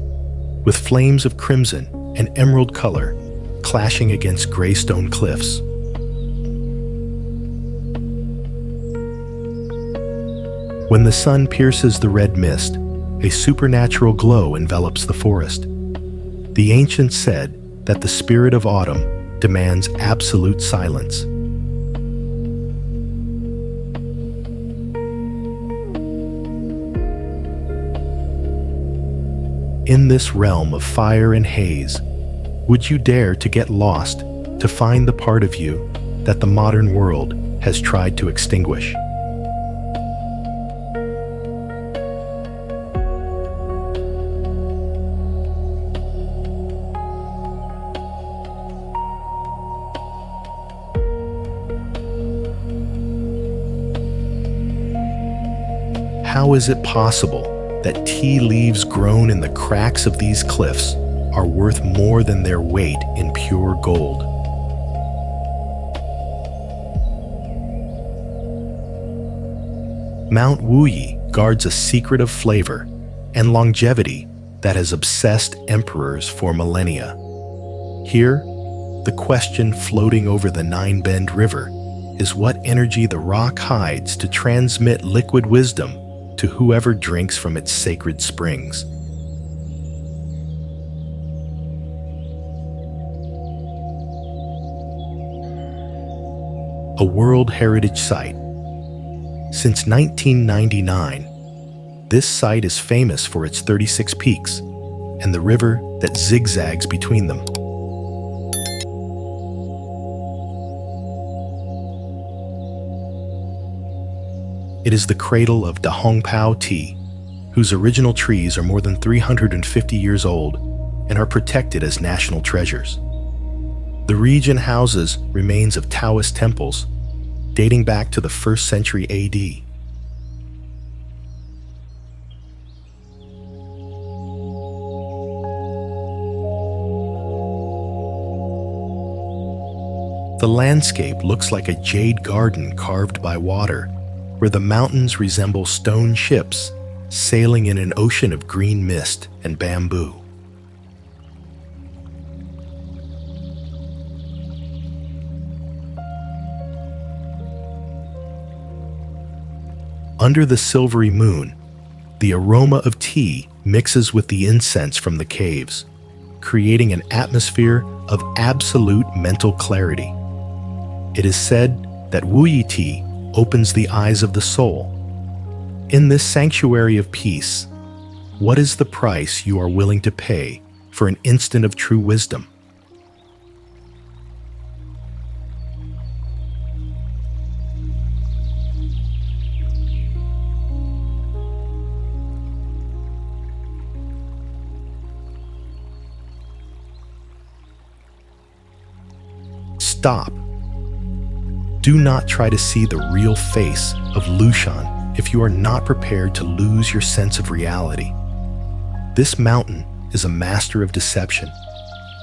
with flames of crimson and emerald color clashing against gray stone cliffs. When the sun pierces the red mist, a supernatural glow envelops the forest. The ancients said that the spirit of autumn demands absolute silence. In this realm of fire and haze, would you dare to get lost to find the part of you that the modern world has tried to extinguish? How is it possible that tea leaves grown in the cracks of these cliffs are worth more than their weight in pure gold? Mount Wuyi guards a secret of flavor and longevity that has obsessed emperors for millennia. Here, the question floating over the Nine Bend River is what energy the rock hides to transmit liquid wisdom to whoever drinks from its sacred springs. A World Heritage Site. Since 1999, this site is famous for its 36 peaks and the river that zigzags between them. It is the cradle of Dahongpao tea, whose original trees are more than 350 years old and are protected as national treasures. The region houses remains of Taoist temples dating back to the 1st century AD. The landscape looks like a jade garden carved by water, where the mountains resemble stone ships sailing in an ocean of green mist and bamboo. Under the silvery moon, the aroma of tea mixes with the incense from the caves, creating an atmosphere of absolute mental clarity. It is said that Wuyi tea opens the eyes of the soul. In this sanctuary of peace, what is the price you are willing to pay for an instant of true wisdom? Stop. Do not try to see the real face of Lushan if you are not prepared to lose your sense of reality. This mountain is a master of deception,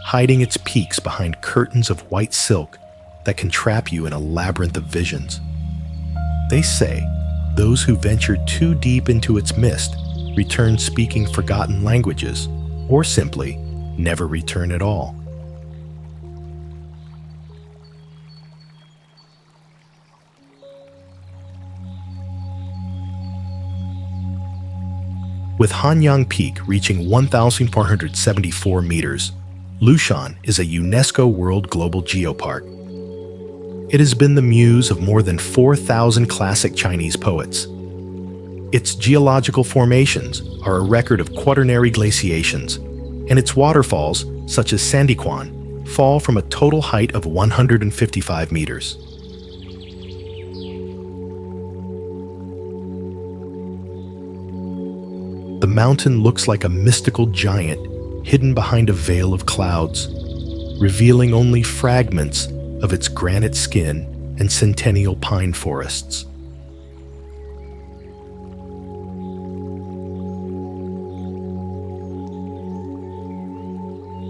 hiding its peaks behind curtains of white silk that can trap you in a labyrinth of visions. They say those who venture too deep into its mist return speaking forgotten languages, or simply never return at all. With Hanyang Peak reaching 1,474 meters, Lushan is a UNESCO World Global Geopark. It has been the muse of more than 4,000 classic Chinese poets. Its geological formations are a record of quaternary glaciations, and its waterfalls, such as Sandiquan, fall from a total height of 155 meters. The mountain looks like a mystical giant hidden behind a veil of clouds, revealing only fragments of its granite skin and centennial pine forests.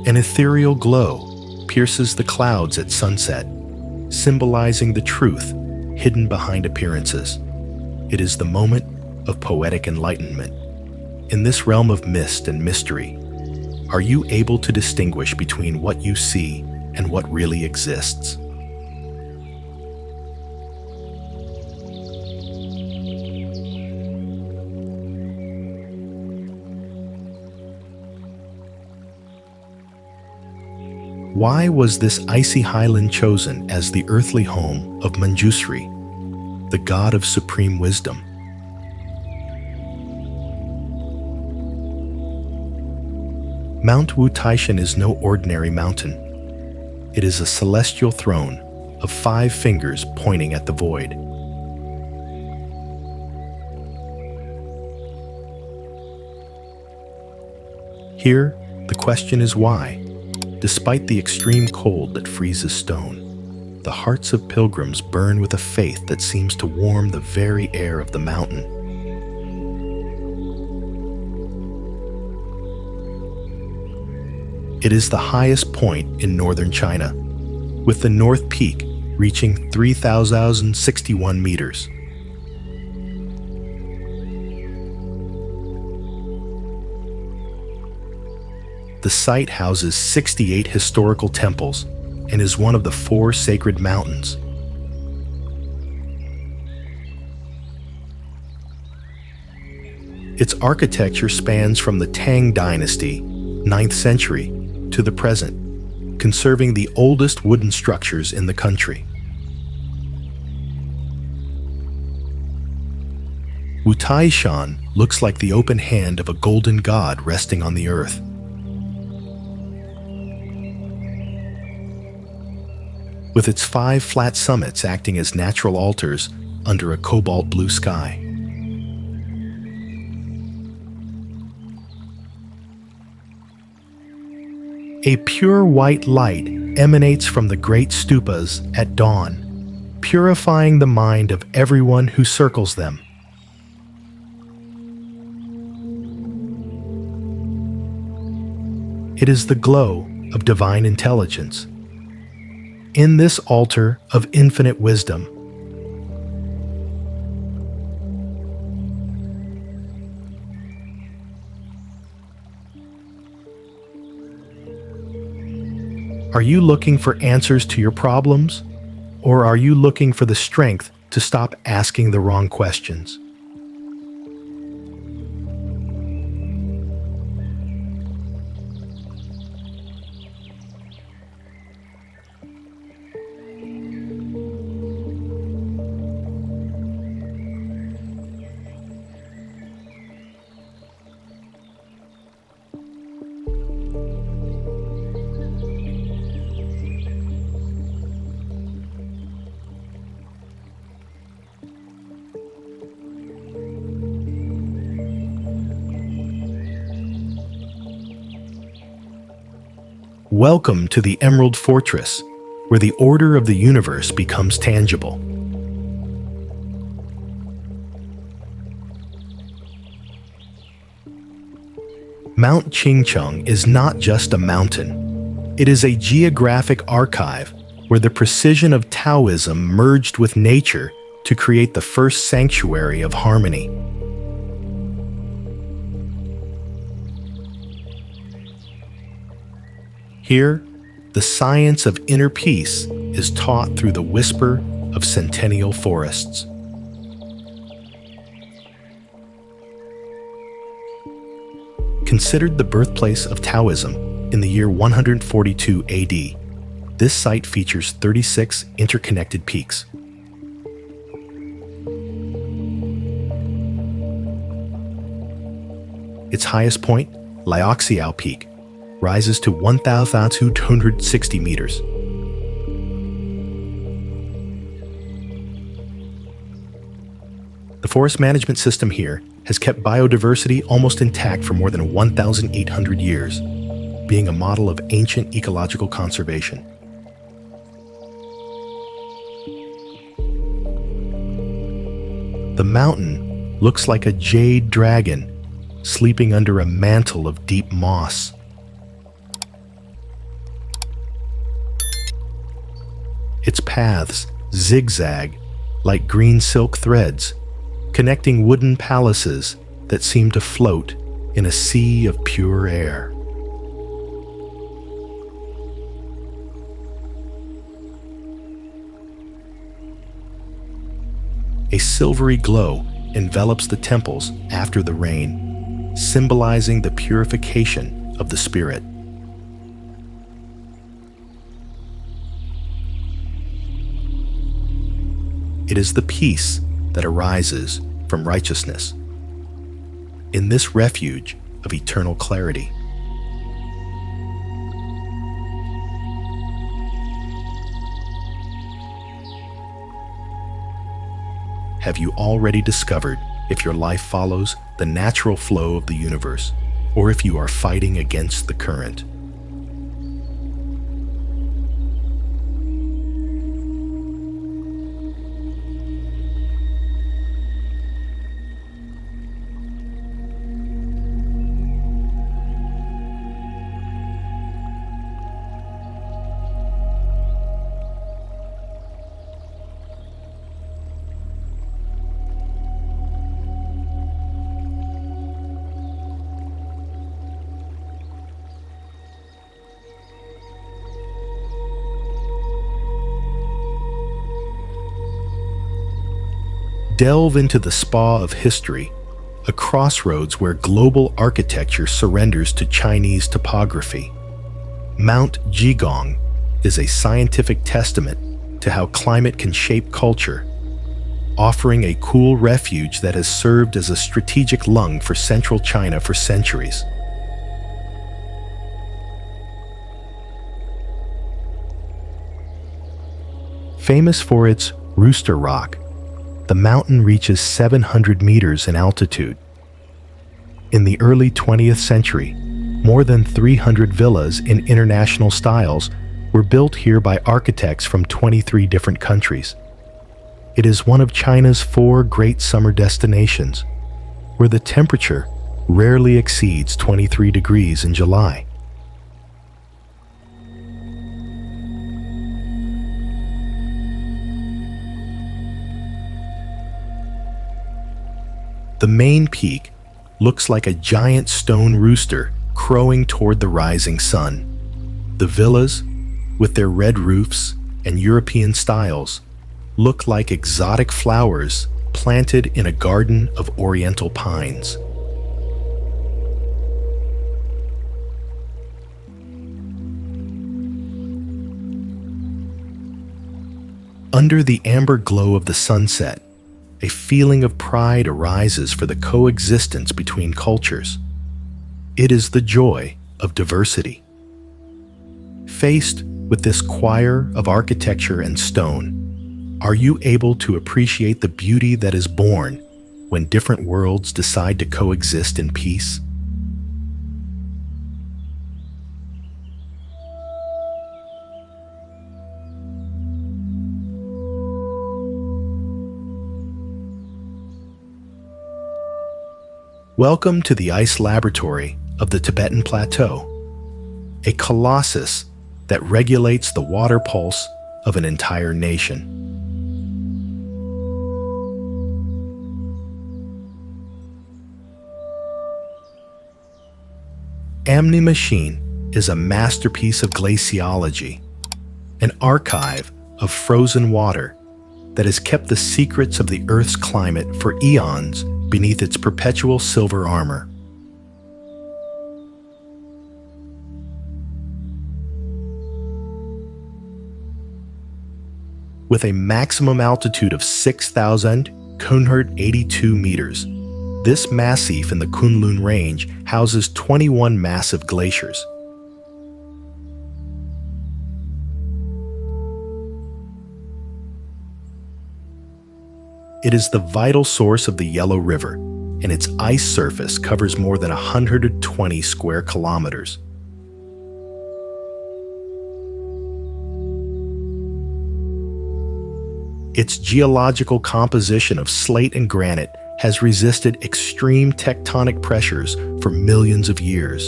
An ethereal glow pierces the clouds at sunset, symbolizing the truth hidden behind appearances. It is the moment of poetic enlightenment. In this realm of mist and mystery, are you able to distinguish between what you see and what really exists? Why was this icy highland chosen as the earthly home of Manjusri, the god of supreme wisdom? Mount Wu Taishan is no ordinary mountain. It is a celestial throne of 5 fingers pointing at the void. Here, the question is why, despite the extreme cold that freezes stone, the hearts of pilgrims burn with a faith that seems to warm the very air of the mountain. It is the highest point in northern China, with the North Peak reaching 3,061 meters. The site houses 68 historical temples and is one of the 4 sacred mountains. Its architecture spans from the Tang Dynasty, 9th century, to the present, conserving the oldest wooden structures in the country. Wutaishan looks like the open hand of a golden god resting on the earth. With its 5 flat summits acting as natural altars under a cobalt blue sky. A pure white light emanates from the great stupas at dawn, purifying the mind of everyone who circles them. It is the glow of divine intelligence. In this altar of infinite wisdom, are you looking for answers to your problems, or are you looking for the strength to stop asking the wrong questions? Welcome to the Emerald Fortress, where the order of the universe becomes tangible. Mount Qingcheng is not just a mountain. It is a geographic archive where the precision of Taoism merged with nature to create the first sanctuary of harmony. Here, the science of inner peace is taught through the whisper of centennial forests. Considered the birthplace of Taoism in the year 142 AD, this site features 36 interconnected peaks. Its highest point, Liaoxiao Peak, rises to 1,260 meters. The forest management system here has kept biodiversity almost intact for more than 1,800 years, being a model of ancient ecological conservation. The mountain looks like a jade dragon sleeping under a mantle of deep moss. Its paths zigzag like green silk threads, connecting wooden palaces that seem to float in a sea of pure air. A silvery glow envelops the temples after the rain, symbolizing the purification of the spirit. It is the peace that arises from righteousness. In this refuge of eternal clarity. Have you already discovered if your life follows the natural flow of the universe, or if you are fighting against the current? Delve into the spa of history, a crossroads where global architecture surrenders to Chinese topography. Mount Jigong is a scientific testament to how climate can shape culture, offering a cool refuge that has served as a strategic lung for central China for centuries. Famous for its Rooster Rock, the mountain reaches 700 meters in altitude. In the early 20th century, more than 300 villas in international styles were built here by architects from 23 different countries. It is one of China's 4 great summer destinations, where the temperature rarely exceeds 23 degrees in July. The main peak looks like a giant stone rooster crowing toward the rising sun. The villas, with their red roofs and European styles, look like exotic flowers planted in a garden of oriental pines. Under the amber glow of the sunset, a feeling of pride arises for the coexistence between cultures. It is the joy of diversity. Faced with this choir of architecture and stone, are you able to appreciate the beauty that is born when different worlds decide to coexist in peace? Welcome to the ice laboratory of the Tibetan Plateau, a colossus that regulates the water pulse of an entire nation. Amni Machine is a masterpiece of glaciology, an archive of frozen water that has kept the secrets of the Earth's climate for eons beneath its perpetual silver armor. With a maximum altitude of 6,182 meters, this massif in the Kunlun Range houses 21 massive glaciers. It is the vital source of the Yellow River, and its ice surface covers more than 120 square kilometers. Its geological composition of slate and granite has resisted extreme tectonic pressures for millions of years.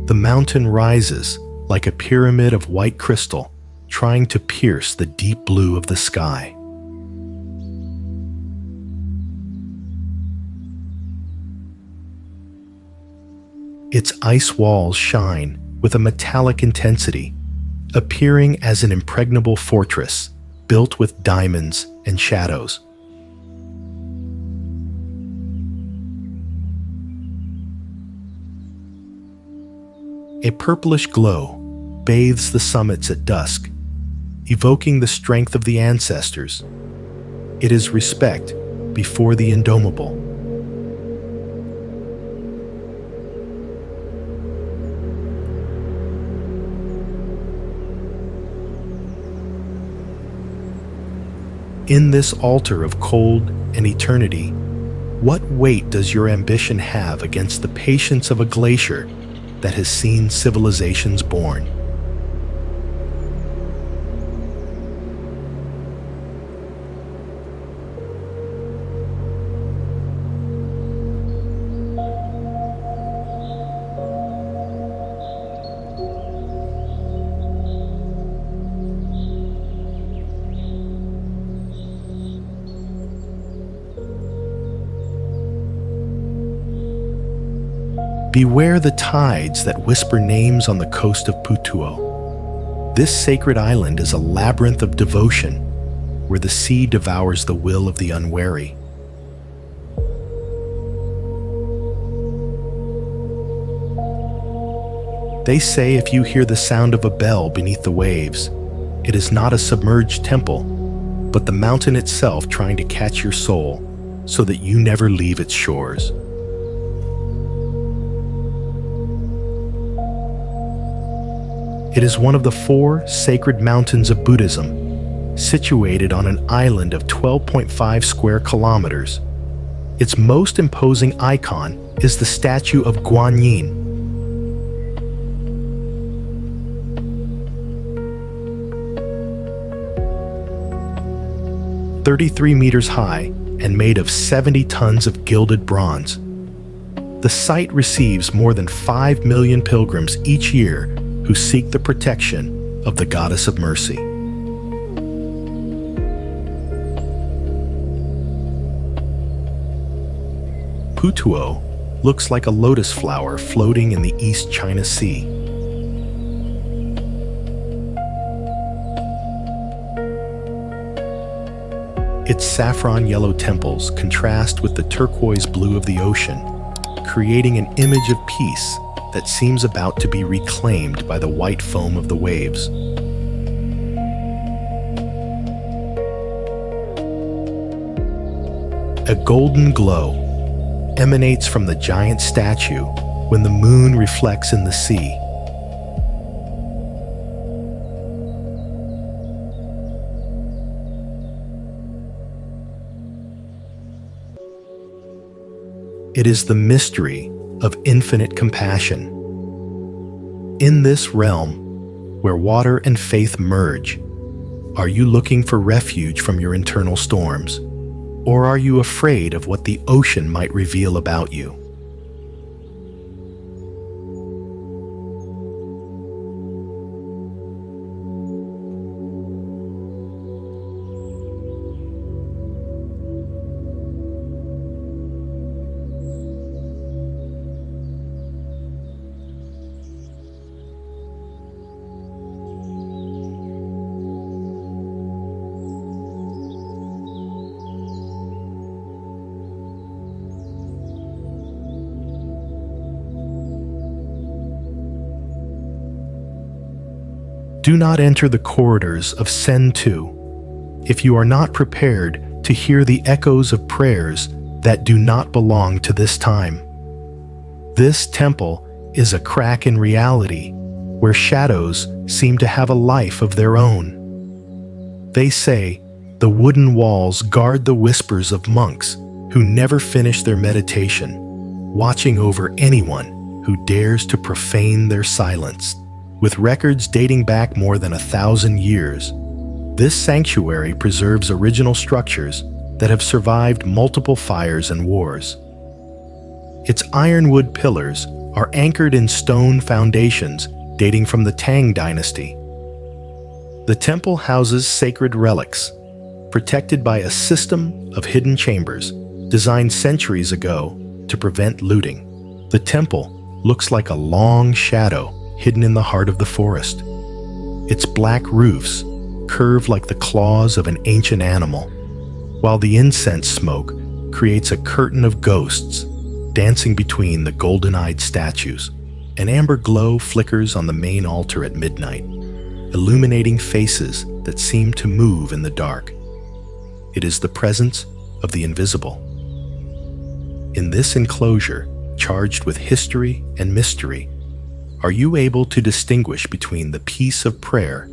The mountain rises like a pyramid of white crystal, trying to pierce the deep blue of the sky. Its ice walls shine with a metallic intensity, appearing as an impregnable fortress built with diamonds and shadows. A purplish glow bathes the summits at dusk, evoking the strength of the ancestors. It is respect before the indomitable. In this altar of cold and eternity, what weight does your ambition have against the patience of a glacier that has seen civilizations born? Beware the tides that whisper names on the coast of Putuo. This sacred island is a labyrinth of devotion where the sea devours the will of the unwary. They say if you hear the sound of a bell beneath the waves, it is not a submerged temple, but the mountain itself trying to catch your soul so that you never leave its shores. It is one of the 4 sacred mountains of Buddhism, situated on an island of 12.5 square kilometers. Its most imposing icon is the statue of Guanyin. 33 meters high and made of 70 tons of gilded bronze. The site receives more than 5 million pilgrims each year who seek the protection of the Goddess of Mercy. Putuo looks like a lotus flower floating in the East China Sea. Its saffron yellow temples contrast with the turquoise blue of the ocean, creating an image of peace that seems about to be reclaimed by the white foam of the waves. A golden glow emanates from the giant statue when the moon reflects in the sea. It is the mystery of infinite compassion. In this realm, where water and faith merge, are you looking for refuge from your internal storms, or are you afraid of what the ocean might reveal about you? Do not enter the corridors of Sen Tu if you are not prepared to hear the echoes of prayers that do not belong to this time. This temple is a crack in reality where shadows seem to have a life of their own. They say the wooden walls guard the whispers of monks who never finish their meditation, watching over anyone who dares to profane their silence. With records dating back more than 1,000 years, this sanctuary preserves original structures that have survived multiple fires and wars. Its ironwood pillars are anchored in stone foundations dating from the Tang dynasty. The temple houses sacred relics, protected by a system of hidden chambers designed centuries ago to prevent looting. The temple looks like a long shadow hidden in the heart of the forest. Its black roofs curve like the claws of an ancient animal, while the incense smoke creates a curtain of ghosts dancing between the golden-eyed statues. An amber glow flickers on the main altar at midnight, illuminating faces that seem to move in the dark. It is the presence of the invisible. In this enclosure, charged with history and mystery, are you able to distinguish between the peace of prayer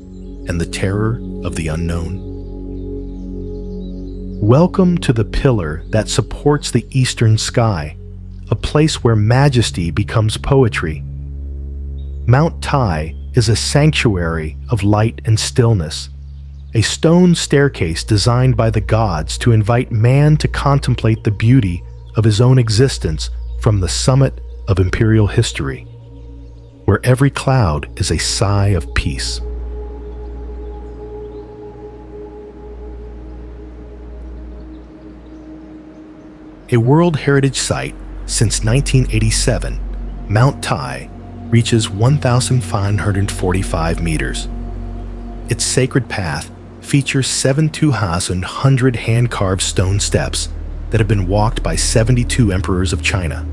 and the terror of the unknown? Welcome to the pillar that supports the eastern sky, a place where majesty becomes poetry. Mount Tai is a sanctuary of light and stillness, a stone staircase designed by the gods to invite man to contemplate the beauty of his own existence from the summit of imperial history, where every cloud is a sigh of peace. A World Heritage Site since 1987, Mount Tai reaches 1,545 meters, Its sacred path features 7 tuhas and 100 hand-carved stone steps that have been walked by 72 emperors of China.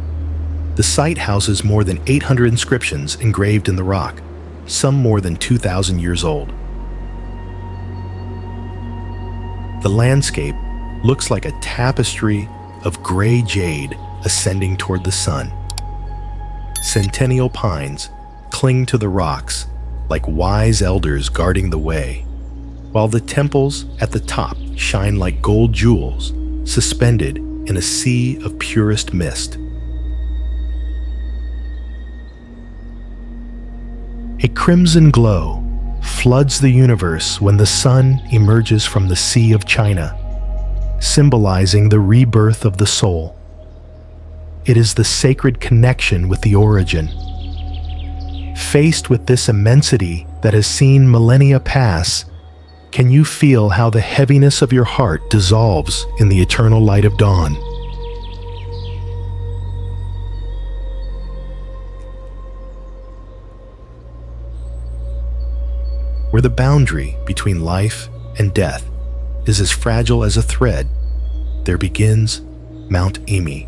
The site houses more than 800 inscriptions engraved in the rock, some more than 2,000 years old. The landscape looks like a tapestry of gray jade ascending toward the sun. Centennial pines cling to the rocks like wise elders guarding the way, while the temples at the top shine like gold jewels suspended in a sea of purest mist. A crimson glow floods the universe when the sun emerges from the Sea of China, symbolizing the rebirth of the soul. It is the sacred connection with the origin. Faced with this immensity that has seen millennia pass, can you feel how the heaviness of your heart dissolves in the eternal light of dawn? Where the boundary between life and death is as fragile as a thread, there begins Mount Emi.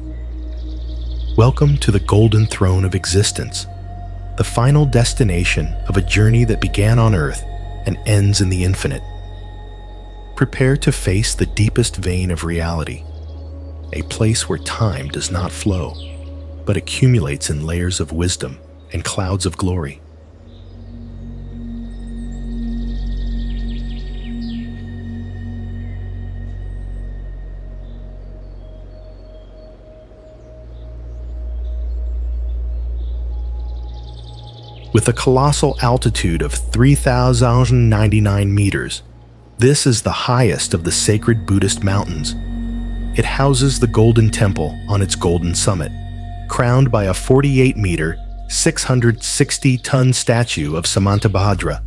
Welcome to the golden throne of existence, the final destination of a journey that began on Earth and ends in the infinite. Prepare to face the deepest vein of reality, a place where time does not flow, but accumulates in layers of wisdom and clouds of glory. With a colossal altitude of 3,099 meters, this is the highest of the sacred Buddhist mountains. It houses the Golden Temple on its golden summit, crowned by a 48-meter, 660-ton statue of Samantabhadra.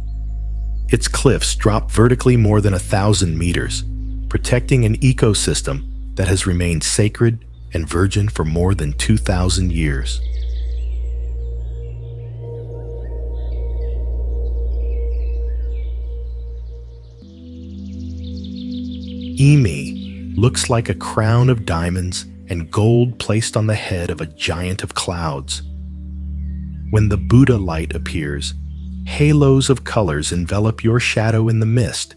Its cliffs drop vertically more than 1,000 meters, protecting an ecosystem that has remained sacred and virgin for more than 2,000 years. Emi looks like a crown of diamonds and gold placed on the head of a giant of clouds. When the Buddha light appears, halos of colors envelop your shadow in the mist,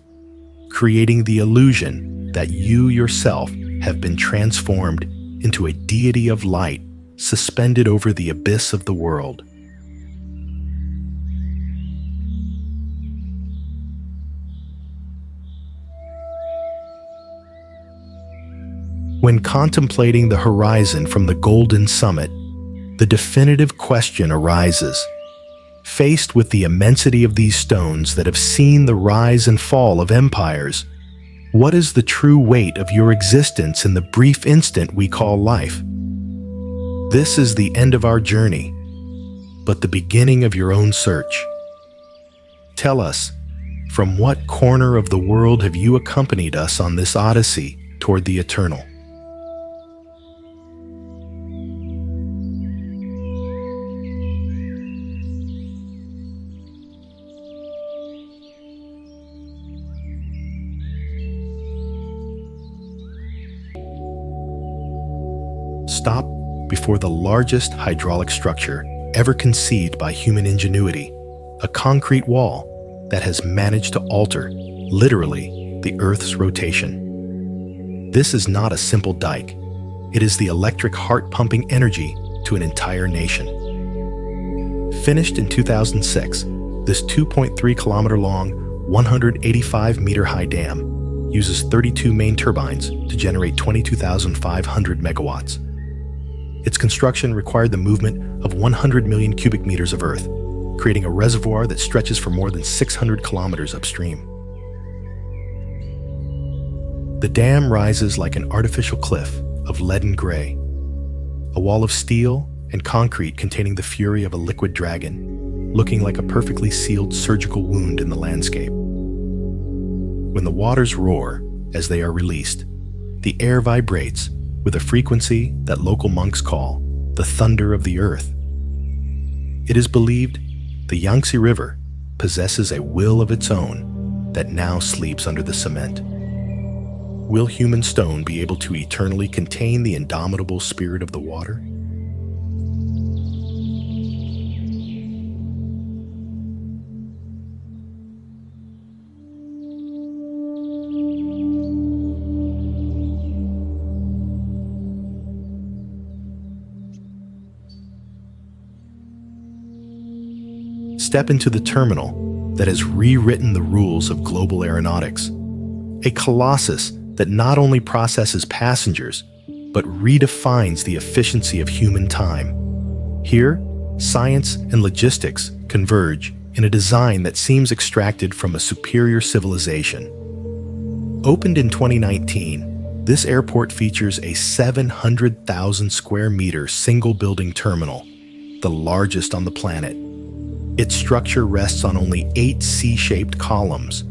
creating the illusion that you yourself have been transformed into a deity of light suspended over the abyss of the world. When contemplating the horizon from the golden summit, the definitive question arises. Faced with the immensity of these stones that have seen the rise and fall of empires, what is the true weight of your existence in the brief instant we call life? This is the end of our journey, but the beginning of your own search. Tell us, from what corner of the world have you accompanied us on this odyssey toward the eternal? Stop before the largest hydraulic structure ever conceived by human ingenuity, a concrete wall that has managed to alter, literally, the Earth's rotation. This is not a simple dike. It is the electric heart-pumping energy to an entire nation. Finished in 2006, this 2.3-kilometer-long, 185-meter-high dam uses 32 main turbines to generate 22,500 megawatts. Its construction required the movement of 100 million cubic meters of earth, creating a reservoir that stretches for more than 600 kilometers upstream. The dam rises like an artificial cliff of leaden gray, a wall of steel and concrete containing the fury of a liquid dragon, looking like a perfectly sealed surgical wound in the landscape. When the waters roar as they are released, the air vibrates with a frequency that local monks call the thunder of the earth. It is believed the Yangtze River possesses a will of its own, that now sleeps under the cement. Will human stone be able to eternally contain the indomitable spirit of the water? Step into the terminal that has rewritten the rules of global aeronautics. A colossus that not only processes passengers, but redefines the efficiency of human time. Here, science and logistics converge in a design that seems extracted from a superior civilization. Opened in 2019, this airport features a 700,000 square meter single building terminal, the largest on the planet. Its structure rests on only 8 C-shaped columns,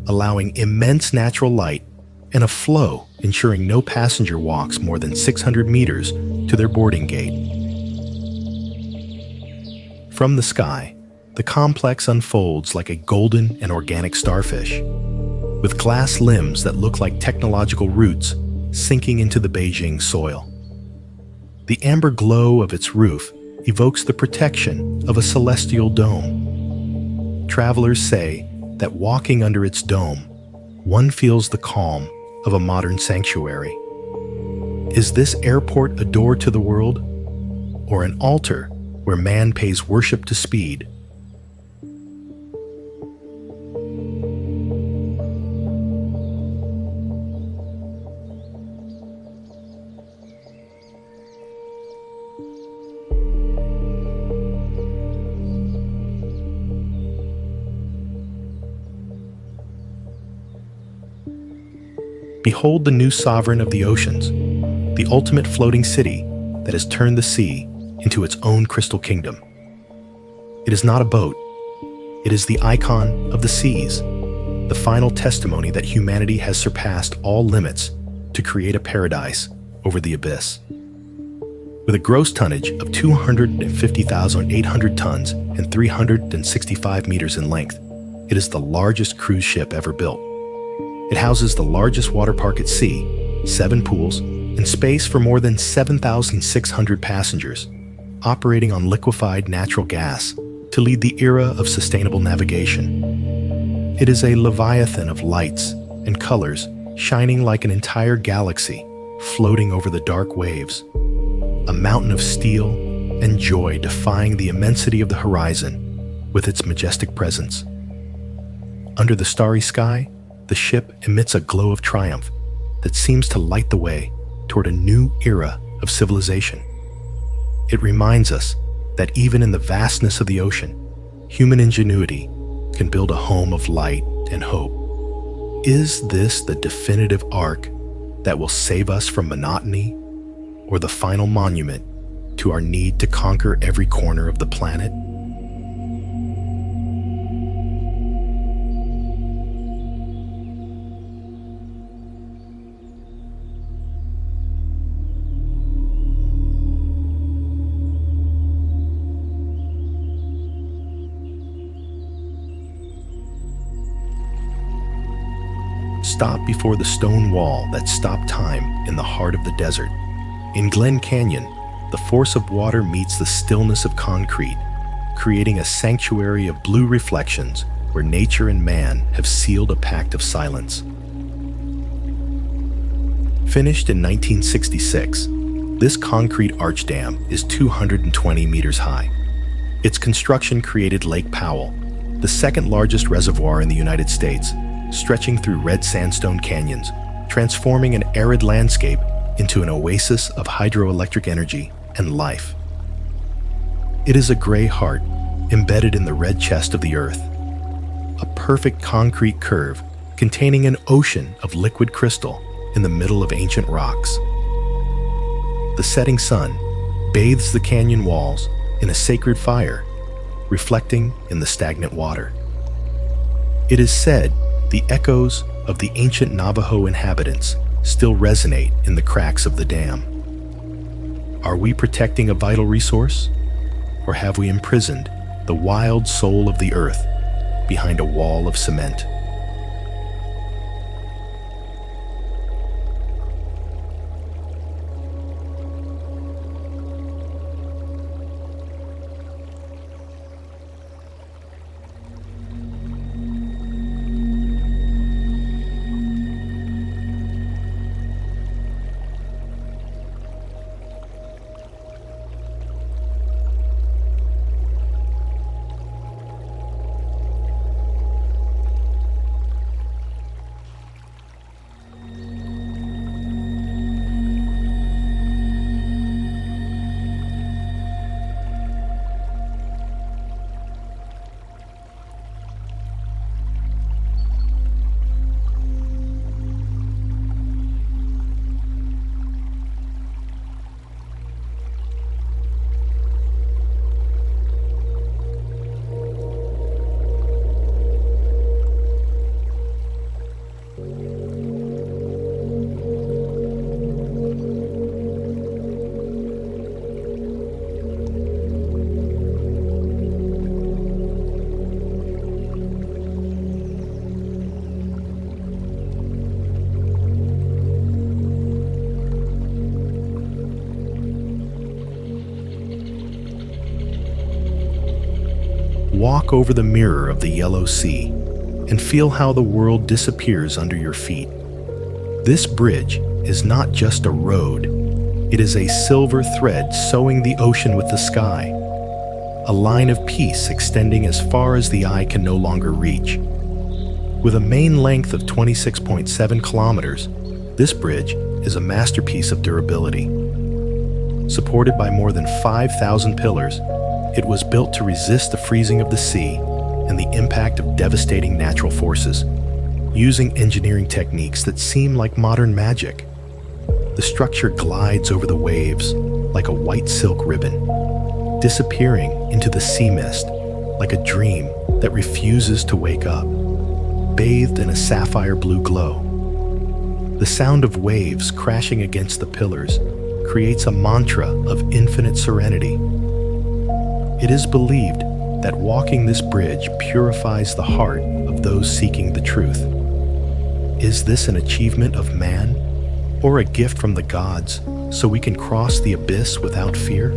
allowing immense natural light and a flow ensuring no passenger walks more than 600 meters to their boarding gate. From the sky, the complex unfolds like a golden and organic starfish, with glass limbs that look like technological roots sinking into the Beijing soil. The amber glow of its roof evokes the protection of a celestial dome. Travelers say that walking under its dome, one feels the calm of a modern sanctuary. Is this airport a door to the world, or an altar where man pays worship to speed? Behold the new sovereign of the oceans, the ultimate floating city that has turned the sea into its own crystal kingdom. It is not a boat. It is the icon of the seas, the final testimony that humanity has surpassed all limits to create a paradise over the abyss. With a gross tonnage of 250,800 tons and 365 meters in length, it is the largest cruise ship ever built. It houses the largest water park at sea, 7 pools, and space for more than 7,600 passengers, operating on liquefied natural gas to lead the era of sustainable navigation. It is a leviathan of lights and colors, shining like an entire galaxy, floating over the dark waves. A mountain of steel and joy defying the immensity of the horizon with its majestic presence. Under the starry sky, the ship emits a glow of triumph that seems to light the way toward a new era of civilization. It reminds us that even in the vastness of the ocean, human ingenuity can build a home of light and hope. Is this the definitive arc that will save us from monotony, or the final monument to our need to conquer every corner of the planet? Stop before the stone wall that stopped time in the heart of the desert. In Glen Canyon, the force of water meets the stillness of concrete, creating a sanctuary of blue reflections where nature and man have sealed a pact of silence. Finished in 1966, this concrete arch dam is 220 meters high. Its construction created Lake Powell, the second largest reservoir in the United States, stretching through red sandstone canyons, transforming an arid landscape into an oasis of hydroelectric energy and life. It is a gray heart embedded in the red chest of the earth, a perfect concrete curve containing an ocean of liquid crystal in the middle of ancient rocks. The setting sun bathes the canyon walls in a sacred fire, reflecting in the stagnant water. It is said the echoes of the ancient Navajo inhabitants still resonate in the cracks of the dam. Are we protecting a vital resource, or have we imprisoned the wild soul of the earth behind a wall of cement? walk over the mirror of the Yellow Sea and feel how the world disappears under your feet. This bridge is not just a road, it is a silver thread sewing the ocean with the sky, a line of peace extending as far as the eye can no longer reach. With a main length of 26.7 kilometers, this bridge is a masterpiece of durability. Supported by more than 5,000 pillars, it was built to resist the freezing of the sea and the impact of devastating natural forces, using engineering techniques that seem like modern magic. The structure glides over the waves like a white silk ribbon, disappearing into the sea mist like a dream that refuses to wake up, bathed in a sapphire blue glow. The sound of waves crashing against the pillars creates a mantra of infinite serenity. It is believed that walking this bridge purifies the heart of those seeking the truth. Is this an achievement of man, or a gift from the gods so we can cross the abyss without fear?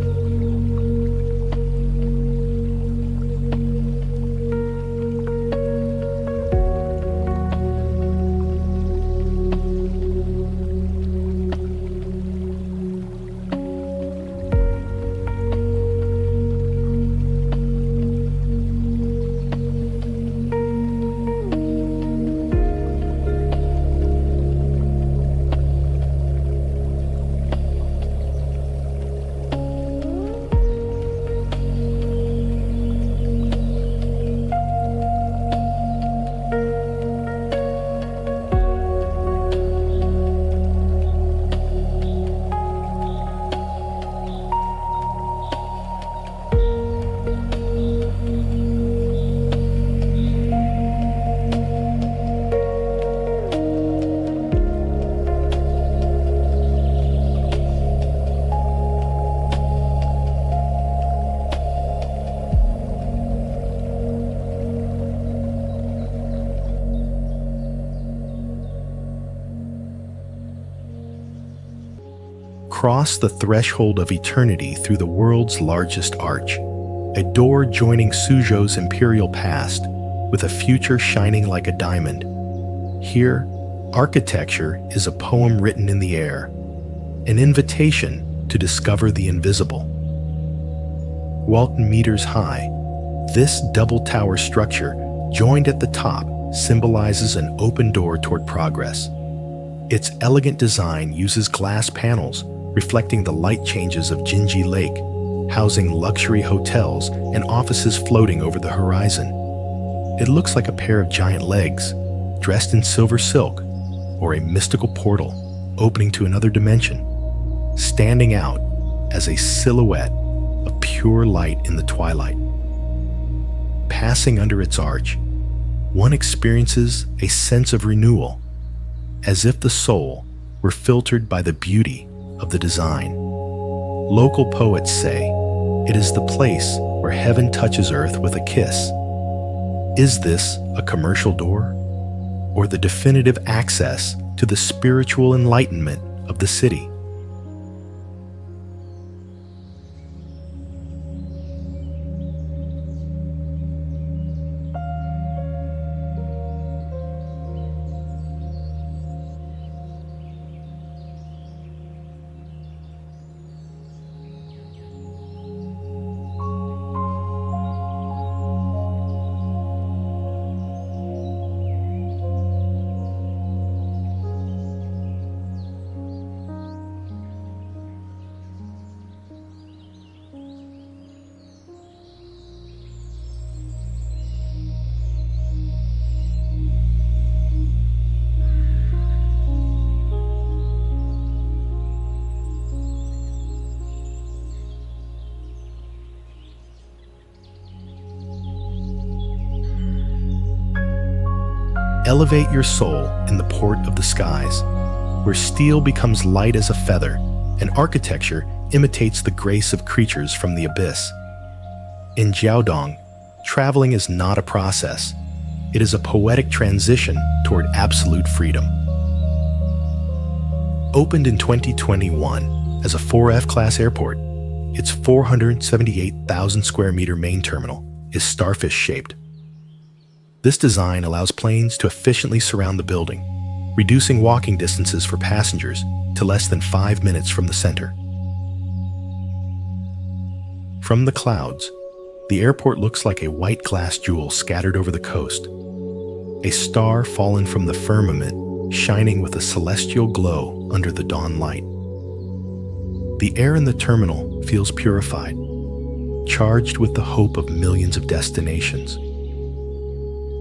Cross the threshold of eternity through the world's largest arch, a door joining Suzhou's imperial past with a future shining like a diamond. Here, architecture is a poem written in the air, an invitation to discover the invisible. Walton meters high, this double-tower structure, joined at the top, symbolizes an open door toward progress. Its elegant design uses glass panels reflecting the light changes of Jinji Lake, housing luxury hotels and offices floating over the horizon. It looks like a pair of giant legs, dressed in silver silk, or a mystical portal opening to another dimension, standing out as a silhouette of pure light in the twilight. Passing under its arch, one experiences a sense of renewal, as if the soul were filtered by the beauty of the design. Local poets say it is the place where heaven touches earth with a kiss. Is this a commercial door, or the definitive access to the spiritual enlightenment of the city? Elevate your soul in the port of the skies, where steel becomes light as a feather and architecture imitates the grace of creatures from the abyss. In Jiaodong, traveling is not a process. It is a poetic transition toward absolute freedom. Opened in 2021 as a 4F class airport, its 478,000 square meter main terminal is starfish-shaped. This design allows planes to efficiently surround the building, reducing walking distances for passengers to less than 5 minutes from the center. From the clouds, the airport looks like a white glass jewel scattered over the coast, a star fallen from the firmament shining with a celestial glow under the dawn light. The air in the terminal feels purified, charged with the hope of millions of destinations.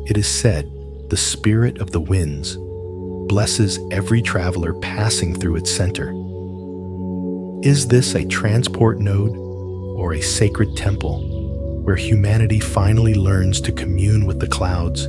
It is said the spirit of the winds blesses every traveler passing through its center. Is this a transport node or a sacred temple where humanity finally learns to commune with the clouds?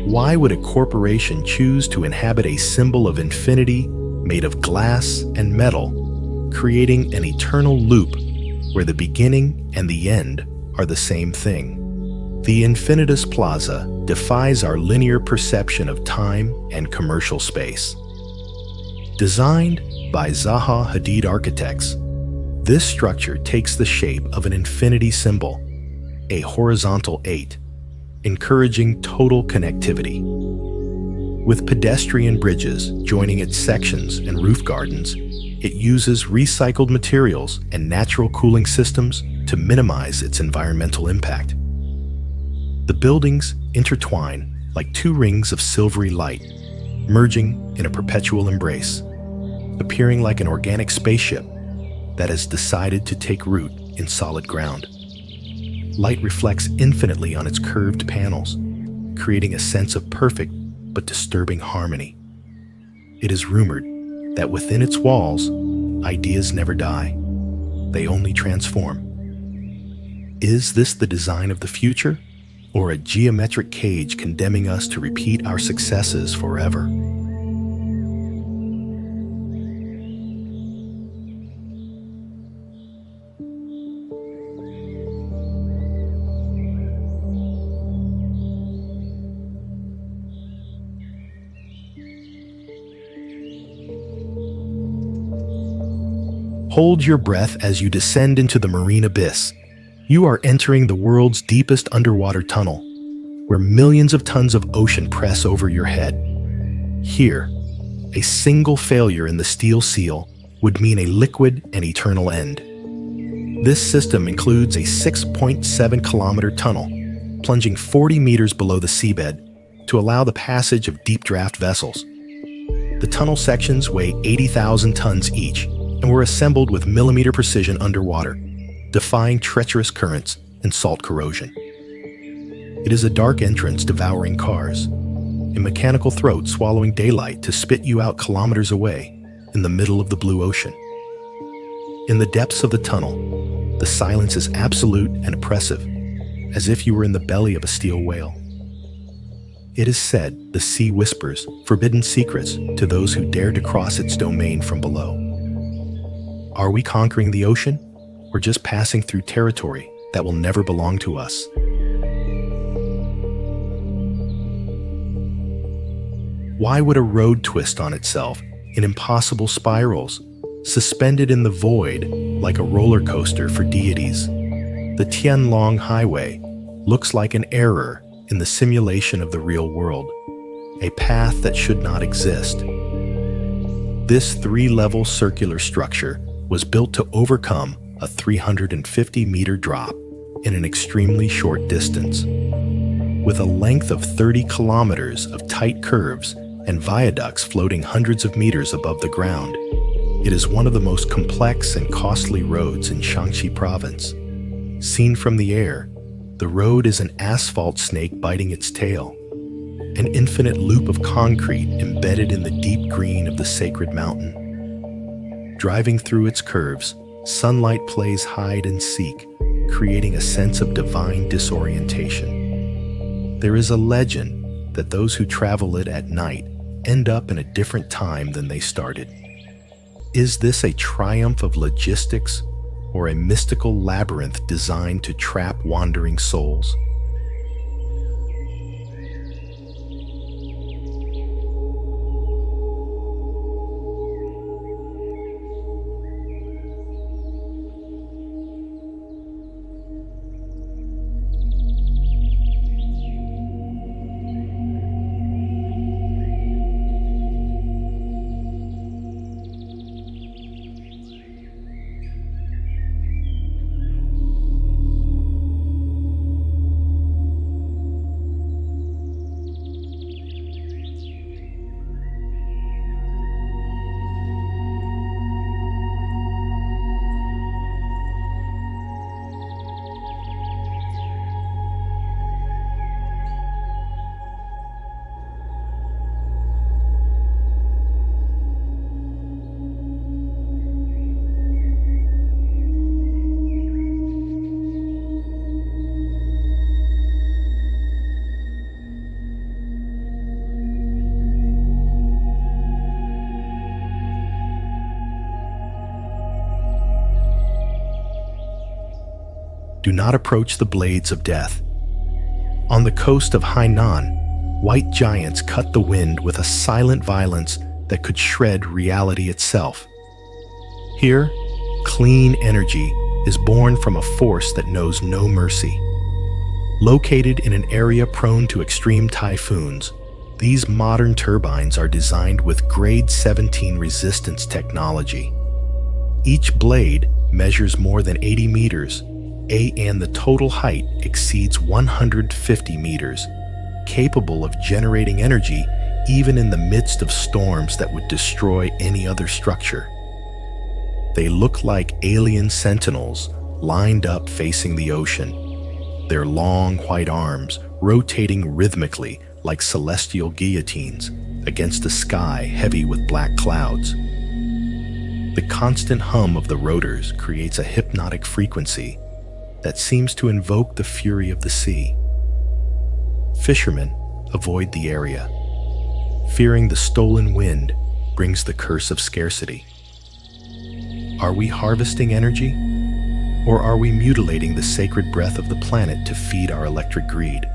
Why would a corporation choose to inhabit a symbol of infinity made of glass and metal, creating an eternal loop where the beginning and the end are the same thing? The Infinitus Plaza defies our linear perception of time and commercial space. Designed by Zaha Hadid architects, this structure takes the shape of an infinity symbol, a horizontal 8, encouraging total connectivity. With pedestrian bridges joining its sections and roof gardens, it uses recycled materials and natural cooling systems to minimize its environmental impact. The buildings intertwine like two rings of silvery light, merging in a perpetual embrace, appearing like an organic spaceship that has decided to take root in solid ground. Light reflects infinitely on its curved panels, creating a sense of perfect but disturbing harmony. It is rumored that within its walls, ideas never die. They only transform. Is this the design of the future, or a geometric cage condemning us to repeat our successes forever? Hold your breath as you descend into the marine abyss. You are entering the world's deepest underwater tunnel, where millions of tons of ocean press over your head. Here, a single failure in the steel seal would mean a liquid and eternal end. This system includes a 6.7-kilometer tunnel, plunging 40 meters below the seabed to allow the passage of deep draft vessels. The tunnel sections weigh 80,000 tons each, and were assembled with millimeter precision underwater, defying treacherous currents and salt corrosion. It is a dark entrance devouring cars, a mechanical throat swallowing daylight to spit you out kilometers away in the middle of the blue ocean. In the depths of the tunnel, the silence is absolute and oppressive, as if you were in the belly of a steel whale. It is said the sea whispers forbidden secrets to those who dare to cross its domain from below. Are we conquering the ocean, or just passing through territory that will never belong to us? Why would a road twist on itself in impossible spirals, suspended in the void like a roller coaster for deities. The Tianlong Highway looks like an error in the simulation of the real world, a path that should not exist. This 3-level circular structure was built to overcome a 350-meter drop in an extremely short distance. With a length of 30 kilometers of tight curves and viaducts floating hundreds of meters above the ground, it is one of the most complex and costly roads in Shaanxi province. Seen from the air, the road is an asphalt snake biting its tail, an infinite loop of concrete embedded in the deep green of the sacred mountain. Driving through its curves, sunlight plays hide and seek, creating a sense of divine disorientation. There is a legend that those who travel it at night end up in a different time than they started. Is this a triumph of logistics or a mystical labyrinth designed to trap wandering souls? Do not approach the blades of death. On the coast of Hainan, white giants cut the wind with a silent violence that could shred reality itself. Here, clean energy is born from a force that knows no mercy. Located in an area prone to extreme typhoons, these modern turbines are designed with grade 17 resistance technology. Each blade measures more than 80 meters, and the total height exceeds 150 meters, capable of generating energy even in the midst of storms that would destroy any other structure. They look like alien sentinels lined up facing the ocean, their long white arms rotating rhythmically like celestial guillotines against a sky heavy with black clouds. The constant hum of the rotors creates a hypnotic frequency that seems to invoke the fury of the sea. Fishermen avoid the area, fearing the stolen wind brings the curse of scarcity. Are we harvesting energy, or are we mutilating the sacred breath of the planet to feed our electric greed?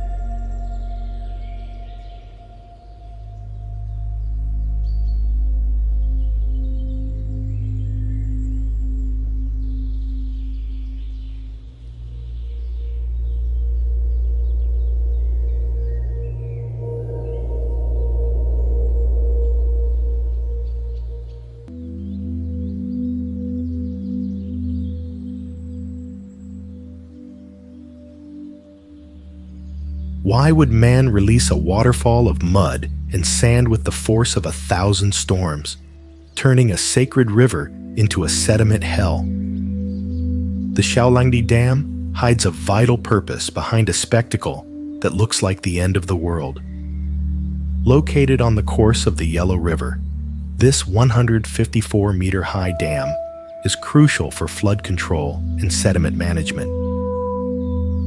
Why would man release a waterfall of mud and sand with the force of 1,000 storms, turning a sacred river into a sediment hell? The Shaolangdi Dam hides a vital purpose behind a spectacle that looks like the end of the world. Located on the course of the Yellow River, this 154-meter-high dam is crucial for flood control and sediment management.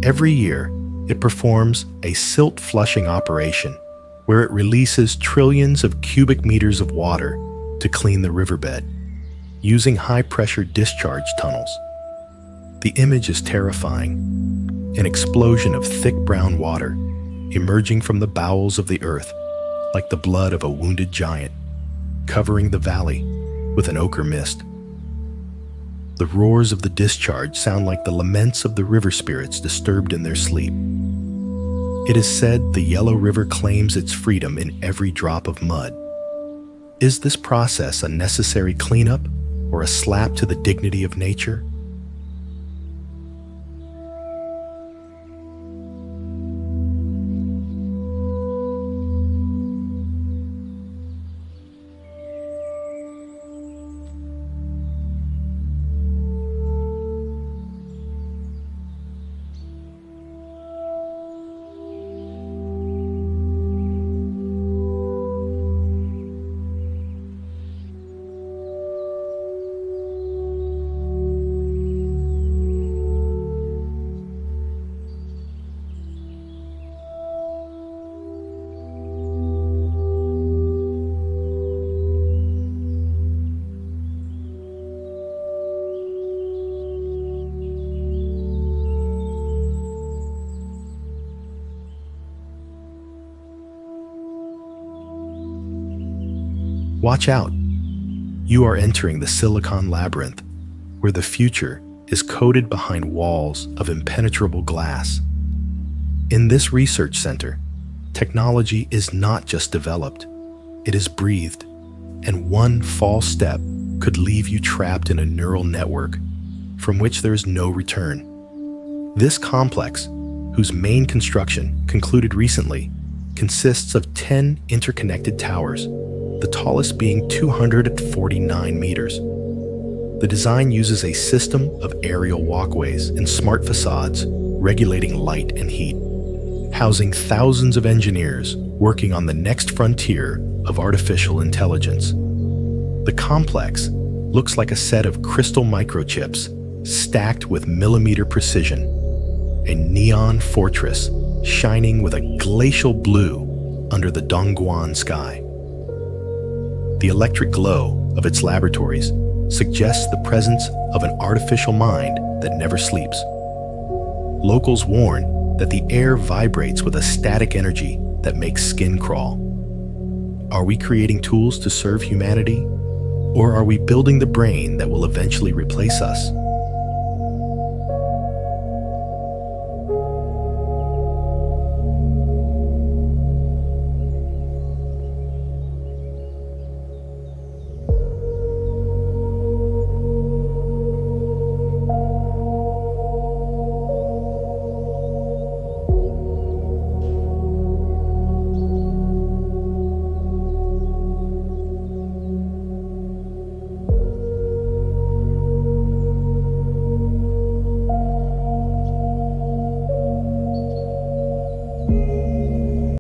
Every year, it performs a silt flushing operation where it releases trillions of cubic meters of water to clean the riverbed, using high-pressure discharge tunnels. The image is terrifying, an explosion of thick brown water emerging from the bowels of the earth like the blood of a wounded giant, covering the valley with an ochre mist. The roars of the discharge sound like the laments of the river spirits disturbed in their sleep. It is said the Yellow River claims its freedom in every drop of mud. Is this process a necessary cleanup or a slap to the dignity of nature? Watch out! You are entering the Silicon Labyrinth, where the future is coded behind walls of impenetrable glass. In this research center, technology is not just developed, it is breathed, and one false step could leave you trapped in a neural network from which there is no return. This complex, whose main construction concluded recently, consists of 10 interconnected towers, the tallest being 249 meters. The design uses a system of aerial walkways and smart facades regulating light and heat, housing thousands of engineers working on the next frontier of artificial intelligence. The complex looks like a set of crystal microchips stacked with millimeter precision, a neon fortress shining with a glacial blue under the Dongguan sky. The electric glow of its laboratories suggests the presence of an artificial mind that never sleeps. Locals warn that the air vibrates with a static energy that makes skin crawl. Are we creating tools to serve humanity, or are we building the brain that will eventually replace us?